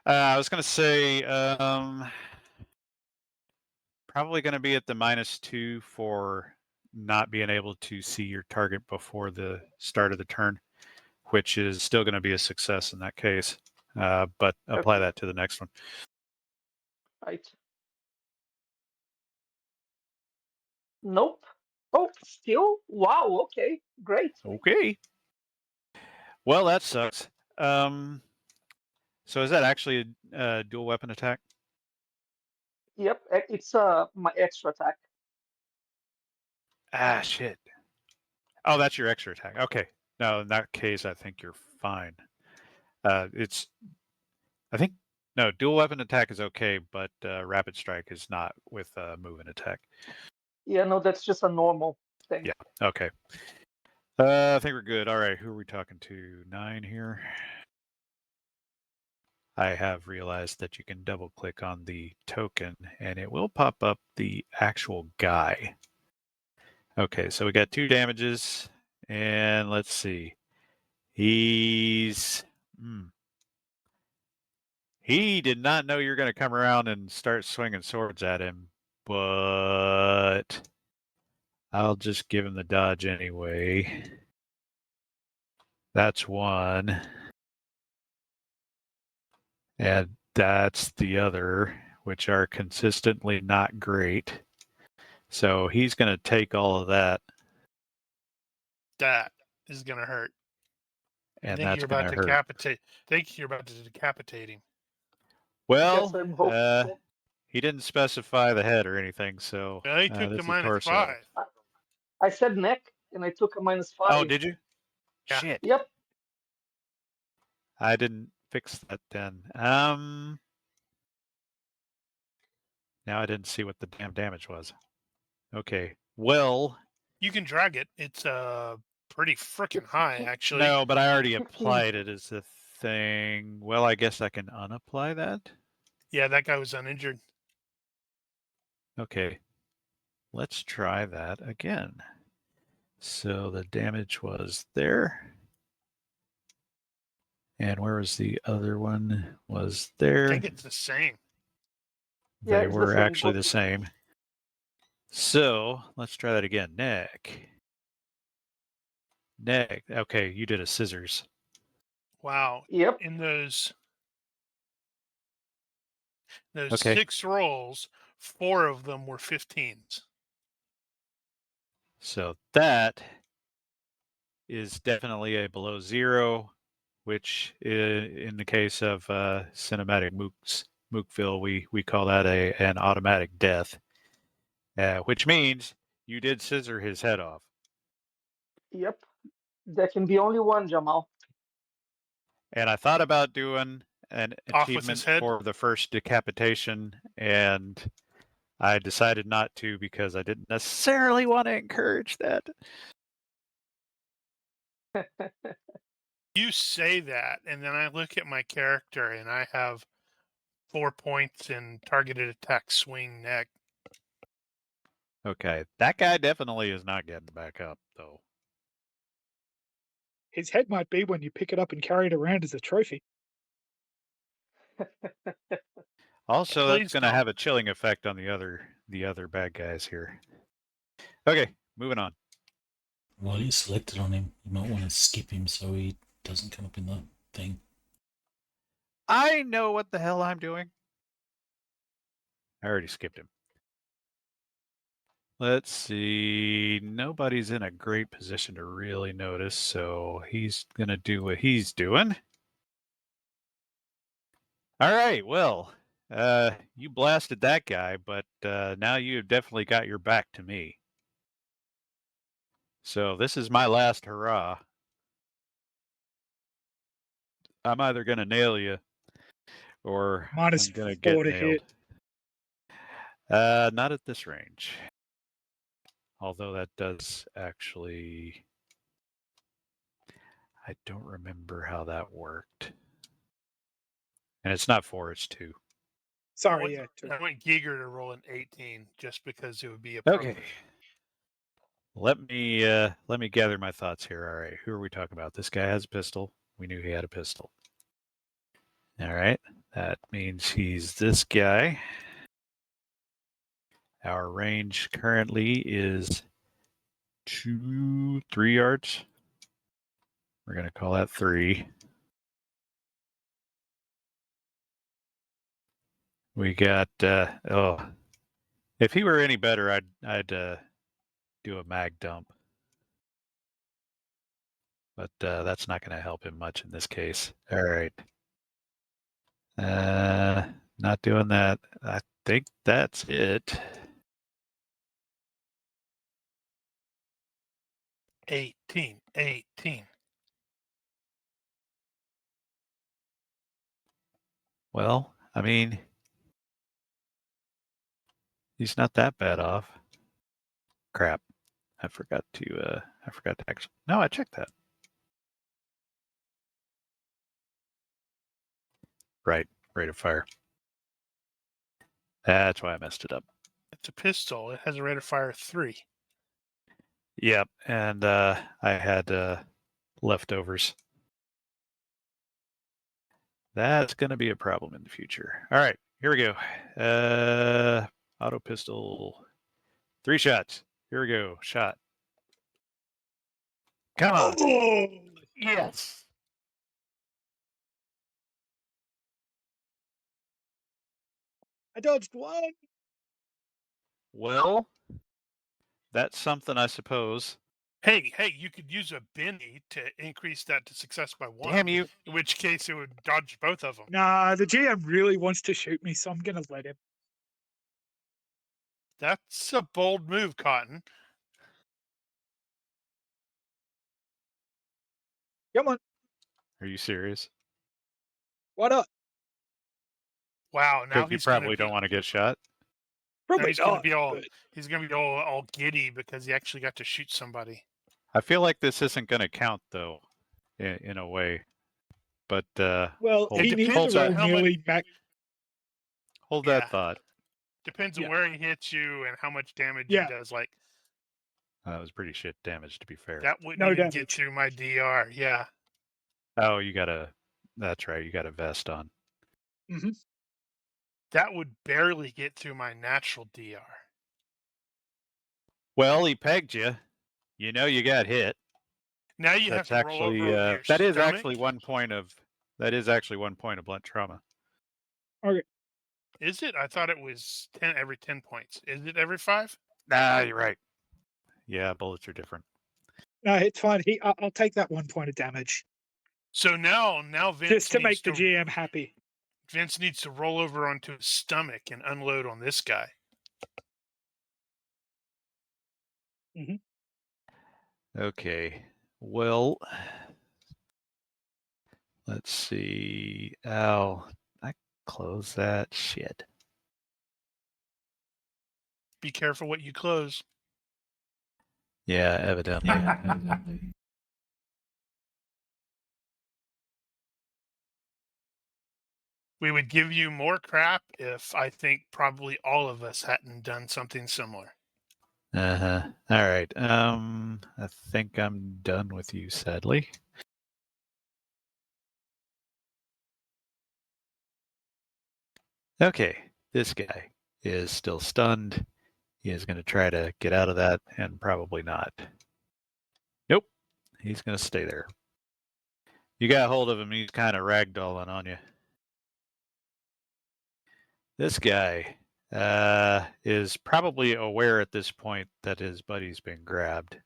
I was gonna say probably gonna be at the -2 for not being able to see your target before the start of the turn, which is still going to be a success in that case. But apply Okay. that to the next one. Right. Nope. Oh, still? Wow. Okay. Great. Okay. Well, that sucks. So is that actually a dual weapon attack? Yep. It's my extra attack. Ah, shit. Oh, that's your extra attack. Okay. No, in that case, I think you're fine. I think, no, dual weapon attack is okay, but rapid strike is not with move and attack. Yeah. No, that's just a normal thing. Yeah. Okay. I think we're good. All right. Who are we talking to? 9 here. I have realized that you can double click on the token and it will pop up the actual guy. Okay, so we got 2 damages and let's see. He's he did not know you were going to come around and start swinging swords at him, but I'll just give him the dodge anyway. That's 1. And that's the other, which are consistently not great. So he's going to take all of that. That is gonna hurt. And that's going to hurt. Decapitate. Think you're about to decapitate him. Well, Yes, I'm hoping. he didn't specify the head or anything, so Well, he took the that's a -5. torso. I said neck, and I took a -5. Oh, did you? Yeah. Shit. Yep. I didn't fix that then. Now I didn't see what the damn damage was. Okay. Well, You can drag it. It's pretty freaking high, actually. no, but I already applied it as the thing. Well, I guess I can unapply that. Yeah, that guy was uninjured. Okay. Let's try that again. So the damage was there. And where was the other one? Was there? I think it's the same. Yeah, They it's the were same, actually both the of them. same. So let's try that again. Neck. Neck. Okay, you did a scissors. Wow. Yep. In those Okay. 6 rolls, 4 of them were 15s. So that is definitely a below zero, which in the case of cinematic Mookville, we call that an automatic death, which means you did scissor his head off. Yep. There can be only one, Jamal. And I thought about doing an Off with his achievement head? for the first decapitation, and I decided not to because I didn't necessarily want to encourage that. You say that, and then I look at my character, and I have 4 points in targeted attack, swing, neck. Okay, that guy definitely is not getting back up, though. His head might be when you pick it up and carry it around as a trophy. Also, that's Please going to don't. have a chilling effect on the other bad guys here. Okay, moving on. While you're selected on him, you might want to skip him so he doesn't come up in the thing. I know what the hell I'm doing. I already skipped him. Let's see. Nobody's in a great position to really notice, so he's going to do what he's doing. All right, well, you blasted that guy, but now you've definitely got your back to me. So this is my last hurrah. I'm either going to nail you or Minus I'm going to 4 get to nailed. hit. Not at this range. Although that does actually... I don't remember how that worked. And it's not 4, it's 2. Sorry, yeah. I want Giger to roll an 18 just because it would be Okay. appropriate. Let me gather my thoughts here. All right, who are we talking about? This guy has a pistol. We knew he had a pistol. All right, that means he's this guy. Our range currently is 3 yards. We're going to call that 3. We got, if he were any better, I'd do a mag dump. But that's not going to help him much in this case. All right. Not doing that. I think that's it. 18. Well, I mean, he's not that bad off. Crap. I forgot to actually. No, I checked that. Right. Rate of fire. That's why I messed it up. It's a pistol. It has a rate of fire 3. Yep. And I had leftovers. That's going to be a problem in the future. All right. Here we go. Auto pistol. 3 shots. Here we go. Shot. Come on. Oh! Yes. I dodged one. Well, that's something, I suppose. Hey, you could use a Benny to increase that to success by 1. Damn you. In which case it would dodge both of them. Nah, the GM really wants to shoot me, so I'm going to let him. That's a bold move, Cotton. Come on. Are you serious? What up? Wow, now Because you he's gonna probably be, don't want to get shot. Probably he's gonna not. be all but- he's gonna be all giddy because he actually got to shoot somebody. I feel like this isn't going to count though, in a way. But well, hold, he needs depends to on roll how much- nearly max. hold Yeah. that thought. Depends on Yeah. where he hits you and how much damage Yeah. he does. Like That was pretty shit damage, to be fair. that wouldn't No even get damage. through my DR. Yeah. Oh, that's right. You got a vest on. Hmm. That would barely get through my natural DR. Well, he pegged you. You know you got hit. Now you That's have to roll over actually onto your that is stomach. actually 1 point of blunt trauma. Is it? I thought it was 10 every 10 points. Is it every 5? Nah, you're right. Yeah, bullets are different. No, it's fine. I'll take that 1 point of damage So now Vince just to needs make the GM happy. Vince needs to roll over onto his stomach and unload on this guy. Okay. Well, let's see. Ow. I close that shit. Be careful what you close. Yeah, evidently. We would give you more crap if I think probably all of us hadn't done something similar. Uh-huh. All right. I think I'm done with you, sadly. Okay, this guy is still stunned. He is going to try to get out of that, and probably not. Nope, he's going to stay there. You got hold of him, he's kind of ragdolling on you. This guy is probably aware at this point that his buddy's been grabbed,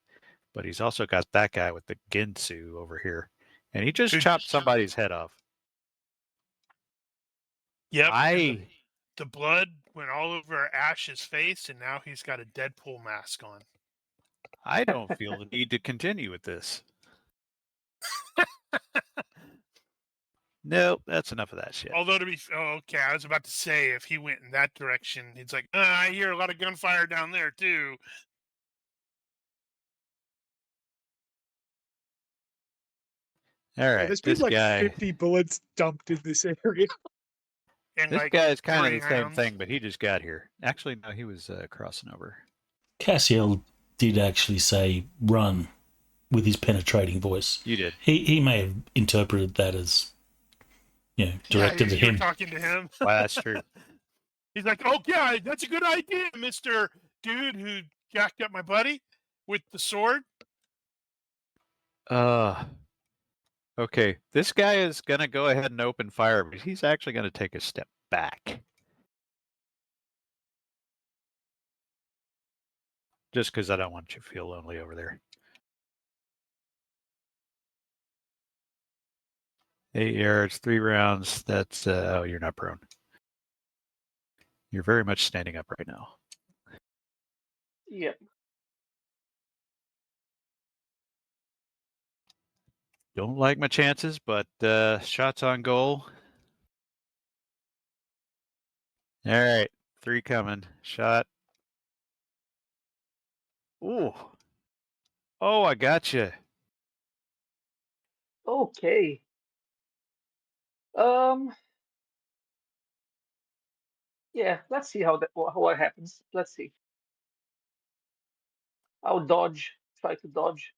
but he's also got that guy with the Ginsu over here, and he just chopped somebody's head off. Yep. and the blood went all over Ash's face, and now he's got a Deadpool mask on. I don't feel the need to continue with this. Nope, that's enough of that shit. Although okay, I was about to say if he went in that direction, he's like, I hear a lot of gunfire down there too. All right, There's been this like guy. 50 bullets dumped in this area. And This like guy is kind of 3 the same rounds. thing, but he just got here. Actually, no, he was crossing over. Cassiel did actually say run with his penetrating voice. You did. He may have interpreted that as, directed to you were him. talking to him. Well, that's true. He's like, oh yeah, that's a good idea, Mr. Dude who jacked up my buddy with the sword. Okay, this guy is going to go ahead and open fire, but he's actually going to take a step back. Just because I don't want you to feel lonely over there. 8 yards, 3 rounds. That's, oh, you're not prone. You're very much standing up right now. Yep. Don't like my chances, but shots on goal. All right, 3 coming. Shot. Ooh. Oh, I got you. Okay. Yeah, let's see how what happens. Let's see. I'll dodge. Try to dodge.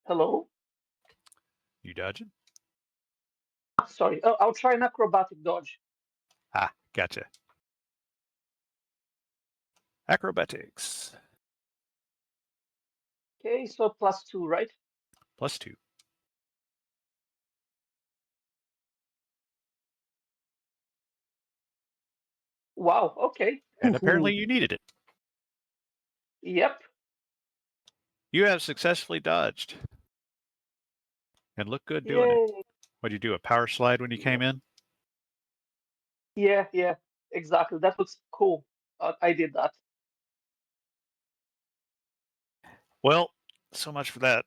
Hello? You dodging? Sorry. Oh, I'll try an acrobatic dodge. Ah, gotcha. Acrobatics. Okay, so +2, right? +2. Wow, okay. And apparently you needed it. Yep. You have successfully dodged. And look good doing it. Yay. What'd you do, a power slide when you came in? Yeah, exactly. That looks cool. I did that. Well, so much for that.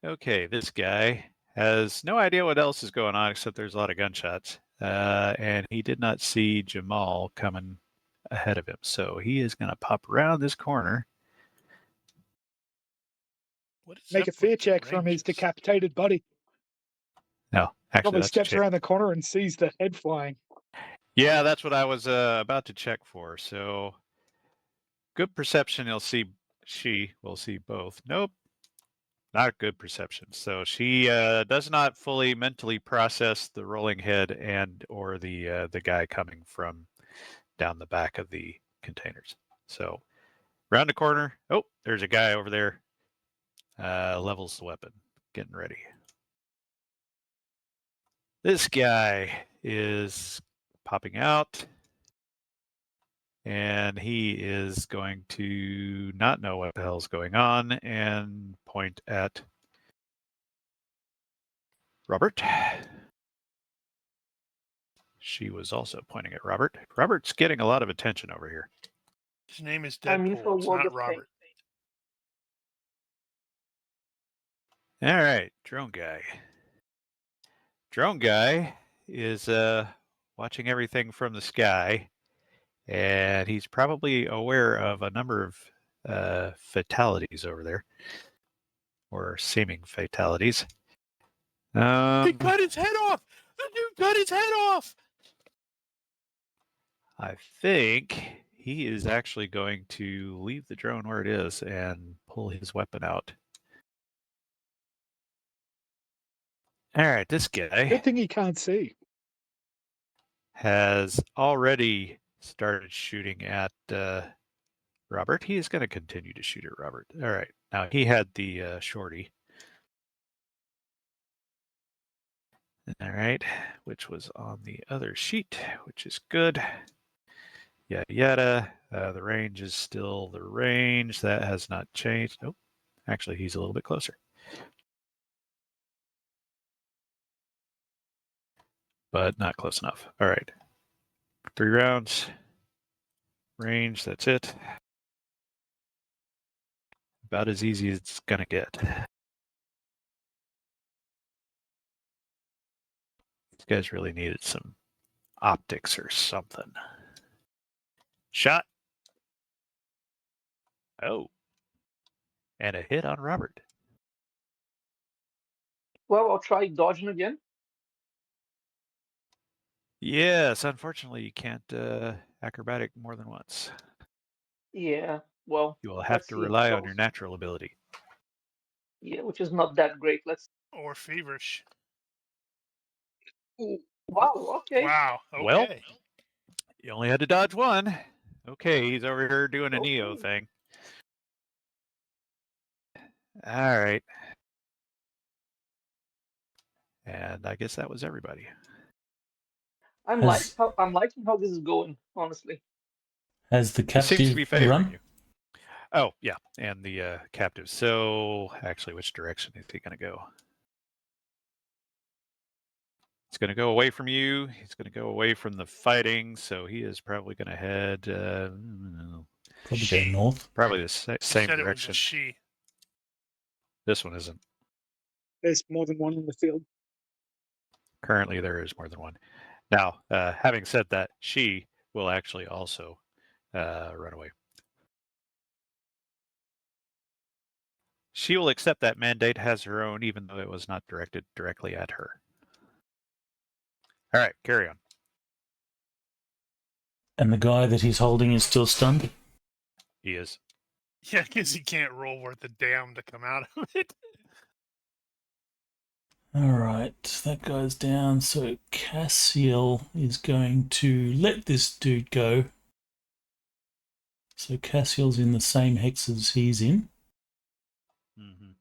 Okay, this guy has no idea what else is going on except there's a lot of gunshots. And he did not see Jamal coming ahead of him. So he is going to pop around this corner. What is Make a up fear with the check from his ranges? decapitated buddy. No, actually, Probably that's a steps check. around the corner and sees the head flying. Yeah, that's what I was about to check for. So good perception. She will see both. Nope, not good perception. So she does not fully mentally process the rolling head and or the guy coming from down the back of the containers. So round the corner. Oh, there's a guy over there. Levels the weapon, getting ready. This guy is popping out. And he is going to not know what the hell's going on and point at Robert. She was also pointing at Robert. Robert's getting a lot of attention over here. His name is I'm in for a Deadpool. It's world not of pain. Robert. All right, drone guy. Drone guy is watching everything from the sky, and he's probably aware of a number of fatalities over there, or seeming fatalities. He cut his head off! The dude cut his head off! I think he is actually going to leave the drone where it is and pull his weapon out. All right, this guy Good thing he can't see. has already started shooting at Robert. He is going to continue to shoot at Robert. All right, now he had the shorty. All right, which was on the other sheet, which is good. Yada yada. The range is still the range. That has not changed. Nope. Actually, he's a little bit closer. But not close enough. All right. 3 rounds. Range, that's it. About as easy as it's going to get. These guys really needed some optics or something. Shot. Oh. And a hit on Robert. Well, I'll try dodging again. Yes, unfortunately, you can't acrobatic more than once. Yeah, well, You will have let's to see how it rely on goes. your natural ability. Yeah, which is not that great. Let's. Or feverish. Ooh, Wow. Okay. Wow. Well, Okay. you only had to dodge one. Okay, he's over here doing a Neo Okay. thing. All right. And I guess that was everybody. I'm Has liking how this is going, honestly. has the It seems to be captive favoring run? you. Oh, yeah, and the captive. So, actually, which direction is he going to go? He's going to go away from you. He's going to go away from the fighting. So he is probably going to head Probably go north. probably the same Said direction. it was a she. This one isn't. there's more than one in the field. Currently, there is more than one. Now, having said that, she will actually also run away. She will accept that mandate as her own, even though it was not directed directly at her. All right, carry on. And the guy that he's holding is still stunned? He is. Yeah, because he can't roll worth a damn to come out of it. Alright, that guy's down. So Cassiel is going to let this dude go. So Cassiel's in the same hex as he's in. Mm-hmm.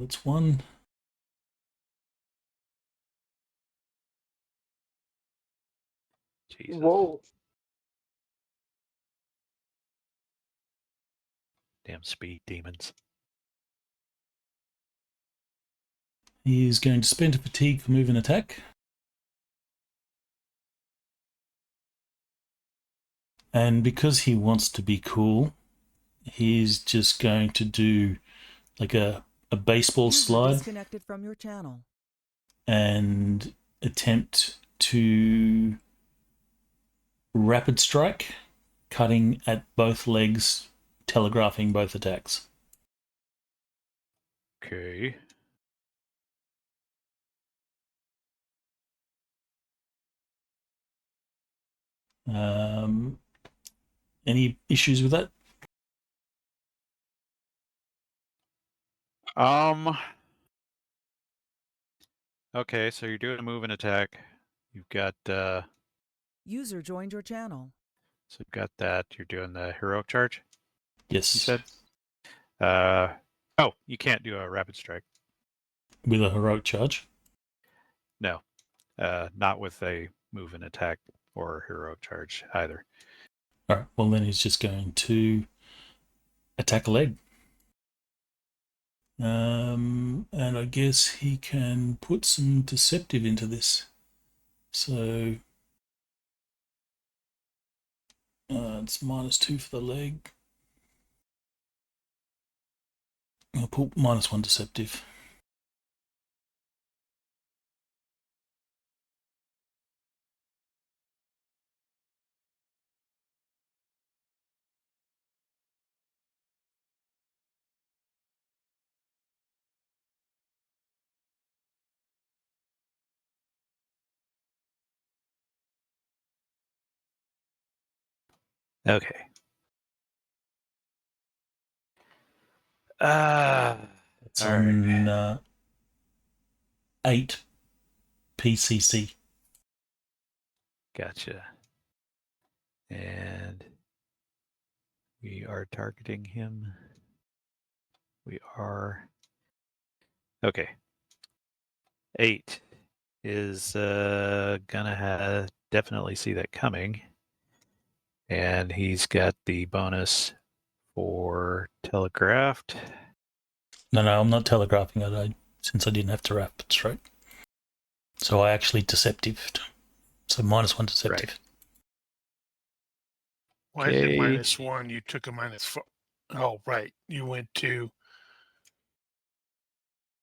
That's one. Jesus. Whoa. Damn speed demons. He's going to spend a fatigue for move and attack. And because he wants to be cool, he's just going to do like a baseball User slide disconnected from your channel. and attempt to rapid strike, cutting at both legs, telegraphing both attacks. Okay. Any issues with that? Okay, so you're doing a move and attack. You've got User joined your channel. so you've got that. You're doing the heroic charge, Yes. you said? Oh, you can't do a rapid strike. With a heroic charge? No. Not with a move and attack or heroic charge either. Alright, well then he's just going to attack a leg. And I guess he can put some deceptive into this. So it's -2 for the leg. I'll put -1 deceptive. Okay. It's all right. on 8 PCC. Gotcha. And we are targeting him. We are. Okay. 8 is gonna definitely see that coming. And he's got the bonus for telegraphed. No, I'm not telegraphing it since I didn't have to rapid strike. So I actually deceptived. So -1 deceptive. Right. Why is it Okay. -1? You took a -4. Oh, right. You went to.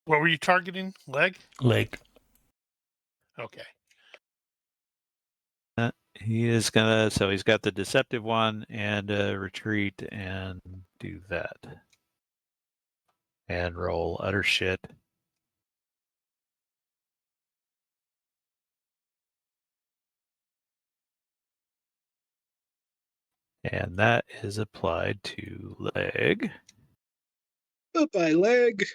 What were you targeting? Leg? Leg. Okay. He is gonna, so he's got the deceptive one and retreat and do that. And roll utter shit. And that is applied to leg. Goodbye, leg.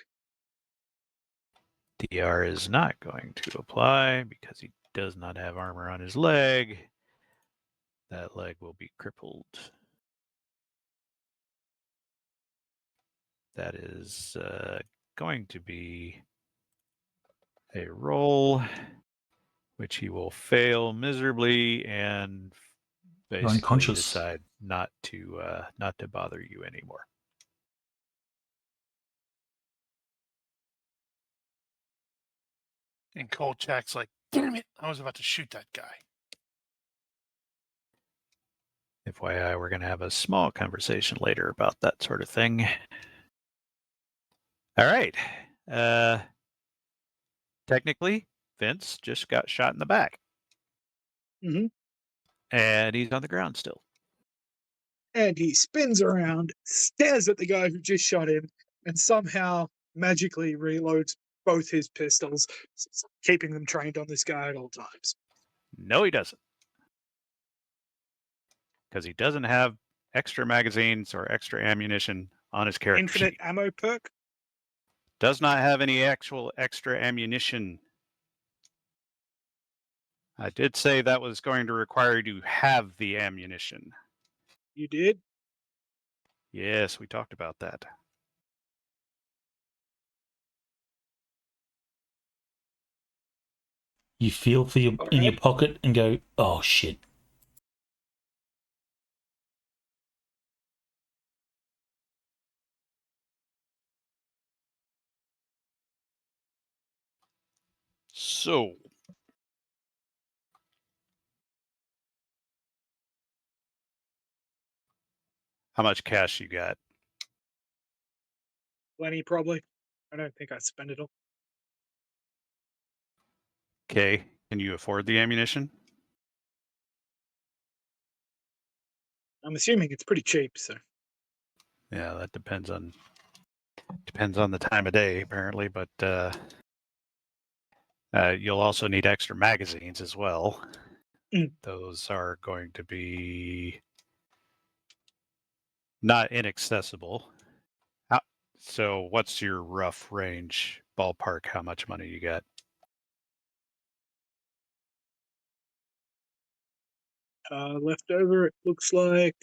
DR is not going to apply because he does not have armor on his leg. That leg will be crippled. That is going to be a roll, which he will fail miserably and basically Unconscious. decide not to bother you anymore. And Kolchak's like, damn it, I was about to shoot that guy. FYI, we're going to have a small conversation later about that sort of thing. All right. Technically, Vince just got shot in the back. Mm-hmm. And he's on the ground still. And he spins around, stares at the guy who just shot him, and somehow magically reloads both his pistols, keeping them trained on this guy at all times. No, he doesn't. Because he doesn't have extra magazines or extra ammunition on his character Infinite sheet. ammo perk? Does not have any actual extra ammunition. I did say that was going to require you to have the ammunition. You did? Yes, we talked about that. You feel for your in your pocket and go, oh shit. So, how much cash you got? Plenty, probably. I don't think I'd spend it all. Okay. Can you afford the ammunition? I'm assuming it's pretty cheap, so. Yeah, that depends on the time of day, apparently, but you'll also need extra magazines as well. Mm. Those are going to be not inaccessible. So what's your rough range ballpark? How much money you got? Left over, it looks like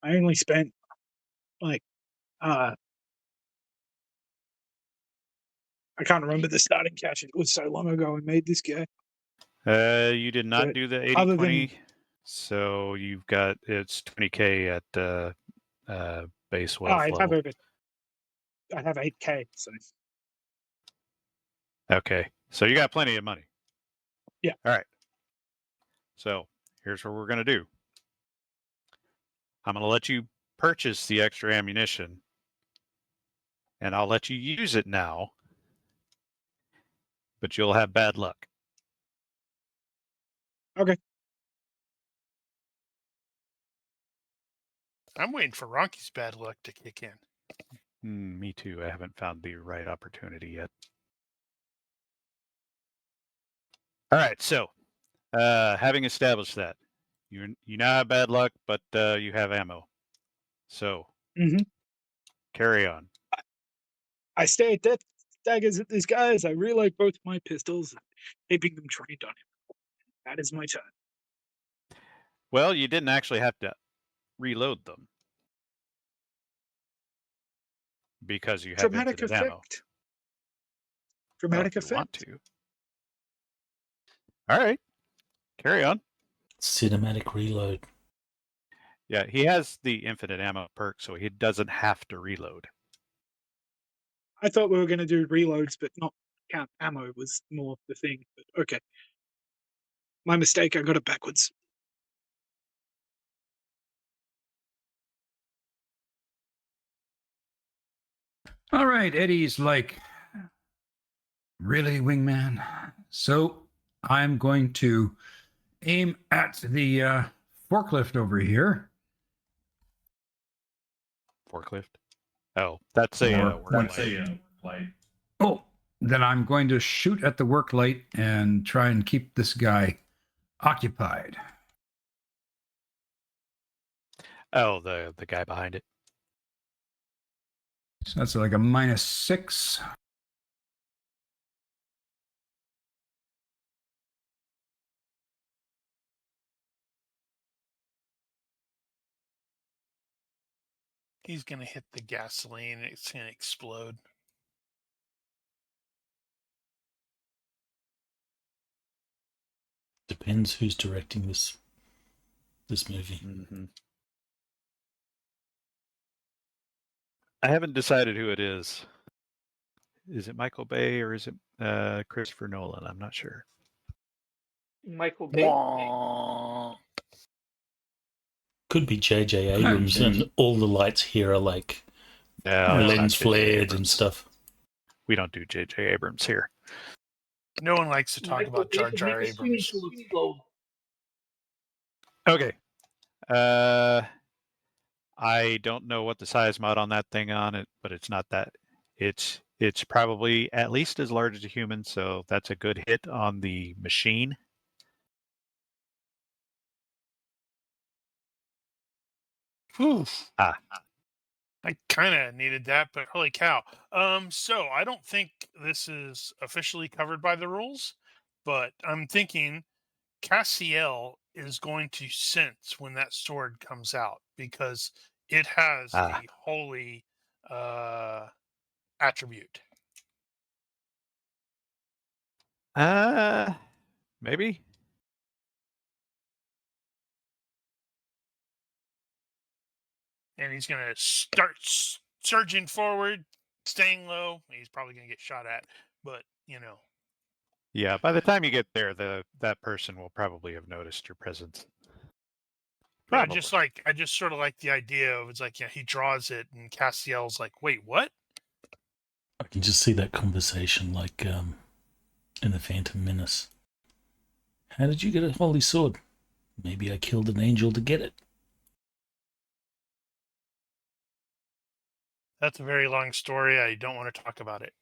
I only spent like I can't remember the starting cash. It was so long ago I made this guy. You did not But do the other 80-20, than- so you've got it's 20K at base wealth I'd level. I'd have 8K. So Okay, so you got plenty of money. Yeah. All right. So here's what we're gonna do. I'm gonna let you purchase the extra ammunition, and I'll let you use it now, but you'll have bad luck. Okay. I'm waiting for Ronky's bad luck to kick in. Me too. I haven't found the right opportunity yet. All right. So, having established that, you now have bad luck, but you have ammo. So, carry on. I stay at death daggers at these guys. I reload both my pistols, keeping them trained on him. That is my turn. Well, you didn't actually have to reload them because you have Dramatic infinite ammo. effect. Well, Dramatic if you want effect. to. All right. Carry on. Cinematic reload. Yeah, he has the infinite ammo perk, so he doesn't have to reload. I thought we were going to do reloads, but not count ammo was more the thing. But okay. My mistake. I got it backwards. All right, Eddie's like, really, wingman? So I'm going to aim at the forklift over here. Forklift? Oh, that's a work light. Oh, then I'm going to shoot at the work light and try and keep this guy occupied. Oh, the guy behind it. So that's like a -6. He's going to hit the gasoline. It's going to explode. Depends who's directing this movie. Mm-hmm. I haven't decided who it is. Is it Michael Bay or is it Christopher Nolan? I'm not sure. Michael Bay. Could be J.J. Abrams, and all the lights here are like lens flared and stuff. We don't do J.J. Abrams here. No one likes to talk Michael about Bay Jar could Jar make a swimming Abrams. pool explode. Okay. I don't know what the size mod on that thing on it, but it's not that. It's probably at least as large as a human, so that's a good hit on the machine. I kind of needed that, but holy cow. So I don't think this is officially covered by the rules, but I'm thinking Cassiel is going to sense when that sword comes out because it has the holy attribute. Maybe. And he's going to start surging forward, staying low. He's probably going to get shot at, but you know. Yeah, by the time you get there, that person will probably have noticed your presence. Yeah, Probably. I just sort of like the idea of it's like, yeah, he draws it and Castiel's like, wait, what? I can just see that conversation like in the Phantom Menace. How did you get a holy sword? Maybe I killed an angel to get it. That's a very long story. I don't want to talk about it.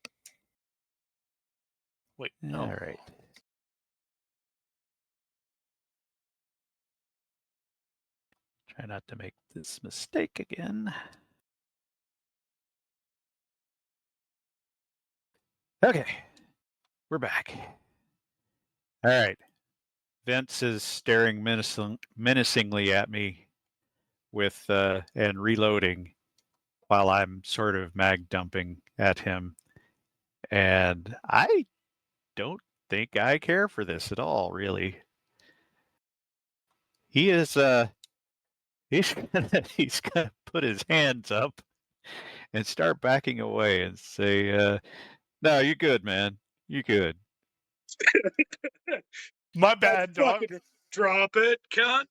Wait, no. All right. Try not to make this mistake again. Okay, we're back. All right. Vince is staring menacingly at me with and reloading while I'm sort of mag dumping at him. And I don't think I care for this at all, really. He is he's gonna put his hands up and start backing away and say, no, you're good, man. You're good. My bad, dog. Fucking drop it, cunt.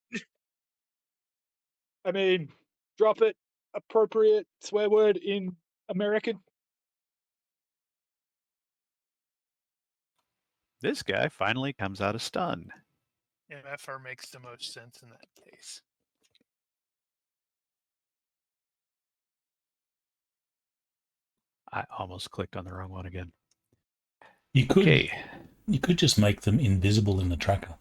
I mean, drop it. Appropriate swear word in American. This guy finally comes out of stun. MFR makes the most sense in that case. I almost clicked on the wrong one again. You could Okay. you could just make them invisible in the tracker.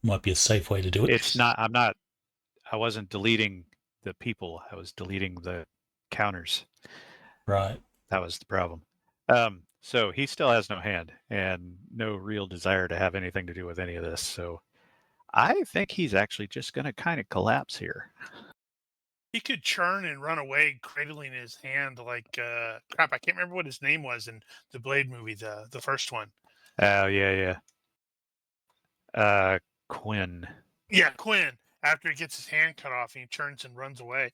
Might be a safe way to do it. It's not, I wasn't deleting the people. I was deleting the counters. Right. That was the problem. So he still has no hand and no real desire to have anything to do with any of this. So I think he's actually just going to kind of collapse here. He could churn and run away, cradling his hand like crap. I can't remember what his name was in the Blade movie, the first one. Oh, yeah. Quinn. Yeah, Quinn. After he gets his hand cut off, he turns and runs away.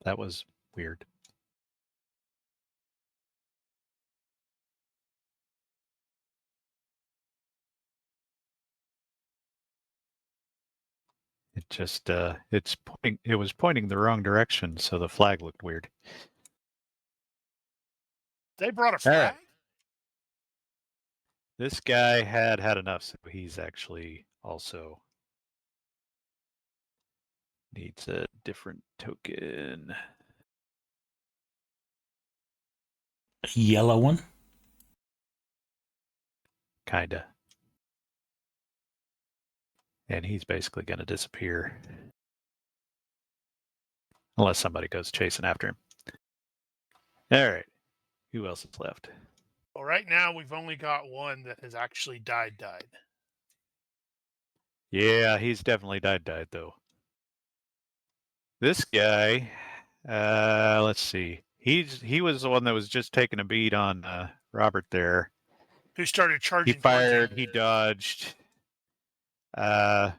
That was weird. It just it was pointing the wrong direction, so the flag looked weird. They brought a All flag? right. This guy had enough, so he's actually also needs a different token. A yellow one? Kinda. And he's basically going to disappear. Unless somebody goes chasing after him. All right. Who else is left? Well, right now we've only got one that has actually died. Yeah, he's definitely died though. This guy, let's see. He was the one that was just taking a beat on Robert there. Who started charging? He fired, he dodged. Yeah,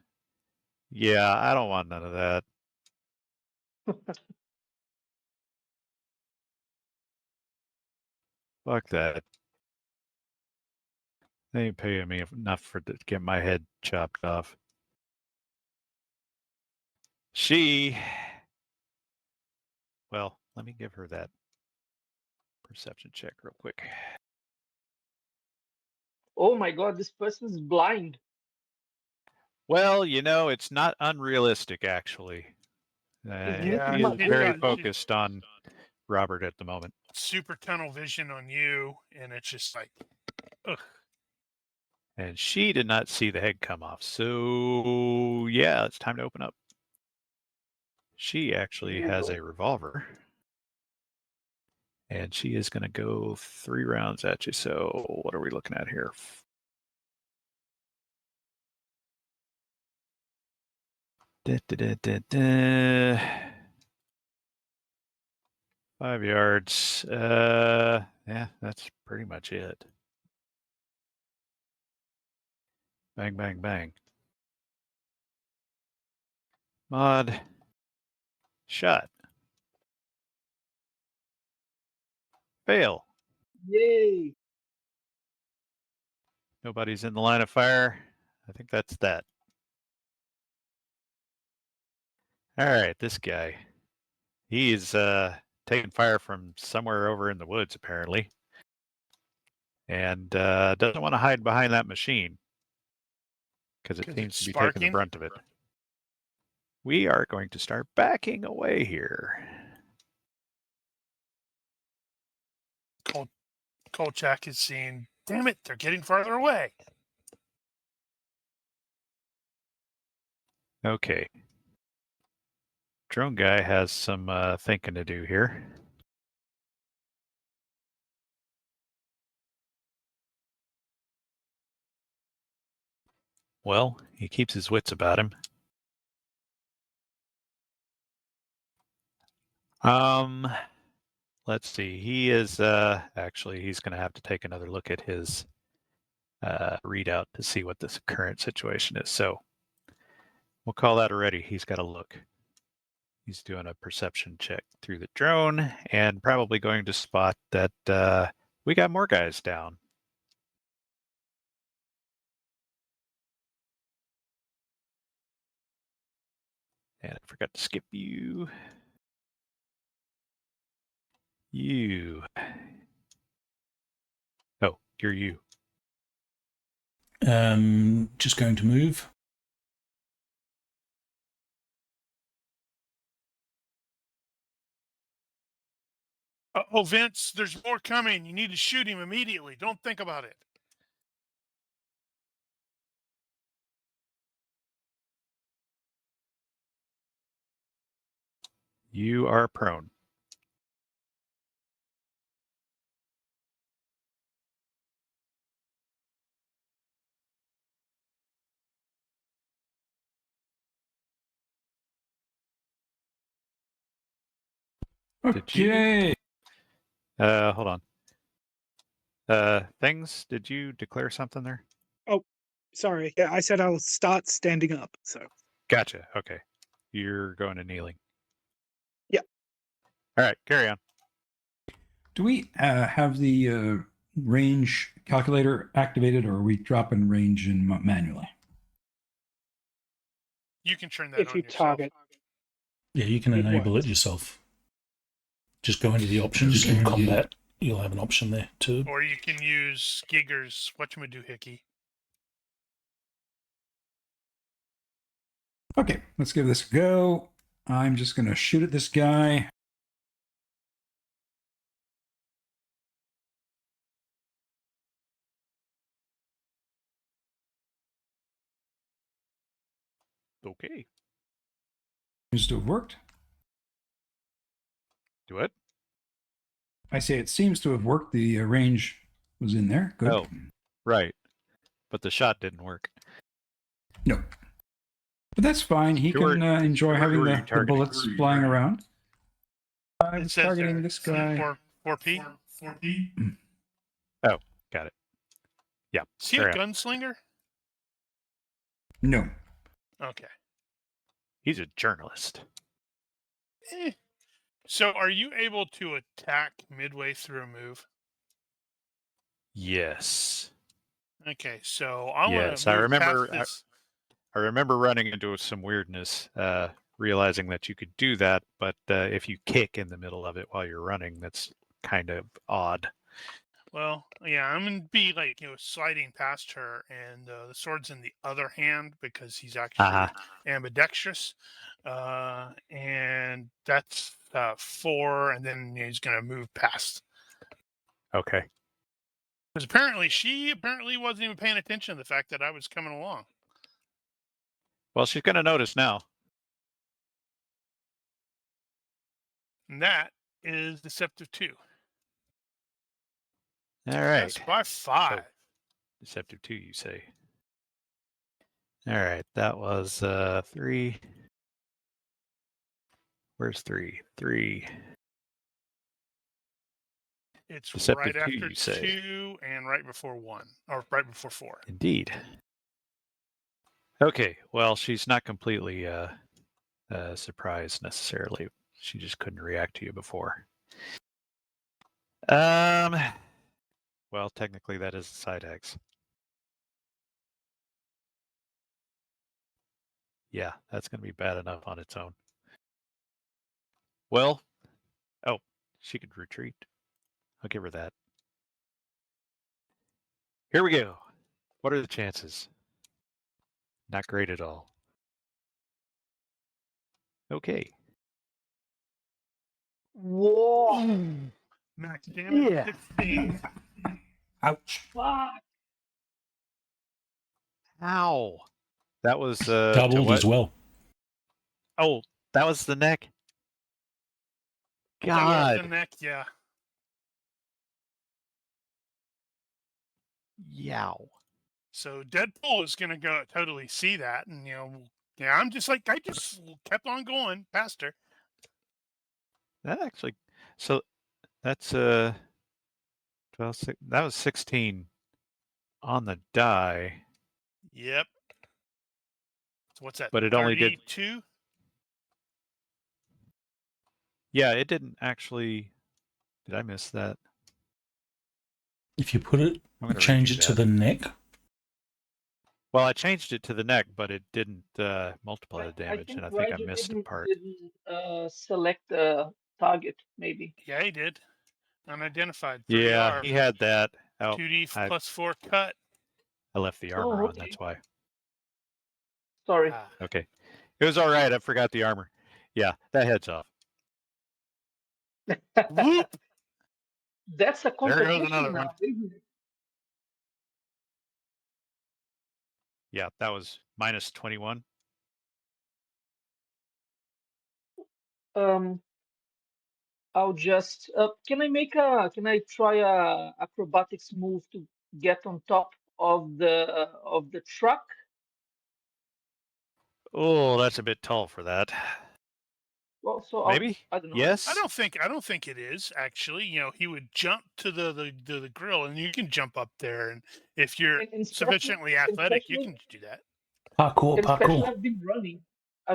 I don't want none of that. Fuck that. They ain't paying me enough to get my head chopped off. Well, let me give her that perception check real quick. Oh my god, this person's blind. Well, it's not unrealistic, actually. Yeah, He is my very god. focused on Robert at the moment. super tunnel vision on you, and it's just like, ugh. And she did not see the head come off. So, yeah, it's time to open up. She actually has a revolver. And she is going to go 3 rounds at you. So, what are we looking at here? Da, da, da, da, da. 5 yards. Yeah, that's pretty much it. Bang, bang, bang. Mod. Shot. Fail. Yay. Nobody's in the line of fire. I think that's that. All right, this guy. He's taking fire from somewhere over in the woods, apparently. And doesn't want to hide behind that machine because it 'Cause seems it's to be taking the sparking? brunt of it. We are going to start backing away here. Kolchak is seeing, damn it, they're getting farther away. Okay. Drone guy has some thinking to do here. Well, he keeps his wits about him. Let's see. He is actually he's going to have to take another look at his readout to see what this current situation is. So we'll call that already. He's got to look. He's doing a perception check through the drone and probably going to spot that we got more guys down. And I forgot to skip you. You. Oh, you're you. Just going to move. Oh, Vince, there's more coming. You need to shoot him immediately. Don't think about it. You are prone. Okay. Hold on. Things, did you declare something there? Sorry. Yeah, I said I'll start standing up. So Gotcha. Okay. You're going to kneeling. Yeah. All right, carry on. Do we have the range calculator activated, or are we dropping range in manually? You can turn that if on you yourself. target, Yeah, you can It enable won't. it yourself. Just go into the options in combat. You'll have an option there too. Or you can use Giger's whatchamajoohickey. Okay, let's give this a go. I'm just going to shoot at this guy. Okay. Seems to have worked. Do it. I say it seems to have worked. The range was in there. Good. Oh. Right. But the shot didn't work. No. But that's fine. He Who can enjoy having were you the targeting? bullets flying around. I It was says targeting there, this guy. 4P. Oh, got it. Yeah. Is he a carry on. gunslinger? No. Okay. He's a journalist. Eh. So are you able to attack midway through a move? Yes. Okay, so I want Yes, to I move remember. past this. I remember running into some weirdness, realizing that you could do that, but if you kick in the middle of it while you're running, that's kind of odd. Well, yeah, I'm gonna be like sliding past her, and the sword's in the other hand because he's actually ambidextrous, and that's 4, and then he's gonna move past. Okay. Because apparently she wasn't even paying attention to the fact that I was coming along. Well, she's going to notice now. And that is deceptive 2. All right. That's by 5. So, deceptive 2, you say. All right, that was 3. Where's 3? 3. It's Deceptive right 2, after you say. 2 and right before 1, or right before 4. Indeed. Okay, well, she's not completely surprised necessarily. She just couldn't react to you before. Well, technically that is a side X. Yeah, that's going to be bad enough on its own. Well, oh, she could retreat. I'll give her that. Here we go. What are the chances? Not great at all. Okay. Whoa! Max damage Yeah. 16. Ouch. Fuck! Ow. That was to Doubled what? as well. Oh, that was the neck. That was the God. neck, yeah. Yow. So Deadpool is gonna go totally see that, and yeah, I just kept on going past her. That actually, so that's 12, that was 16 on the die, Yep. So what's that? but it only did. 32? Yeah, it didn't actually. Did I miss that? If you put it, I'm gonna change redo it to that. the neck. Well, I changed it to the neck, but it didn't multiply the I damage, think and I think I Rigel missed a part. didn't select the target, maybe. Yeah, he did. Unidentified. 3R. Yeah, he had that. Oh, 2D I plus 4 cut. left the armor on. okay. That's why. Sorry. Ah, Okay, it was all right. I forgot the armor. Yeah, that head's off. whoop! That's a There goes competition another one. now, isn't it? Yeah, that was minus 21. I'll just. Can I try a acrobatics move to get on top of the truck? Oh, that's a bit tall for that. Well, so Maybe? I don't know. Yes? I don't think it is actually. He would jump to the grill, and you can jump up there, and if you're And sufficiently athletic, you can do that. Parkour, especially parkour. I've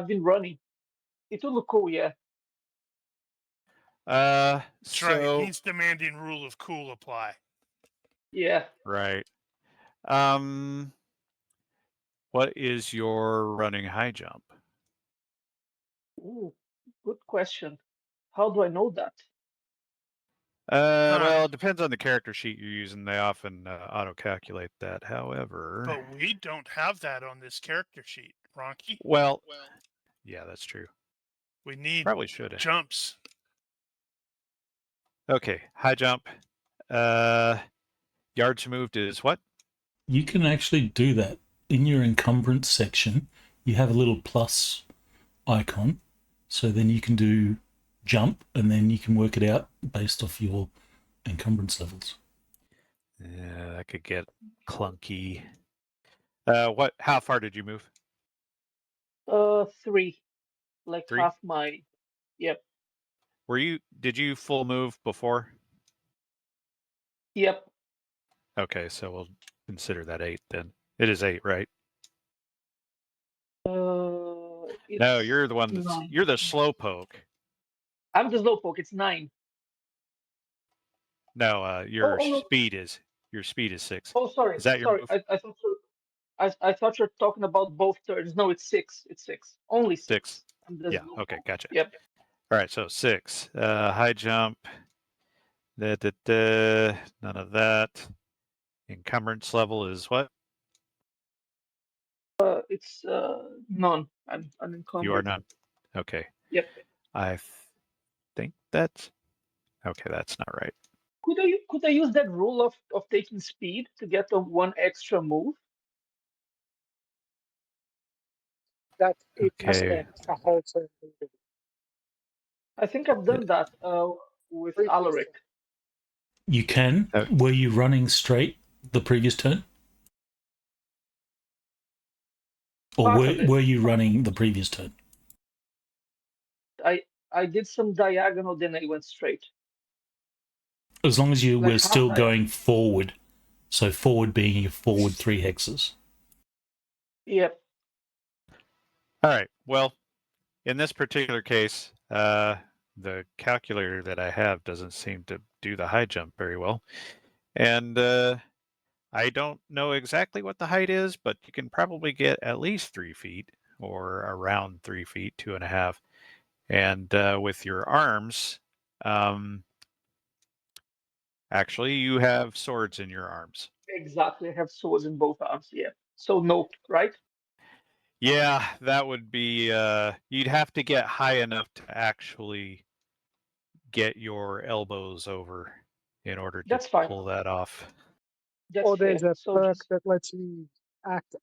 been running. It will look cool, yeah. That's right. So He's demanding rule of cool apply. Yeah. right. What is your running high jump? Ooh, good question. How do I know that? Well, it depends on the character sheet you're using. They often auto-calculate that. However, But we don't have that on this character sheet, Ronky. well, yeah, that's true. We need Probably should have. jumps. Okay, high jump. Yards moved is what? You can actually do that. In your encumbrance section, you have a little plus icon. So then you can do jump, and then you can work it out based off your encumbrance levels. Yeah, that could get clunky. How far did you move? 3. Like 3? half my. Yep. Did you full move before? Yep. Okay, so we'll consider that 8 then. It is 8, right? No, you're the one you're the slowpoke. I'm the slowpoke. It's 9. No, your speed is 6. Oh, sorry. Is that your Sorry. move? I thought you're talking about both turns. No, it's 6. It's 6. Only 6. 6. I'm the Yeah. slowpoke. Okay. Gotcha. Yep. All right. So 6. High jump. None of that. Encumbrance level is what? It's none. I'm unencumbered. You are none. Okay. Yep. I think that's okay. That's not right. Could I use that rule of taking speed to get the 1 extra move? That's it. Must Okay. end a whole turn moving. I think I've done that with Alaric. You can. Oh. Were you running straight the previous turn? Or were you running the previous turn? I did some diagonal, then I went straight. As long as you Like were still half going forward. So forward being your forward 3 hexes. Yep. All right. Well, in this particular case, the calculator that I have doesn't seem to do the high jump very well. And I don't know exactly what the height is, but you can probably get at least 3 feet or around 3 feet, 2.5. And with your arms, actually, you have swords in your arms. Exactly. I have swords in both arms. Yeah. So no, right? Yeah, that would be. You'd have to get high enough to actually get your elbows over in order to That's fine. pull that off. That's Or there's fair. a So perk just that lets you act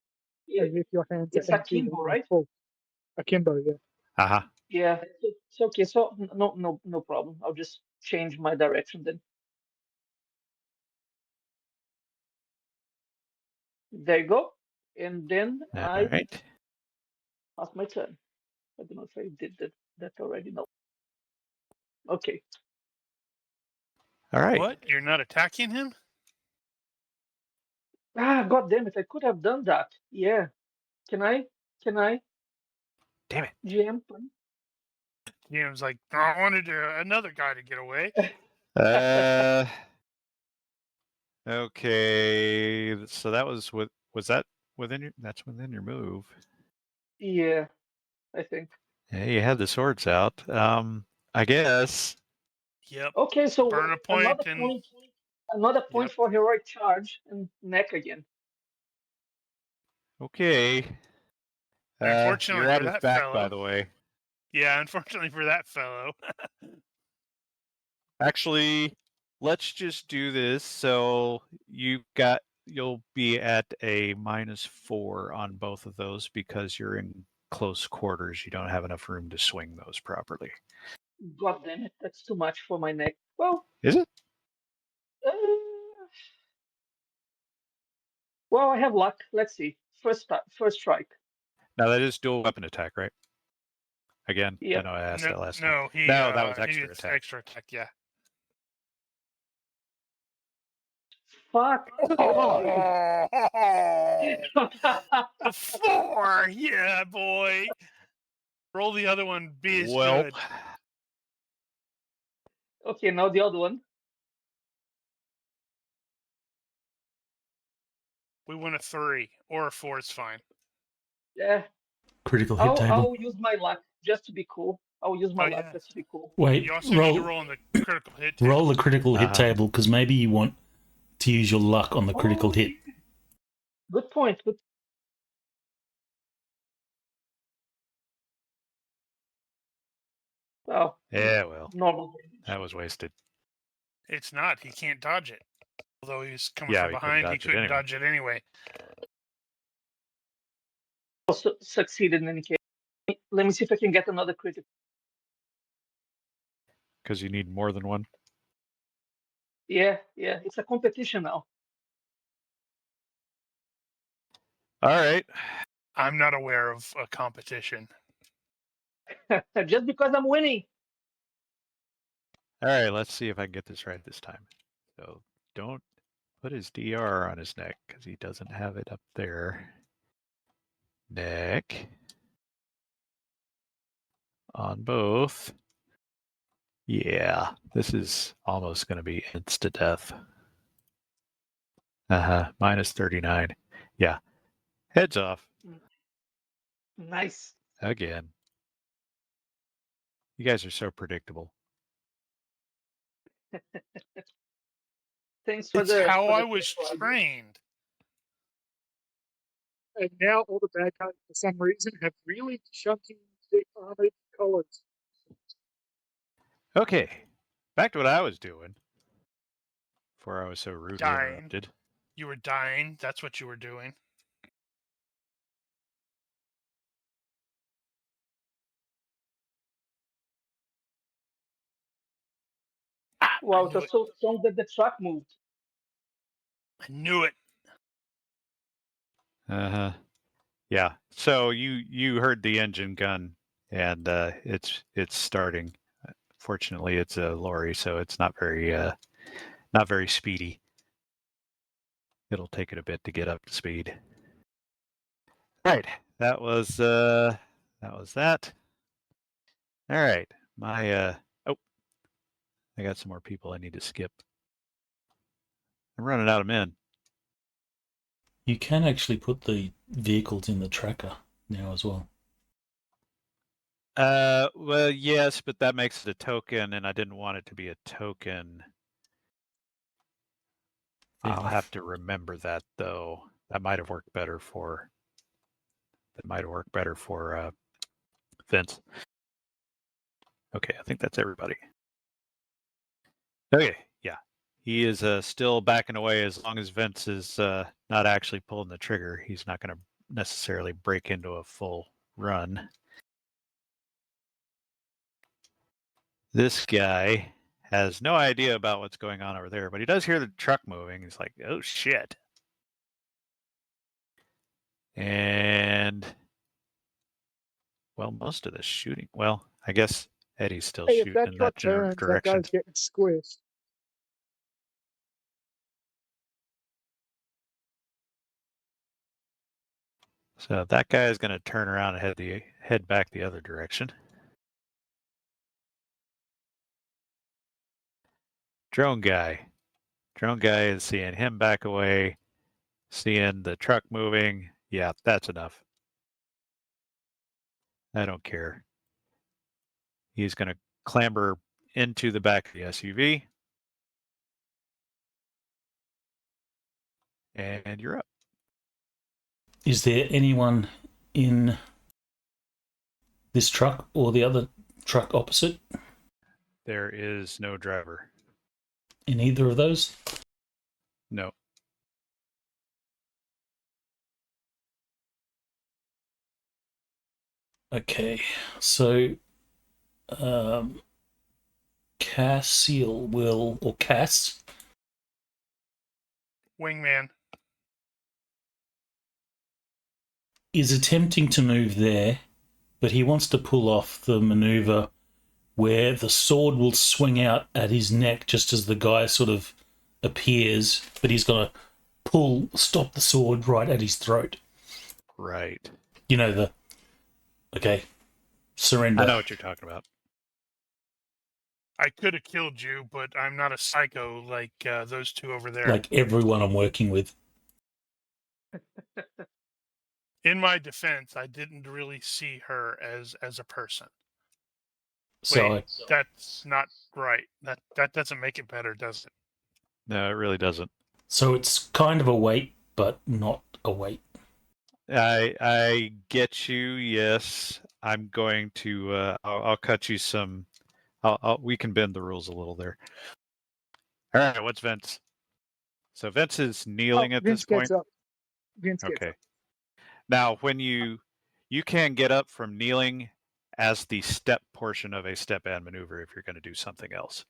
yeah, as if your hands it's are empty akimbo, when you right? pull. Akimbo, yeah. Uh-huh. Yeah. It's okay. So no problem. I'll just change my direction then. There you go. And then All I right. pass my turn. I don't know if I did that already. No. Okay. All right. What? You're not attacking him? Ah, God damn it! I could have done that. Yeah. Can I? Damn it. GM? Jim's like, I wanted another guy to get away. Okay. So that was that within your? That's within your move. Yeah, I think. Yeah, you had the swords out. I guess. Yep. Okay, so Burn a point and another point yep. for heroic charge and neck again. Okay. You're Unfortunately at for his that back, by fellow. the way. Yeah, unfortunately for that fellow. Actually, let's just do this. So you'll be at a -4 on both of those because you're in close quarters. You don't have enough room to swing those properly. God damn it, that's too much for my neck. Well, Is it? uh, well, I have luck. Let's see. First strike. Now that is dual weapon attack, right? Again, I Yep. know I asked no, that last time. no, No, that was he extra gets attack. extra attack, yeah. Fuck. A 4! Yeah, boy. Roll the other one, be as Well, good. Okay, now the other one. We want a 3 or a 4 is fine. Yeah. Critical hit I'll table. use my luck just to be cool. I'll use my Oh, luck yeah. just to be cool. Wait, You also need to roll roll on the critical hit table. roll the critical hit table because maybe you want to use your luck on the critical Oh, hit. yeah. Good point. Good. Well, yeah, well, normal. that was wasted. It's not. He can't dodge it. Although he's coming Yeah, from he couldn't behind, he dodge it couldn't anyway. dodge it anyway. Also succeeded in any case. Let me see if I can get another critical. Because you need more than one. Yeah, it's a competition now. All right. I'm not aware of a competition. Just because I'm winning. All right, let's see if I can get this right this time. So don't put his DR on his neck because he doesn't have it up there. Neck. On both. Yeah, this is almost going to be insta-death. -39. Yeah. Heads off. Nice. Again. You guys are so predictable. Thanks for It's the. how for I the was critical. trained. And now all the bad guys, for some reason, have really chunky, thick armored collars. Okay. Back to what I was doing before I was so rudely Dying. interrupted. You were dying. That's what you were doing. Wow, I it knew was it. so strong that the truck moved. I knew it. Yeah. So you heard the engine gun, and it's starting. Fortunately, it's a lorry, so it's not very speedy. It'll take it a bit to get up to speed. Right. That was that. All right. My oh, I got some more people I need to skip. I'm running out of men. You can actually put the vehicles in the tracker now as well. Well, yes, but that makes it a token, and I didn't want it to be a token. I'll have to remember that, though. That might have worked better for. Vince. Okay, I think that's everybody. Okay, yeah. He is still backing away. As long as Vince is not actually pulling the trigger, he's not going to necessarily break into a full run. This guy has no idea about what's going on over there, but he does hear the truck moving. He's like, oh, shit. And, well, most of the shooting, well, I guess Eddie's still Hey, if shooting that in truck that turns, that direction. guy's getting squished. So that guy is going to turn around and head back the other direction. Drone guy is seeing him back away, seeing the truck moving. Yeah, that's enough. I don't care. He's going to clamber into the back of the SUV. And you're up. Is there anyone in this truck or the other truck opposite? There is no driver. In either of those? No. Okay, so Cassiel will, or Cass, Wingman. is attempting to move there, but he wants to pull off the maneuver where the sword will swing out at his neck just as the guy sort of appears, but he's going to stop the sword right at his throat. Right. You know, surrender. I know what you're talking about. I could have killed you, but I'm not a psycho like those two over there. Like everyone I'm working with. In my defense, I didn't really see her as a person. So That's not right. That doesn't make it better, does it? No, it really doesn't. So it's kind of a wait, but not a wait. I get you. Yes, I'm going to. I'll cut you some. We can bend the rules a little there. All right. What's Vince? So Vince is kneeling at Vince this point. gets up. Vince gets Okay. up. Now, when you can get up from kneeling as the step portion of a step and maneuver if you're going to do something else.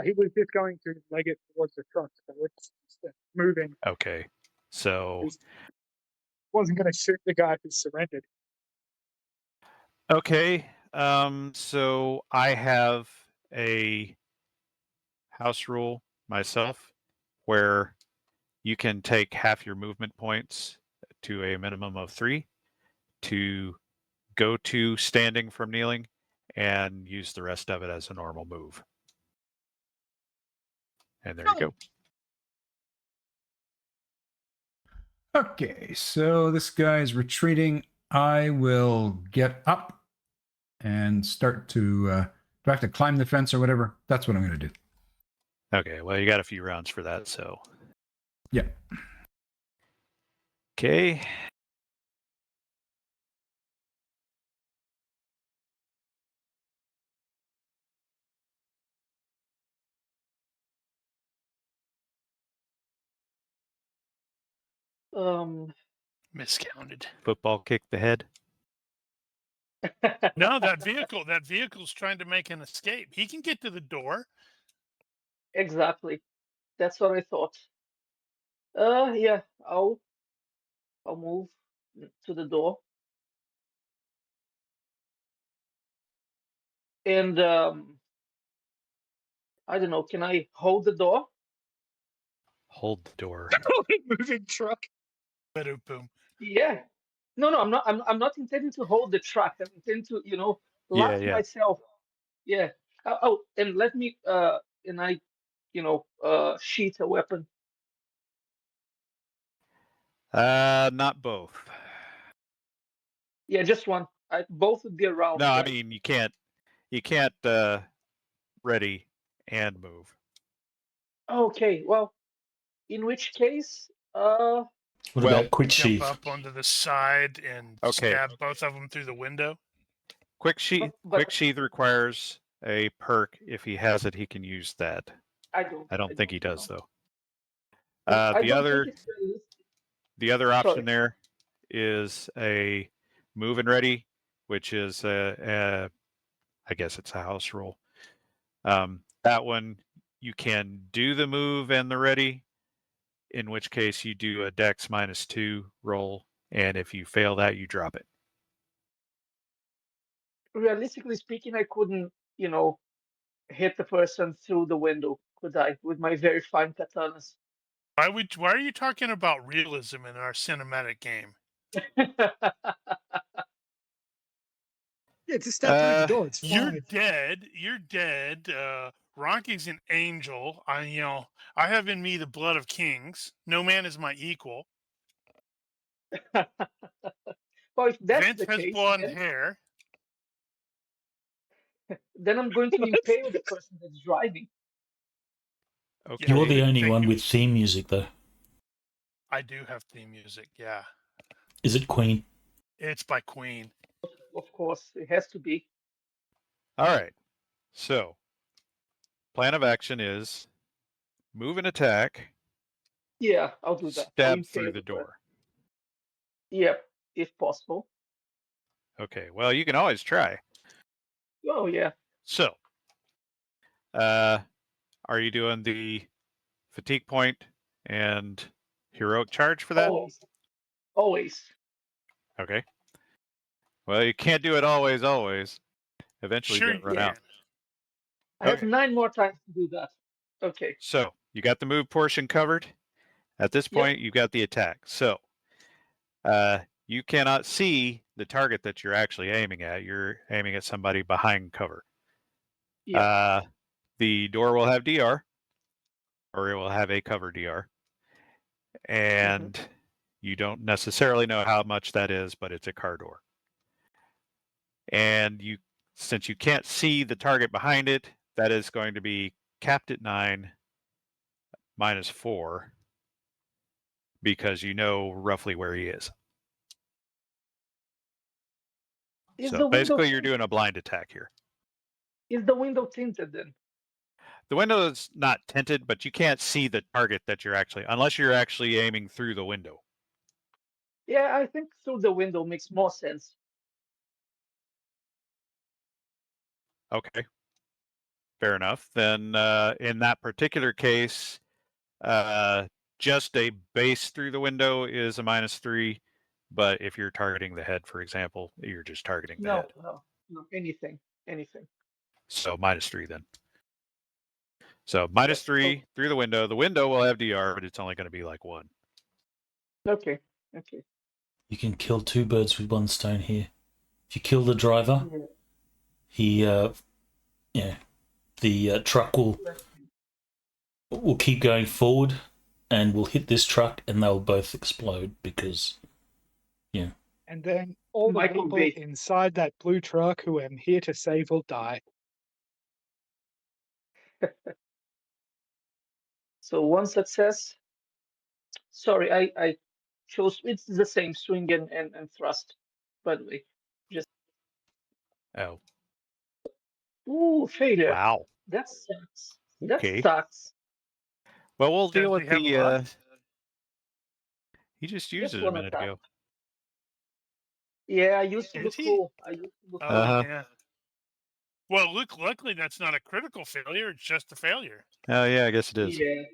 He was just going to leg it towards the truck, so it's moving. Okay. So He wasn't going to shoot the guy who surrendered. okay. So I have a house rule myself where you can take half your movement points to a minimum of 3 to go to standing from kneeling and use the rest of it as a normal move. And there you go. Okay, so this guy's retreating. I will get up and start to. Do I have to climb the fence or whatever? That's what I'm going to do. Okay, well, you got a few rounds for that, so. Yeah. Okay. Miscounted. Football kick the head. No, that vehicle's trying to make an escape. He can get to the door. Exactly. That's what I thought. Yeah, I'll move to the door. And I don't know, can I hold the door? Hold the door. Moving truck. Boom. Yeah. No, I'm not intending to hold the truck. I'm intending to, lock Yeah. myself. Yeah. Oh, and let me and I, sheath a weapon. Not both. Yeah, just one. Both would be around. No, I right? mean you can't ready and move. Okay, well, in which case, What Well, about quick Jump sheath? up onto the side and Okay. stab both of them through the window. Quick sheath but requires a perk. If he has it, he can use that. I don't. I don't think he does know. though. I The don't other think it's realistic. option Sorry. there is a move and ready, which is I guess it's a house rule. That one you can do the move and the ready, in which case you do a dex -2 roll, and if you fail that, you drop it. Realistically speaking, I couldn't, hit the person through the window, could I? With my very fine katanas. Why are you talking about realism in our cinematic game? Yeah, just step through the door. It's You're fine. dead. You're dead. Ronki's an angel. I have in me the blood of kings. No man is my equal. Well, if that's Vince the has case, blonde hair. then I'm going to impale the person that's driving. Okay. You're the but only think one of- with theme music, though. I do have theme music. Yeah, Is it Queen? it's by Queen. Of course, it has to be. All right. So, plan of action is move and attack, Yeah, I'll do that. I'll stab impale through the the person. door. Yep, if possible. Okay. Well, you can always try. Oh, yeah. So, are you doing the fatigue point and heroic charge for that? Always. Always. Okay. Well, you can't do it always. Eventually, Sure you're you gonna run out. can. I have Okay. 9 more times to do that. Okay. So you got the move portion covered. At this Yep. point, you got the attack. So you cannot see the target that you're actually aiming at. You're aiming at somebody behind cover. Yep. The door will have DR, or it will have a cover DR, and you don't necessarily know how much that is, but it's a car door. And since you can't see the target behind it, that is going to be capped at 9 -4 because you know roughly where he is. Is So the window basically, you're tinted? doing a blind attack here. Is the window tinted then? The window is not tinted, but you can't see the target that you're unless you're actually aiming through the window. Yeah, I think through the window makes more sense. Okay. Fair enough. Then in that particular case, just a base through the window is a -3. But if you're targeting the head, for example, you're just targeting the head. No. Anything. So -3 then. So -3 through the window. The window will have DR, but it's only going to be like 1. Okay. You can kill 2 birds with 1 stone here. If you kill the driver, the truck will keep going forward and will hit this truck, and they'll both explode because, And then all the Michael people Bay. inside that blue truck who I'm here to save will die. So 1 success. Sorry, I chose. It's the same swing and thrust. By the way, just Oh, failure. wow. That sucks. Okay. That sucks. Well, we'll deal Does with he have a the. lot? He just used Just it a 1 minute attack. ago. Yeah, I used to Is look he? cool. Oh, yeah. Well, luckily that's not a critical failure. It's just a failure. Oh, yeah, I guess it is. Yeah.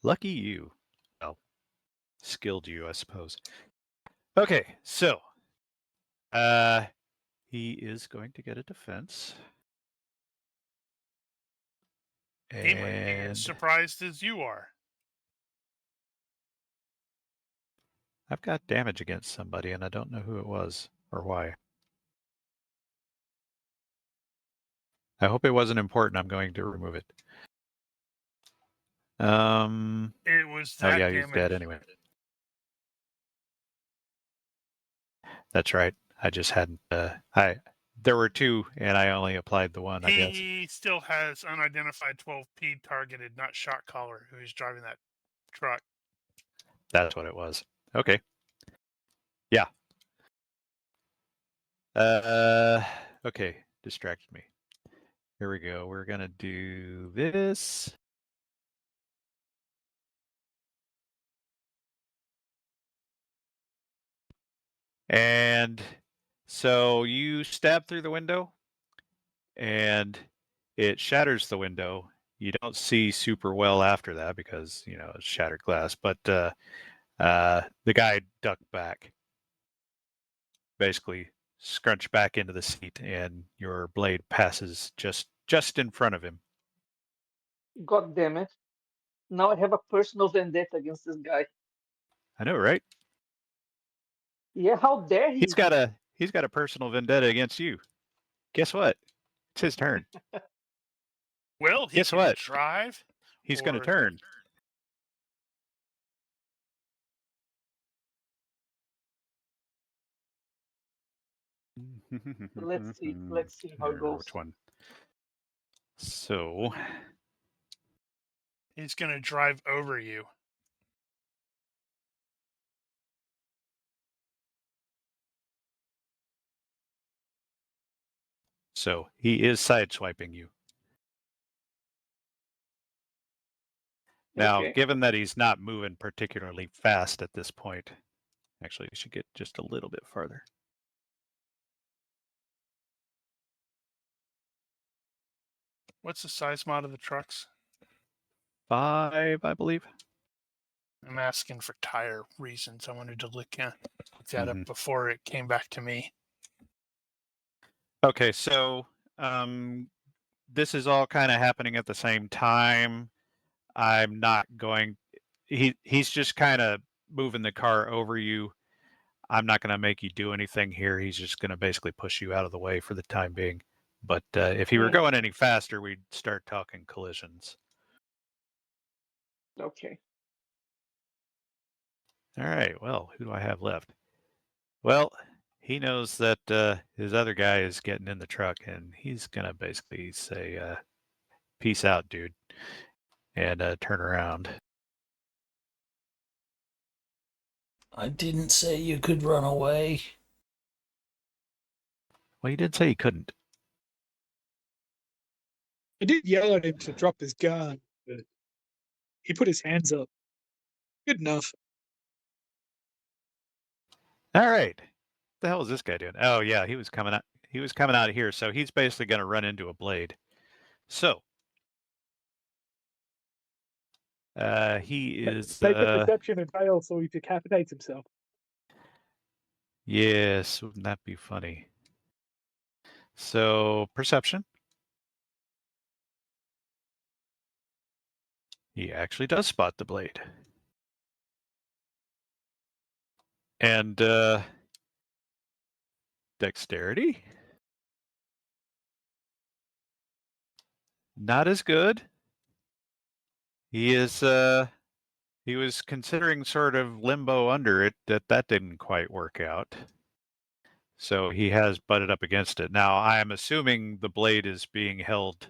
Lucky you. Well, skilled you, I suppose. Okay, so he is going to get a defense. He might be as surprised as you are. I've got damage against somebody, and I don't know who it was or why. I hope it wasn't important. I'm going to remove it. It was that he's dead damage. anyway. That's right. I just hadn't. There were two, and I only applied the one. I guess He still has unidentified 12P targeted, not shot caller, who's driving that truck. that's what it was. Okay. Yeah. Okay. Distracted me. Here we go. We're gonna do this. And so you stab through the window, and it shatters the window. You don't see super well after that because it's shattered glass. But the guy ducked back, basically scrunched back into the seat, and your blade passes just in front of him. God damn it. Now I have a personal vendetta against this guy. I know, right? Yeah, how dare he? He's got a personal vendetta against you. Guess what? It's his turn. Well, he Guess can what? drive. He's going to or- turn. Let's see how it goes. Which one? So He's going to drive over you. he is sideswiping you. Now, Okay. given that he's not moving particularly fast at this point, actually, you should get just a little bit farther. What's the size mod of the trucks? 5, I believe. I'm asking for tire reasons. I wanted to look that Mhm. up before it came back to me. Okay, so this is all kind of happening at the same time. I'm not going. He's just kind of moving the car over you. I'm not going to make you do anything here. He's just going to basically push you out of the way for the time being. But if he were going any faster, we'd start talking collisions. Okay. All right. Well, who do I have left? Well, he knows that his other guy is getting in the truck, and he's going to basically say, peace out, dude, and turn around. I didn't say you could run away. Well, he did say he couldn't. I did yell at him to drop his gun, but he put his hands up. Good enough. All right. What the hell is this guy doing? Oh yeah, he was coming out. He was coming out of here, so he's basically going to run into a blade. So he is. Take a perception and fail so he decapitates himself. Yes, wouldn't that be funny? So perception. He actually does spot the blade. And dexterity. Not as good. He is he was considering sort of limbo under it, that didn't quite work out. So he has butted up against it. Now I am assuming the blade is being held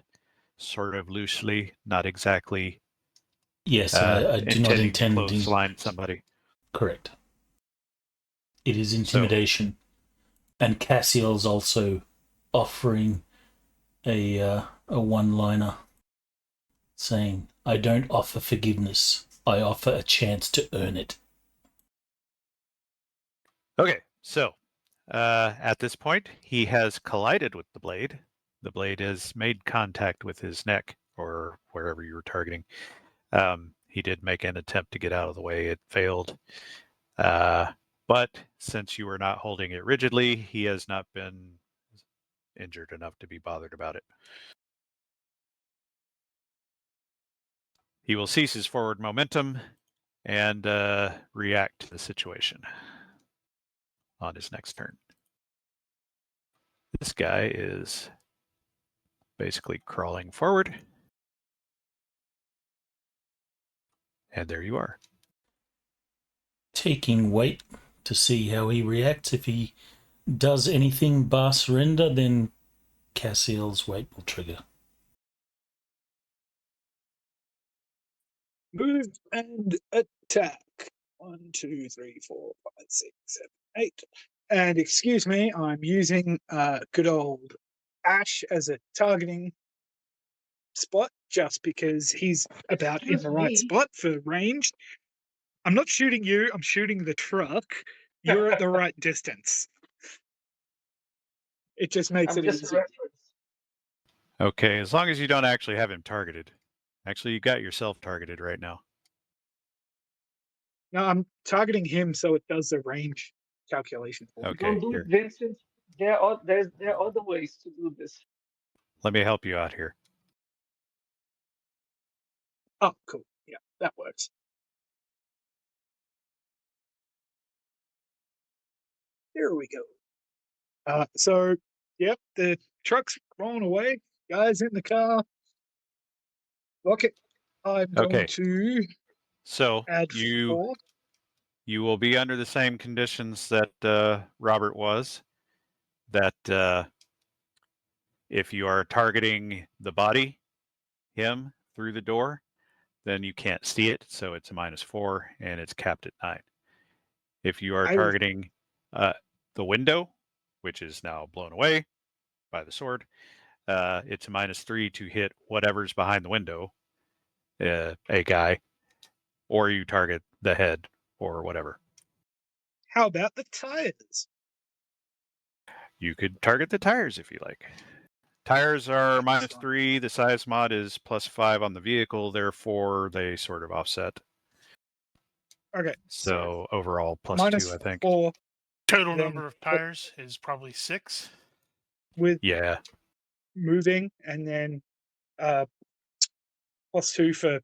sort of loosely, not exactly. Yes, I do not intend to clothesline somebody. Correct. It is intimidation, and Cassiel's also offering a one-liner, saying, "I don't offer forgiveness. I offer a chance to earn it." Okay, so at this point, he has collided with the blade. The blade has made contact with his neck or wherever you were targeting. He did make an attempt to get out of the way. It failed. But since you were not holding it rigidly, he has not been injured enough to be bothered about it. He will cease his forward momentum and react to the situation on his next turn. This guy is basically crawling forward. And there you are. Taking weight to see how he reacts. If he Does anything bar surrender, then Cassiel's weight will trigger. Move and attack. 1, 2, 3, 4, 5, 6, 7, 8. And excuse me, I'm using good old Ash as a targeting spot just because he's about in Excuse the right me. spot for range. I'm not shooting you, I'm shooting the truck. You're at the right distance. It just makes I'm it just a easier. reference. Okay, as long as you don't actually have him targeted. Actually, you got yourself targeted right now. No, I'm targeting him so it does the range calculation for me. Okay, Don't do it, here. Vincent. There are other ways to do this. Let me help you out here. Oh, cool. Yeah, that works. There we go. So, yep, the truck's rolling away. Guys in the car. Lock it. I'm going Okay. to So add you 4. you will be under the same conditions that Robert was. That if you are targeting the body, him through the door, then you can't see it, so it's a -4 and it's capped at 9. If you are I will targeting the window, which is now blown away by the sword, it's a -3 to hit whatever's behind the window, a guy, or you target the head or whatever. How about the tires? You could target the tires if you like. Tires are -3. The size mod is +5 on the vehicle, therefore they sort of offset. Okay. So overall +2, I think. -4 Total Then number of tires is probably 6. with Yeah. moving, and then +2 for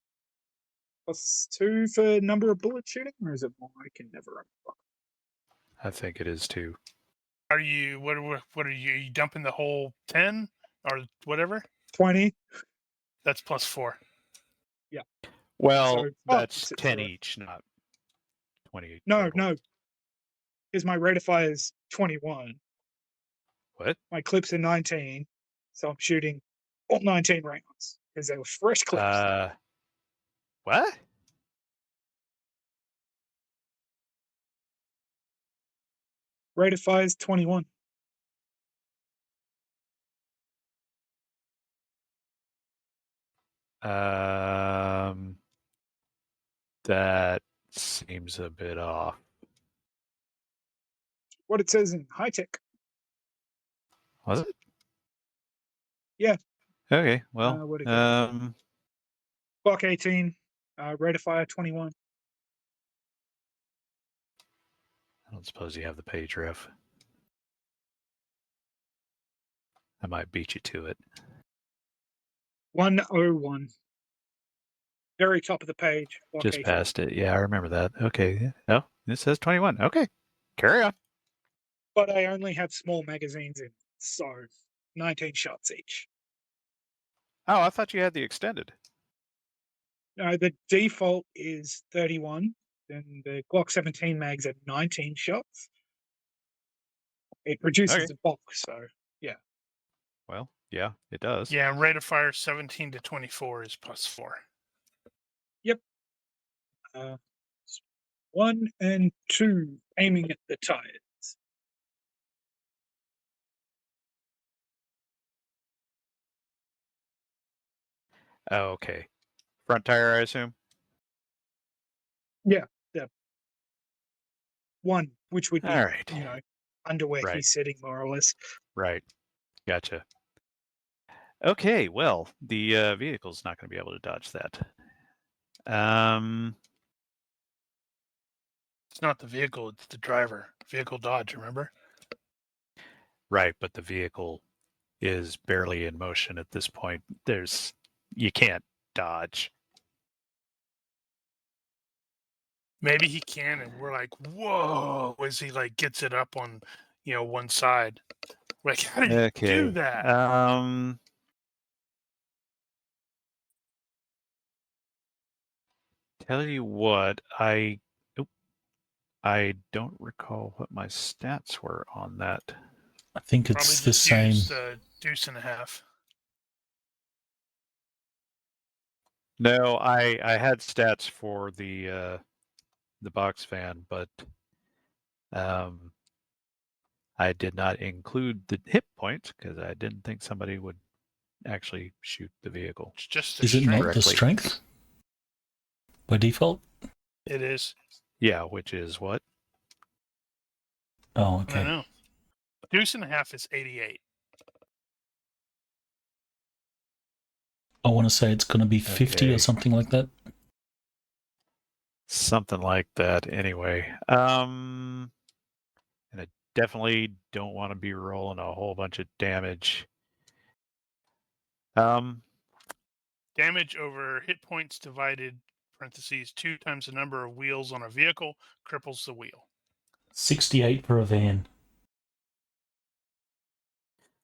number of bullet shooting, or is it more? I can never remember. I think it is too. Are you what are you dumping the whole 10 or whatever? 20. That's +4. Well, So that's 10 0. each, not 20 No, total. no, because my rate of fire is 21. What? My clips are 19, so I'm shooting all 19 rounds because they were fresh clips. What? Rate of fire is 21. That seems a bit off. What it says in high tech. Was it? Yeah. Okay. Well, Where'd it go? Block 18, rate of fire 21. I don't suppose you have the page ref. I might beat you to it. 101. Very top of the page. Block Just 18. past it. Yeah, I remember that. Okay. No, it says 21. Okay. Carry on. But I only have small magazines in, so 19 shots each. Oh, I thought you had the extended. No, the default is 31. Then the Glock 17 mags are 19 shots. It reduces Okay. the box, so yeah. Well, yeah, it does. Yeah, rate of fire 17 to 24 is +4. Yep. 1 and 2, aiming at the tires. Oh, okay. Front tire, I assume? Yeah, the 1, which would be, All right. under where Right. he's sitting, more or less. Right. Gotcha. Okay, well, the vehicle's not going to be able to dodge that. It's not the vehicle, it's the driver. Vehicle dodge, remember? Right, but the vehicle is barely in motion at this point. You can't dodge. Maybe he can, and we're like, whoa, as he like gets it up on, one side. We're like, how did he do that? Tell you what, I don't recall what my stats were on that. I think Probably it's the just same. use deuce and a half. No, I had stats for the box fan, but I did not include the hit points because I didn't think somebody would actually shoot the vehicle. It's just the Is it strength. not the strength by default? It is. Yeah, which is what? Oh, I okay. know. Deuce and a half is 88. I want to say it's going to be 50 Okay. or something like that. Something like that, anyway. And I definitely don't want to be rolling a whole bunch of damage. Damage over hit points divided, parentheses, 2 times the number of wheels on a vehicle cripples the wheel. 68 for a van.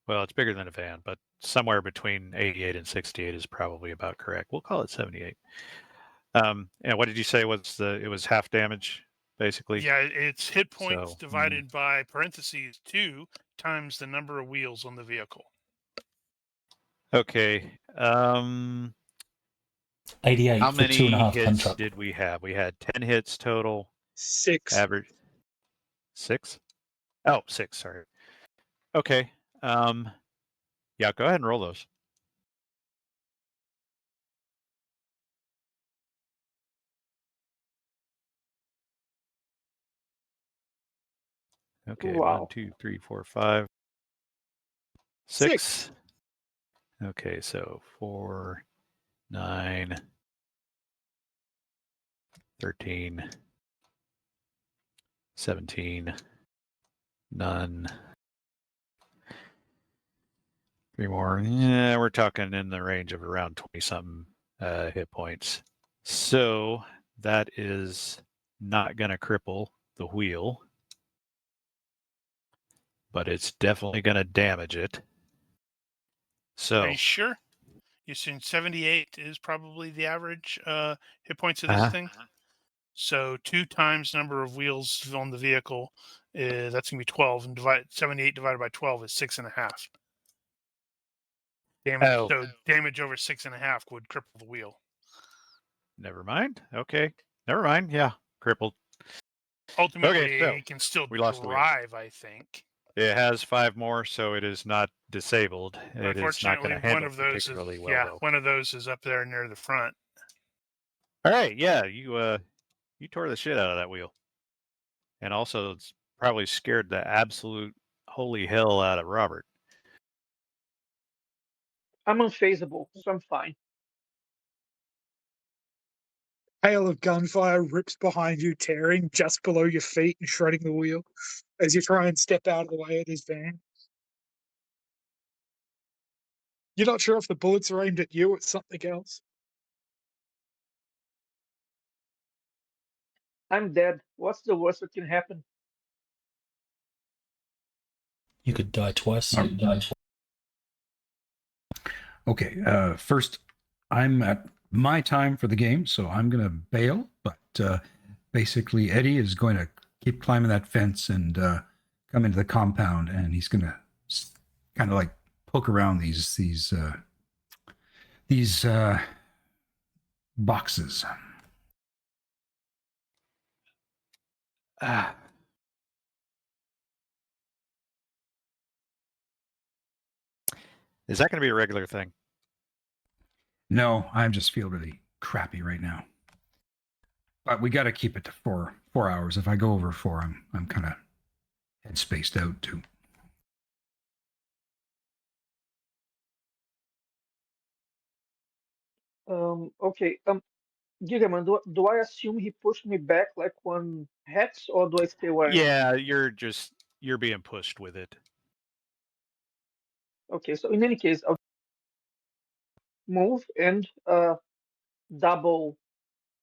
Well, it's bigger than a van, but somewhere between 88 and 68 is probably about correct. We'll call it 78. And what did you say was it was half damage, basically? Yeah, it's hit points So, divided by, parentheses, 2 times the number of wheels on the vehicle. Okay. 88 How for many 2.5 ton hits truck. did we have? We had 10 hits total. 6. Average 6? Oh, 6, sorry. Okay. Yeah, go ahead and roll those. Okay, Wow. 1, 2, 3, 4, 5, 6. Okay, so 4, 9, 13, 17, none. 3 more. Yeah, we're talking in the range of around 20-something hit points. So that is not going to cripple the wheel, but it's definitely going to damage it. So, Are you sure? You assume 78 is probably the average hit points of this thing? So 2 times number of wheels on the vehicle, that's going to be 12. And 78 divided by 12 is 6.5. Damage. Oh. So damage over 6.5 would cripple the wheel. Never mind. Okay. Never mind. Yeah. Crippled. Ultimately, Okay, so it can still we lost the wheel. drive, I think. It has 5 more, so it is not disabled. It is not going Unfortunately, to handle one of those particularly is well, though. one of those is up there near the front. All right. Yeah. You tore the shit out of that wheel. And also it's probably scared the absolute holy hell out of Robert. I'm unfazable, so I'm fine. Hail of gunfire rips behind you, tearing just below your feet and shredding the wheel as you try and step out of the way of this van. You're not sure if the bullets are aimed at you or something else. I'm dead. What's the worst that can happen? You could die twice. Okay, first, I'm at my time for the game, so I'm going to bail. But basically, Eddie is going to keep climbing that fence and come into the compound, and he's going to kind of like poke around these boxes. Is that going to be a regular thing? No, I just feel really crappy right now. But we got to keep it to 4 hours. If I go over 4, I'm kind of head spaced out too. Okay. Gigermann, do I assume he pushed me back like one hex, or do I stay where I am? Yeah, you're being pushed with it. Okay, so in any case, I'll move and double.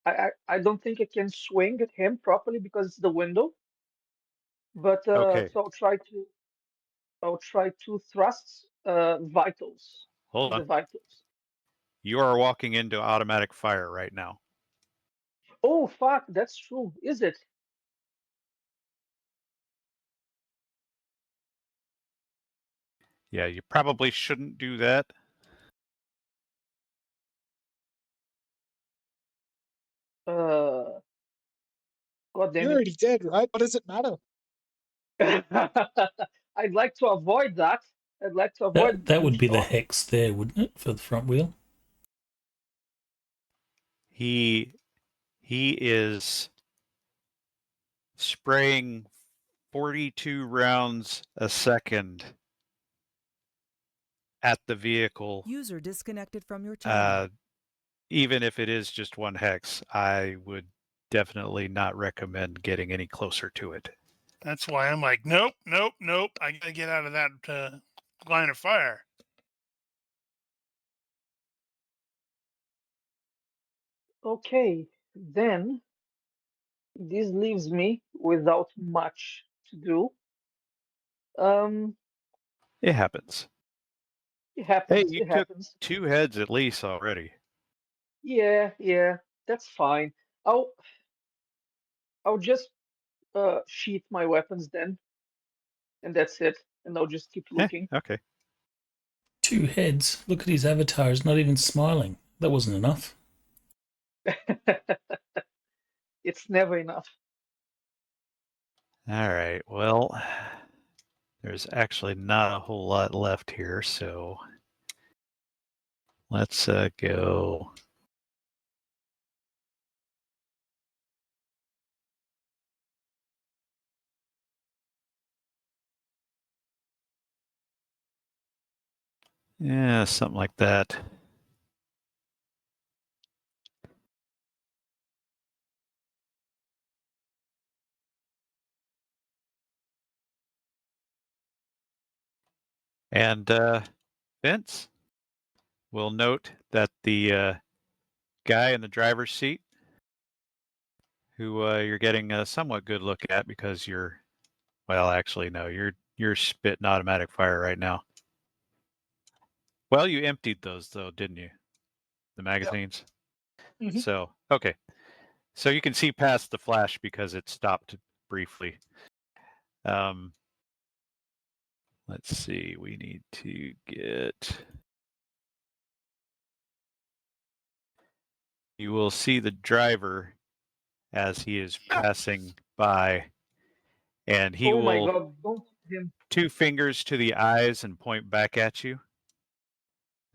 I don't think I can swing at him properly because it's the window. But Okay. so I'll try 2 thrusts, vitals. Hold The on. vitals. You are walking into automatic fire right now. Oh fuck, that's true. Is it? Yeah, you probably shouldn't do that. God You're damn already dead, right? What does it matter? it. I'd like to avoid that. I'd like to avoid That being would be the shot. hex there, wouldn't it, for the front wheel? He is spraying 42 rounds a second at the vehicle. User disconnected from your channel. Even if it is just one hex, I would definitely not recommend getting any closer to it. That's why I'm like, nope. I gotta get out of that line of fire. Okay, then this leaves me without much to do. It happens. It Hey, happens. you It took happens. 2 heads at least already. Yeah, that's fine. I'll just sheath my weapons then, and that's it. And I'll just keep looking. Okay. 2 heads. Look at his avatar. He's not even smiling. That wasn't enough. It's never enough. All right. Well, there's actually not a whole lot left here, so let's go. Yeah, something like that. And Vince, will note that the guy in the driver's seat, who you're getting a somewhat good look at because well, actually, no, you're spitting automatic fire right now. Well, you emptied those though, didn't you? The magazines. Mhm. So, okay. So you can see past the flash because it stopped briefly. Let's see. We need to get. You will see the driver as he is passing by, and he Oh my will God! Don't hit him. 2 fingers to the eyes and point back at you.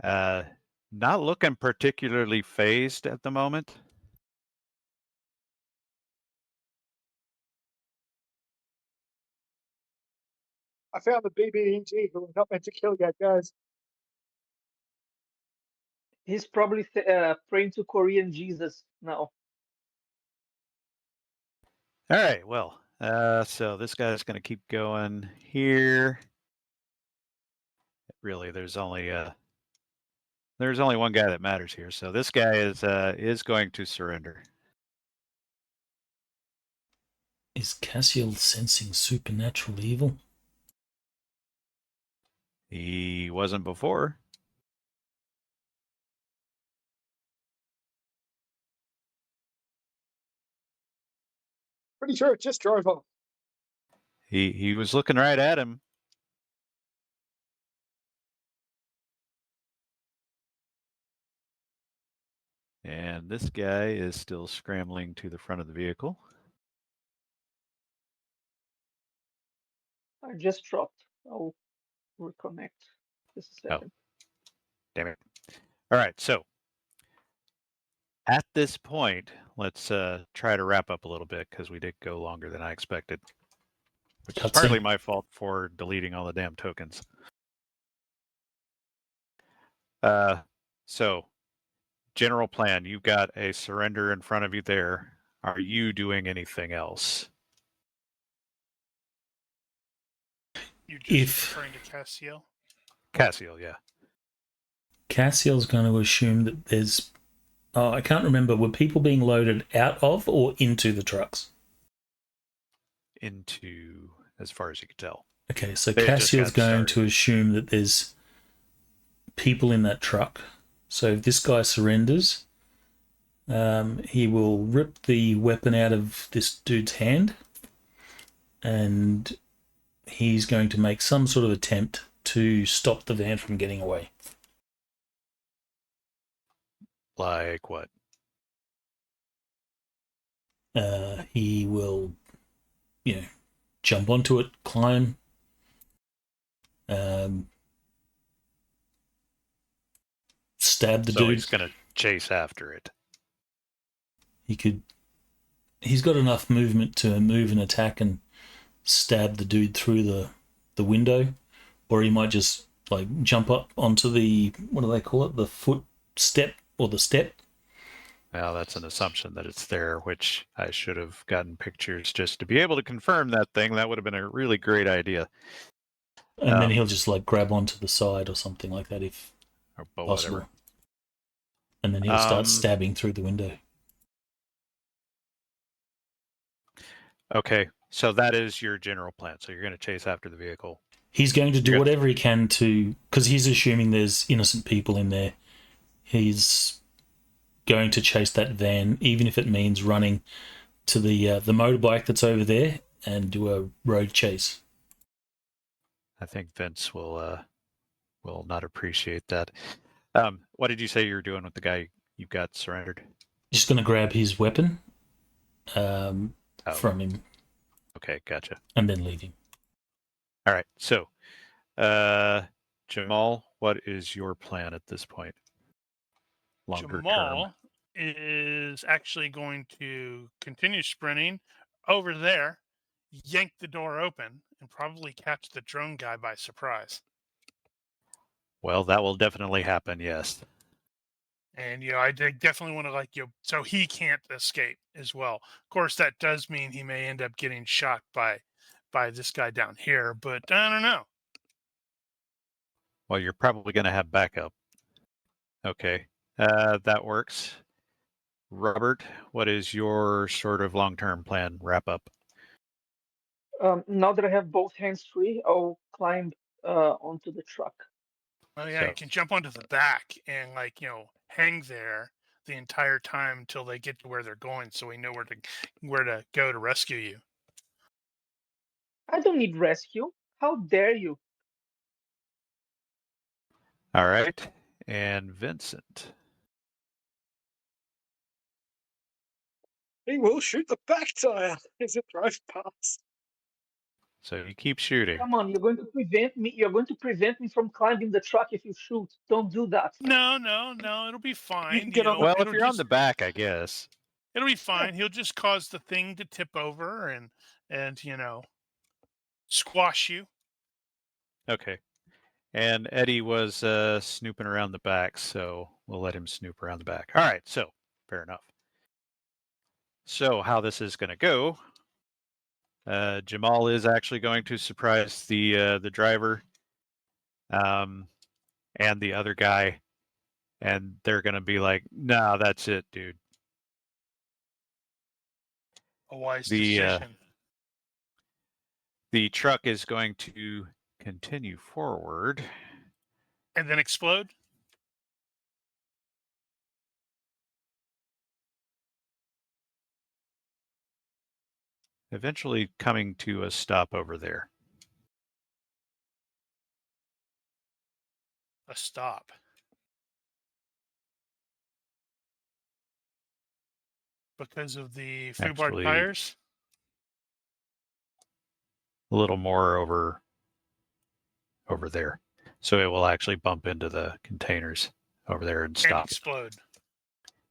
Not looking particularly phased at the moment. I found the BB&G who are not meant to kill yet, guys. He's probably praying to Korean Jesus now. All right, well, so this guy's going to keep going here. Really, there's only one guy that matters here. So this guy is going to surrender. Is Cassiel sensing supernatural evil? He wasn't before. Pretty sure it just drove off. He was looking right at him. And this guy is still scrambling to the front of the vehicle. I just dropped. I'll reconnect. Just a second. Damn it. All right, so at this point, let's try to wrap up a little bit because we did go longer than I expected, which is partly my fault for deleting all the damn tokens. So, general plan, you've got a surrender in front of you there. Are you doing anything else? You're just referring to Cassiel? Cassiel, yeah. Cassiel's going to assume that there's... Oh, I can't remember. Were people being loaded out of or into the trucks? Into, as far as you can tell. Okay, so Cassiel's going to assume that there's people in that truck. So if this guy surrenders, he will rip the weapon out of this dude's hand, and he's going to make some sort of attempt to stop the van from getting away. Like what? He will, jump onto it, climb. Stab the So dude. he's going to chase after it. He's got enough movement to move and attack and stab the dude through the window, or he might just like jump up onto the, what do they call it, the foot step or the step. Well, that's an assumption that it's there, which I should have gotten pictures just to be able to confirm that thing. That would have been a really great idea. And then he'll just like grab onto the side or something like that if But possible. whatever. And then he'll start stabbing through the window. Okay, so that is your general plan. So you're going to chase after the vehicle. He's going to do whatever he can to, because he's assuming there's innocent people in there. He's going to chase that van, even if it means running to the motorbike that's over there and do a road chase. I think Vince will not appreciate that. What did you say you were doing with the guy you got surrendered? Just going to grab his weapon from him. Okay, gotcha. And then leave him. All right, so Jamal, what is your plan at this point? Longer Jamal term. is actually going to continue sprinting over there, yank the door open, and probably catch the drone guy by surprise. Well, that will definitely happen, yes. And, I definitely want to, so he can't escape as well. Of course, that does mean he may end up getting shot by this guy down here, but I don't know. Well, you're probably going to have backup. Okay, that works. Robert, what is your sort of long-term plan wrap up? Now that I have both hands free, I'll climb onto the truck. Oh yeah, you can jump onto the back and hang there the entire time until they get to where they're going, so we know where to go to rescue you. I don't need rescue. How dare you? All right, and Vincent. He will shoot the back tire as it drives past. So you keep shooting. Come on, you're going to prevent me. You're going to prevent me from climbing the truck if you shoot. Don't do that. No, it'll be fine. You can get on. Well, if you're on the back, I guess it'll be fine. He'll just cause the thing to tip over and squash you. Okay. And Eddie was snooping around the back, so we'll let him snoop around the back. All right, so fair enough. So how this is going to go? Jamal is actually going to surprise the driver, and the other guy, and they're going to be like, "No, that's it, dude." A wise decision. The truck is going to continue forward. And then explode? Eventually coming to a stop over there. A stop. Because of the foobar tires? A little more over there. So it will actually bump into the containers over there and stop. And explode.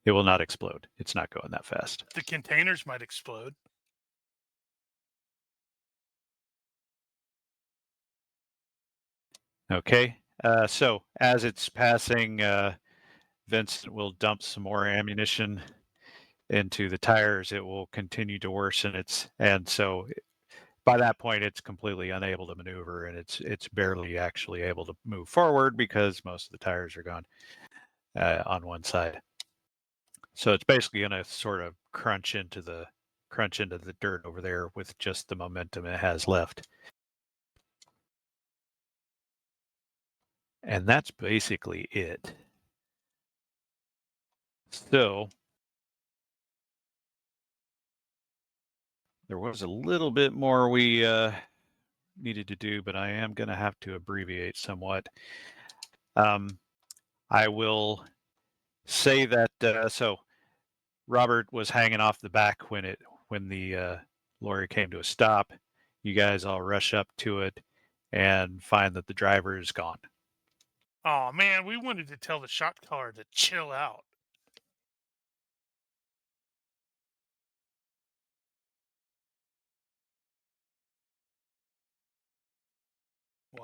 It will not explode. It's not going that fast. The containers might explode. Okay. So as it's passing, Vincent will dump some more ammunition into the tires. It will continue to worsen and so by that point it's completely unable to maneuver, and it's barely actually able to move forward because most of the tires are gone on one side. So it's basically going to sort of crunch into the dirt over there with just the momentum it has left. And that's basically it. So there was a little bit more we needed to do, but I am going to have to abbreviate somewhat. I will say that so Robert was hanging off the back when the lorry came to a stop. You guys all rush up to it and find that the driver is gone. Oh man, we wanted to tell the shot caller to chill out.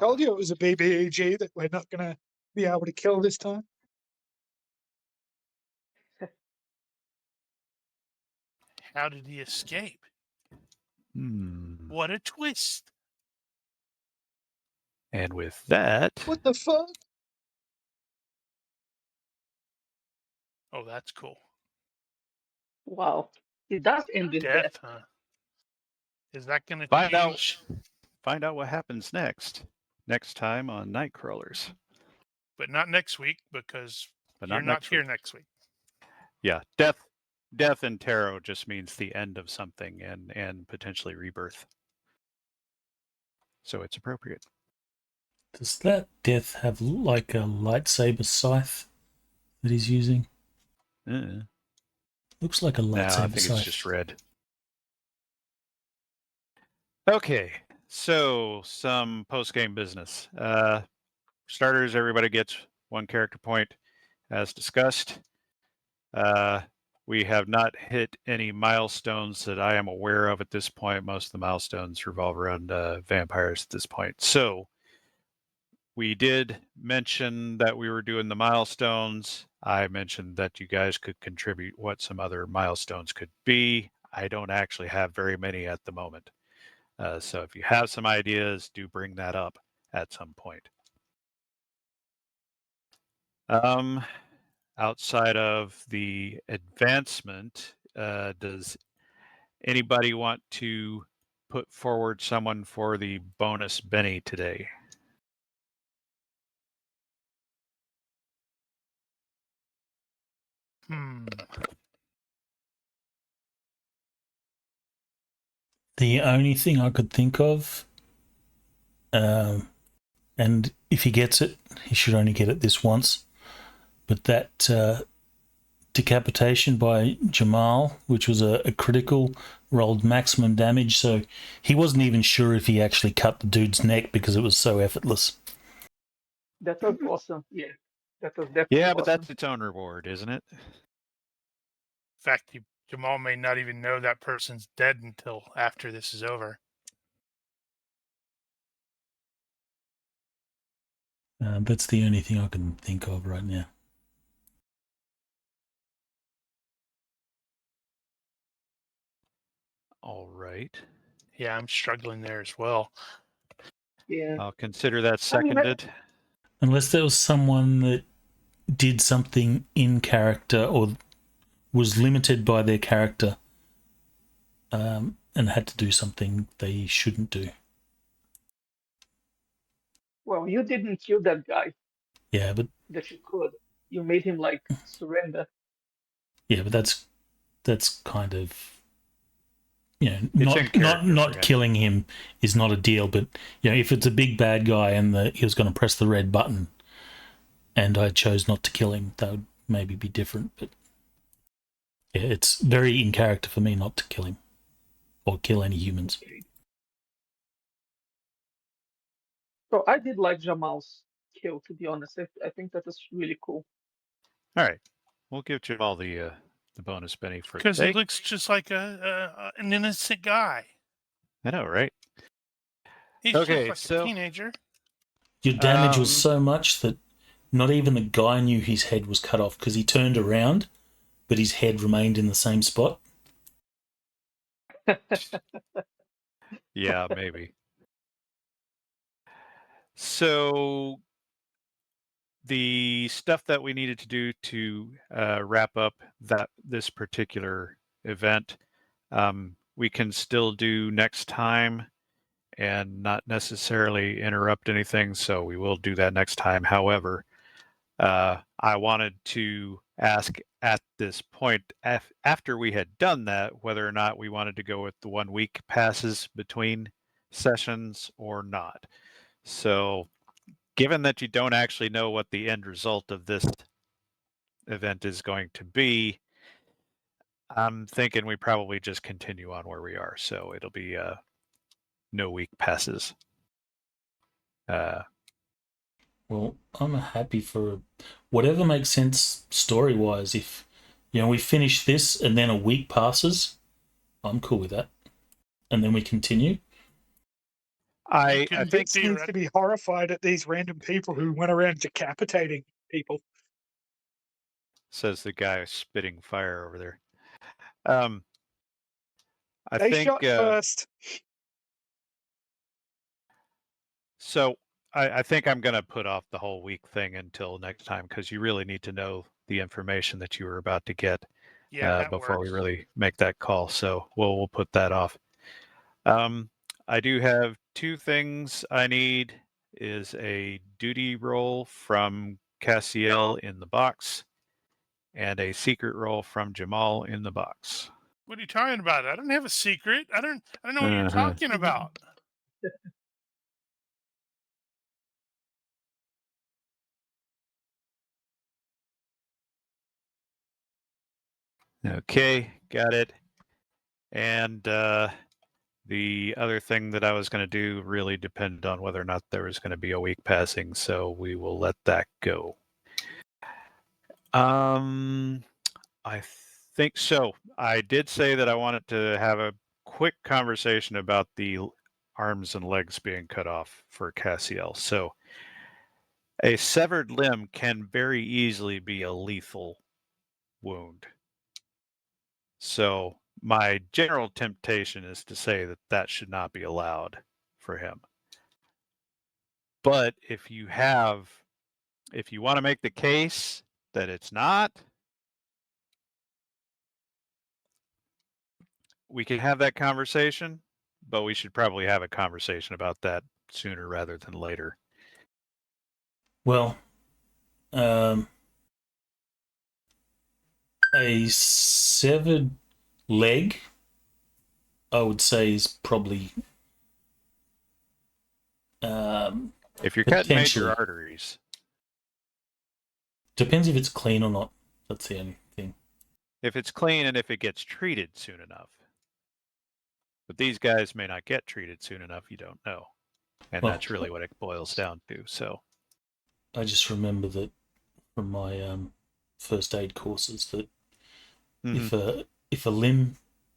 Told you it was a BBEG that we're not going to be able to kill this time. How did he escape? What a twist. And with that, What the fuck? Oh, that's cool. Wow. It does end with death. Death, huh? Is that going to Find out. change? Find out what happens next time on Nightcrawlers. But not next week, because But you're not not next here week. next week. Yeah, death in tarot just means the end of something and potentially rebirth. So it's appropriate. Does that death have like a lightsaber scythe that he's using? Looks like a No, I lightsaber think scythe. it's just red. Okay, so some post-game business. Starters, everybody gets 1 character point, as discussed. We have not hit any milestones that I am aware of at this point. Most of the milestones revolve around vampires at this point. So we did mention that we were doing the milestones. I mentioned that you guys could contribute what some other milestones could be. I don't actually have very many at the moment. So if you have some ideas, do bring that up at some point. Outside of the advancement, does anybody want to put forward someone for the bonus Benny today? The only thing I could think of, and if he gets it, he should only get it this once, but that decapitation by Jamal, which was a critical, rolled maximum damage, so he wasn't even sure if he actually cut the dude's neck because it was so effortless. That was awesome. Yeah, that was definitely Yeah, awesome. but that's its own reward, isn't it? In fact, Jamal may not even know that person's dead until after this is over. That's the only thing I can think of right now. All right. Yeah, I'm struggling there as well. Yeah. I'll consider that seconded. Unless there was someone that did something in character or was limited by their character and had to do something they shouldn't do. Well, you didn't kill that guy. Yeah, but that you could. You made him like surrender. Yeah, but that's kind of, you know, not killing him is not a deal. But you know, if it's a big bad guy and he was going to press the red button, and I chose not to kill him, that would maybe be different. But yeah, it's very in character for me not to kill him or kill any humans. So I did like Jamal's kill, to be honest. I think that was really cool. All right, we'll give Jamal the bonus Benny for because today. he looks just like an innocent guy. I know, right? He's Okay, just like a teenager. Your damage was so much that not even the guy knew his head was cut off because he turned around, but his head remained in the same spot. Yeah, maybe. So the stuff that we needed to do to wrap up this particular event, we can still do next time and not necessarily interrupt anything. So we will do that next time. However, I wanted to ask at this point, after we had done that, whether or not we wanted to go with the 1 week passes between sessions or not. So given that you don't actually know what the end result of this event is going to be, I'm thinking we probably just continue on where we are. So it'll be no week passes. Well, I'm happy for whatever makes sense story-wise. If we finish this and then a week passes, I'm cool with that, and then we continue. I think Vince needs to be horrified at these random people who went around decapitating people. Says the guy spitting fire over there. They shot first. So I think I'm going to put off the whole week thing until next time, because you really need to know the information that you were about to get before we really make that call. So we'll put that off. I do have 2 things I need. Is a duty roll from Cassiel in the box, and a secret roll from Jamal in the box. What are you talking about? I don't have a secret. I don't know what you're talking about. Okay, got it. And the other thing that I was going to do really depended on whether or not there was going to be a week passing, so we will let that go. I think so. I did say that I wanted to have a quick conversation about the arms and legs being cut off for Cassiel. So a severed limb can very easily be a lethal wound. So my general temptation is to say that that should not be allowed for him. But if you want to make the case that it's not, we can have that conversation, but we should probably have a conversation about that sooner rather than later. Well, a severed leg, I would say, is probably if you're cutting potentially. major arteries. Depends if it's clean or not. That's the only thing. If it's clean and if it gets treated soon enough. But these guys may not get treated soon enough, you don't know. And that's really what it boils down to. So I just remember that from my first aid courses that if a limb,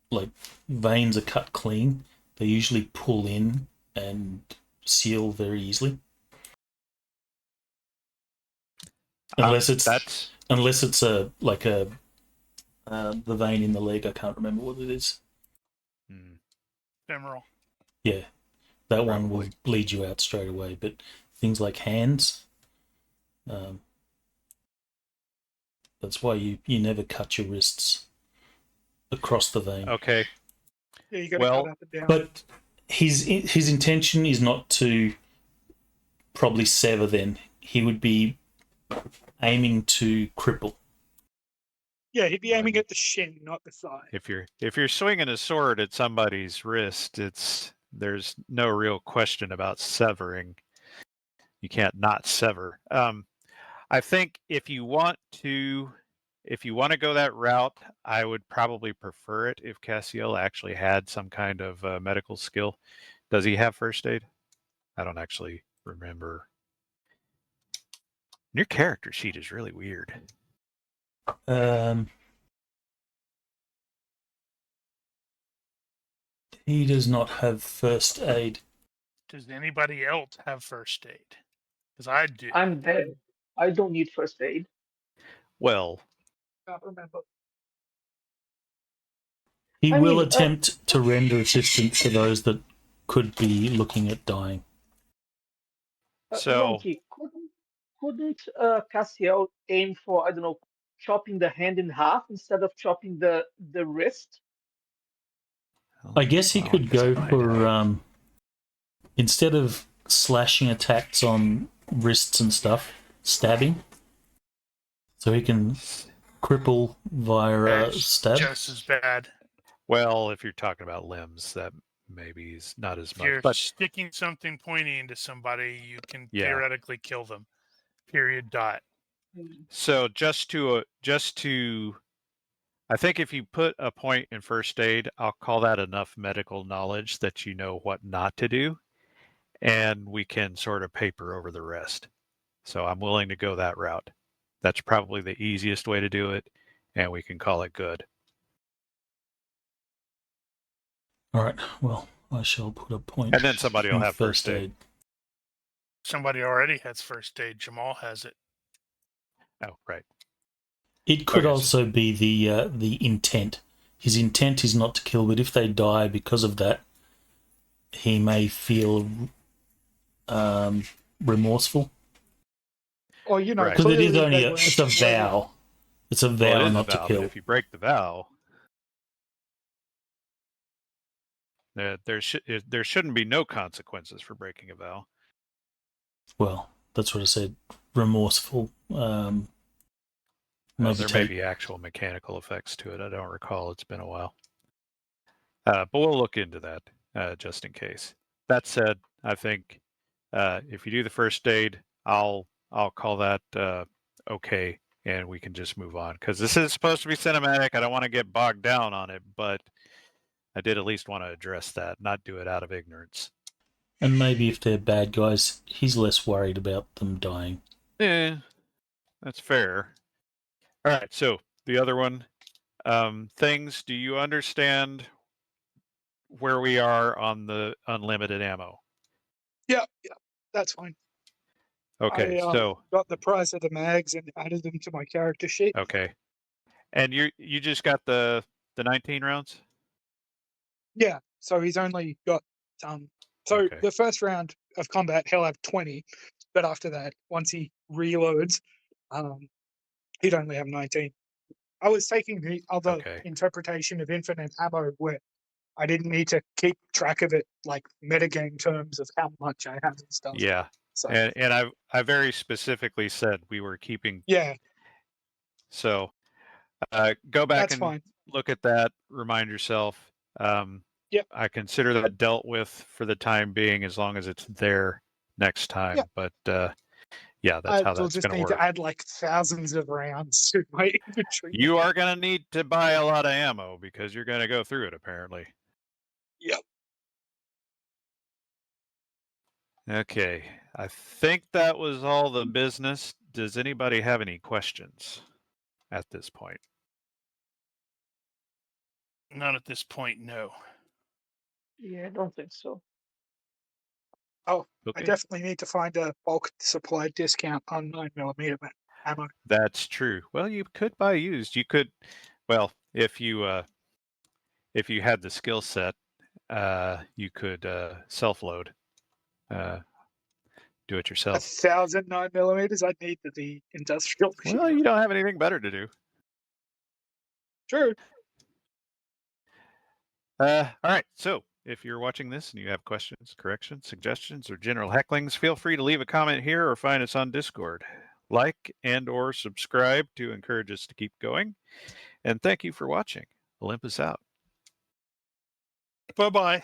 like veins, are cut clean, they usually pull in and seal very easily. Unless it's the vein in the leg. I can't remember what it is. Femoral. Yeah, that one will bleed you out straight away. But things like hands, that's why you never cut your wrists across the vein. Okay. Yeah, you got to cut up and down. But his intention is not to probably sever. Then he would be aiming to cripple. Yeah, he'd be aiming at the shin, not the thigh. If you're swinging a sword at somebody's wrist, there's no real question about severing. You can't not sever. I think if you want to go that route, I would probably prefer it if Cassiel actually had some kind of medical skill. Does he have first aid? I don't actually remember. Your character sheet is really weird. He does not have first aid. Does anybody else have first aid? Because I do. I'm dead. I don't need first aid. Well, Can't remember. He will attempt to render assistance to those that could be looking at dying. So, Ronki, couldn't Cassiel aim for, I don't know, chopping the hand in half instead of chopping the wrist? I guess he could go for instead of slashing attacks on wrists and stuff, stabbing. So he can cripple via stab. Just as bad. Well, if you're talking about limbs, that maybe is not as If much. you're But sticking something pointy into somebody, you can Yeah. theoretically kill them. Period. Dot. so just to I think if you put a point in first aid, I'll call that enough medical knowledge that you know what not to do, and we can sort of paper over the rest. So I'm willing to go that route. That's probably the easiest way to do it, and we can call it good. All right. Well, I shall put a point. And then somebody will in have first aid. Somebody already has first aid. Jamal has it. Oh, right. It could Okay, so- also be the intent. His intent is not to kill, but if they die because of that, he may feel remorseful. Or, you know, Right. Because it is clearly only they were it's a anticipating- vow. It's a Well, vow it is a not to vow, kill. but if you break the vow, there shouldn't be no consequences for breaking a vow. Well, that's what I said. Remorseful. There may Meditate. be actual mechanical effects to it. I don't recall. It's been a while. But we'll look into that just in case. That said, I think if you do the first aid, I'll call that okay, and we can just move on because this is supposed to be cinematic. I don't want to get bogged down on it, but I did at least want to address that, not do it out of ignorance. And maybe if they're bad guys, he's less worried about them dying. Yeah, that's fair. All right, so the other one, things. Do you understand where we are on the unlimited ammo? Yeah, that's fine. Okay, I so got the price of the mags and added them to my character sheet. okay, and you just got the 19 rounds? Yeah, so he's only got so Okay. the first round of combat he'll have 20, but after that, once he reloads, he'd only have 19. I was taking the other Okay. interpretation of infinite ammo where I didn't need to keep track of it like metagame terms of how much I have and stuff. Yeah, So and I very specifically said we were keeping. yeah, So go back that's and fine. look at that. Remind yourself. Yep. I consider that dealt with for the time being, as long as it's there next time. Yep. But yeah, that's how We'll that's just going to need work. to add like thousands of rounds to my inventory. You are going to need to buy a lot of ammo because you're going to go through it, apparently. Yep. Okay, I think that was all the business. Does anybody have any questions at this point? Not at this point, no. Yeah, I don't think so. Oh, Okay. I definitely need to find a bulk supply discount on 9mm ammo. That's true. Well, you could buy used. You could, well, if you had the skill set, you could self-load, do it yourself. 1,000 9mm. I'd need the industrial machine. Well, you don't have anything better to do. True. All right. So if you're watching this and you have questions, corrections, suggestions, or general hecklings, feel free to leave a comment here or find us on Discord. Like and or subscribe to encourage us to keep going. And thank you for watching. Olympus out. Bye-bye.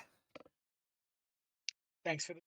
Thanks for the